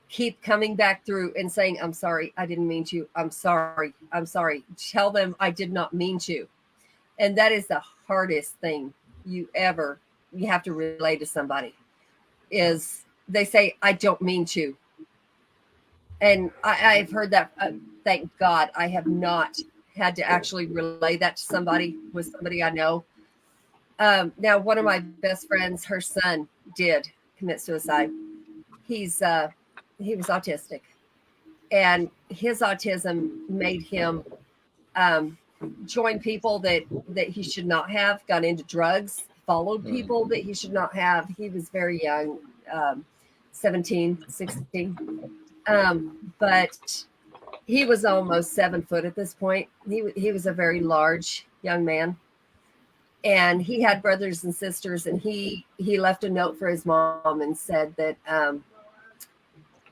keep coming back through and saying, I'm sorry, I didn't mean to. I'm sorry. Tell them I did not mean to. And that is the hardest thing you have to relay to somebody is they say, I don't mean to. And I've heard that. Thank God I have not had to actually relay that to somebody I know. Now, one of my best friends, her son did commit suicide. He was autistic, and his autism made him join people that he should not have, got into drugs, followed people that he should not have. He was very young, 17, 16. But he was almost 7 foot at this point. He was a very large young man. And he had brothers and sisters, and he left a note for his mom and said that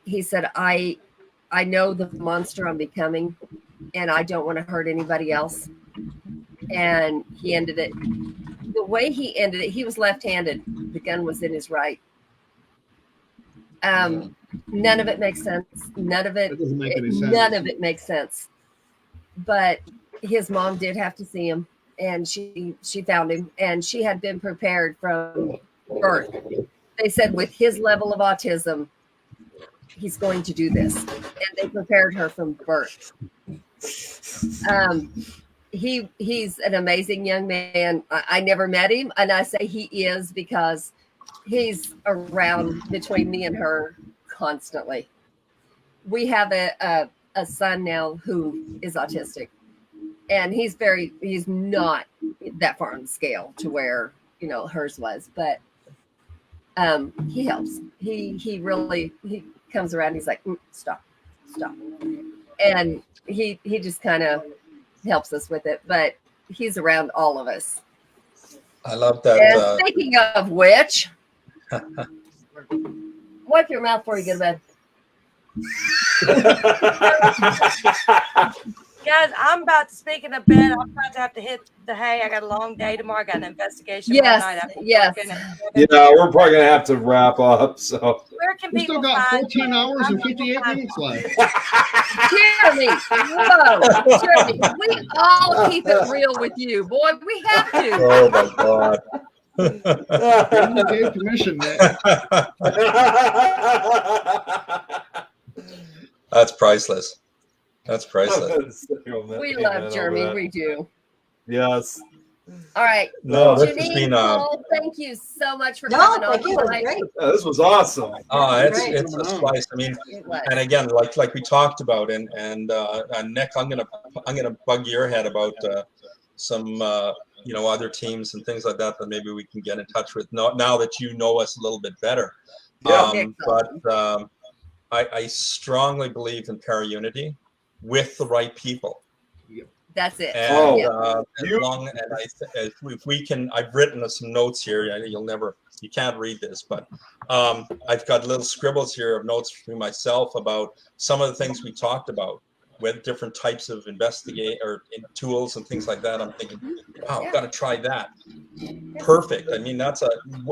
he said, I know the monster I'm becoming, and I don't want to hurt anybody else. And he ended it. The way he ended it, he was left-handed. The gun was in his right. None of it makes sense. None of it makes sense. But his mom did have to see him, and she found him, and she had been prepared from birth. They said with his level of autism, he's going to do this, and they prepared her from birth. He's an amazing young man. I never met him, and I say he is because he's around between me and her constantly. We have a son now who is autistic, and he's not that far on the scale to where hers was, but he helps. He really comes around. He's like, stop, and he just kind of helps us with it, but he's around all of us. I love that. And speaking of which, wipe your mouth before you go to bed. Guys, I'm about to, speaking of bed, I'm about to have to hit the hay. I got a long day tomorrow. I got an investigation yes, Yeah, we're probably going to have to wrap up. So where can we people still got find 14 hours and 58 minutes left. Jeremy, whoa, Jeremy, we all keep it real with you, boy. We have to. Oh my God. You gave permission, man. That's priceless. That's priceless. We love Jeremy. We do. Yes. All right. No, this has Janine, been Paul, thank you so much for coming on. Thank you. It was great. Yeah, this was awesome. It's a slice. I mean, and again, like we talked about, and Nick, I'm gonna bug your head about some other teams and things like that maybe we can get in touch with now that you know us a little bit better. Yeah. But I strongly believe in para-unity with the right people. That's it. And if we can, I've written some notes here. You can't read this, but I've got little scribbles here of notes from myself about some of the things we talked about with different types of tools and things like that. I'm thinking, wow, I've got to try that. Perfect. I mean,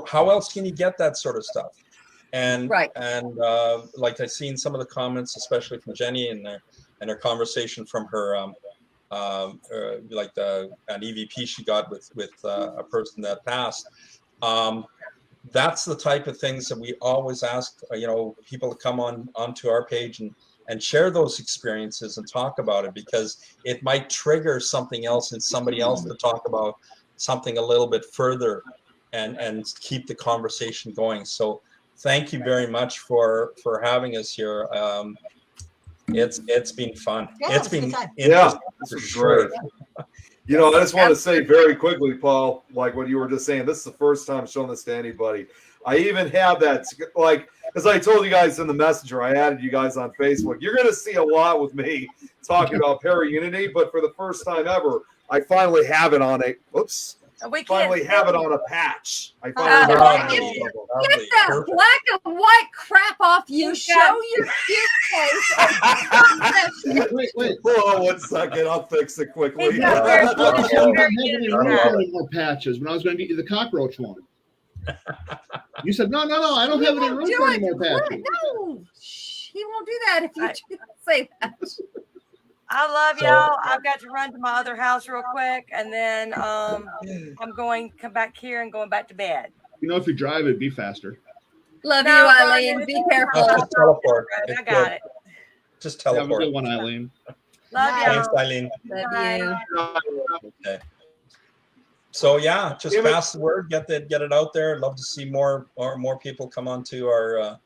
how else can you get that sort of stuff? And right. And like I've seen some of the comments, especially from Jenny and her conversation from her an EVP she got with a person that passed. That's the type of things that we always ask people to come onto our page and share those experiences and talk about it, because it might trigger something else in somebody else to talk about something a little bit further and keep the conversation going. So thank you very much for having us here. It's been fun. Yeah, it's been for sure. I just want to say very quickly, Paul, like what you were just saying, this is the first time showing this to anybody. I even have that, like, as I told you guys in the messenger, I added you guys on Facebook. You're going to see a lot with me talking about para-unity, but for the first time ever, I finally have it on have it on a patch. I finally get that black and white crap off you. Show your cute face. Wait. Hold on 1 second. I'll fix it quickly. I don't have any room for any more patches when I was going to get you the cockroach one. You said, no, I don't have any room for any more patches. No, he won't do that if you say that. I love y'all. I've got to run to my other house real quick, and then I'm going to come back here and going back to bed. If you drive, it'd be faster. Love No, you, Ryan, Eileen. it's Be all careful. Just teleport. I It's got good. it. Just Have a teleport. good one, Eileen. Love Nice. Thanks, y'all. Eileen. Love Bye. you. Okay. So yeah, just Damn it. pass the word, get it out there. Love to see more people come onto our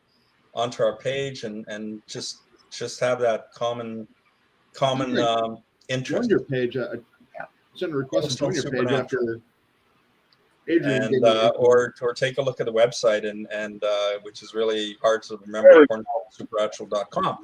page and just have that common Join interest. your page. Send a request to join your page after Adrian And gave you or take a look at the website and which is really hard to remember, cornerstonesupernatural.com.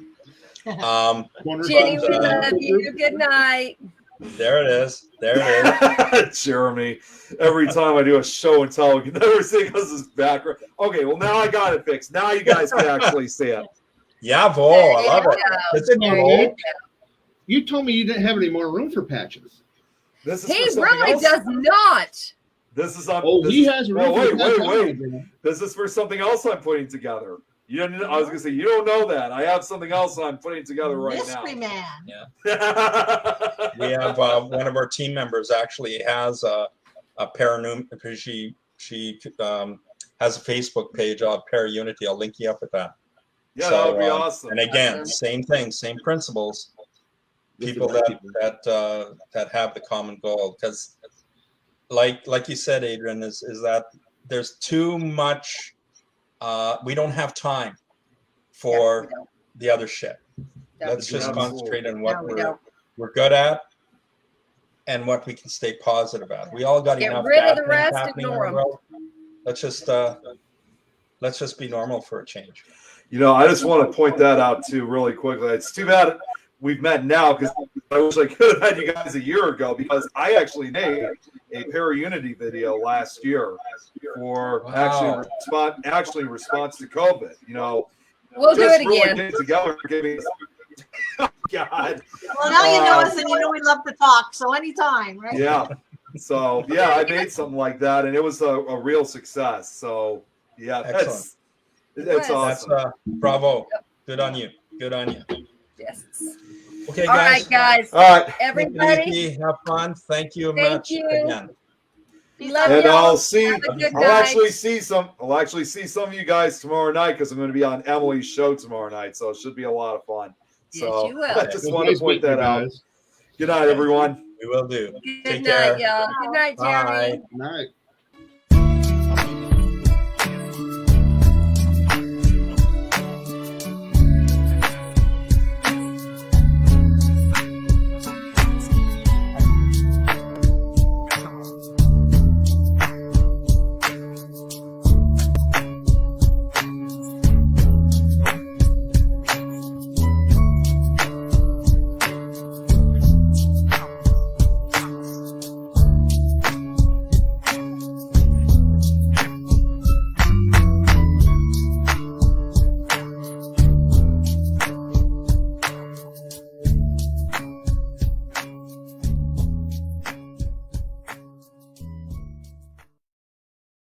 Jenny, we But, love you. Good night. There it is. There it is. Jeremy, every time I do a show and tell, you can never see because this background. Okay, well now I got it fixed. Now you guys can actually see it. Yeah, Vo, I love it. There Is it you Vo? go. You told me you didn't have any more room for patches. This is He for something really else. does not. This is on. Oh, this he is- has well, room. wait. This is for something else I'm putting together. You didn't, I was gonna say you don't know that. I have something else I'm putting together right Mystery now. man. We have one of our team members actually has a paranum. She has a Facebook page on Para-Unity. I'll link you up with that. Yeah, that would be So, awesome. And again, Awesome. same thing, same principles. People With the right that have the common goal, because like you said, Adrian, is that there's too much. We don't have time for the other shit. No, Let's just Absolutely. concentrate on what No, we don't. we're good at and what we can stay positive at. We all got Get enough rid of bad the things rest, happening in ignore the 'em. world. Let's just be normal for a change. You know, I just want to point that out too, really quickly. It's too bad we've met now because I wish I could have had you guys a year ago because I actually made a Para-Unity video last year for Wow. actually in response to COVID. You know, We'll do just it really again. getting together, giving. Oh, God. Well, now you know us and you know we love to talk. So anytime, right? Yeah. So yeah, I made something like that, and it was a real success. So yeah, that's Excellent. awesome. That's bravo. Good on you. Good on you. Yes. Okay, All guys. right, guys. All right, Take it Everybody, easy, have fun. Thank you Thank much you. again. love and y'all. I'll see. Have a good I'll night. actually see some of you guys tomorrow night because I'm going to be on Emily's show tomorrow night, so it should be a lot of fun. Yes, So you will. I just It was want to nice point meeting that you out. guys. Good night, everyone. We will do. Good Take night, care. y'all. Good night, Jeremy. Bye. Night.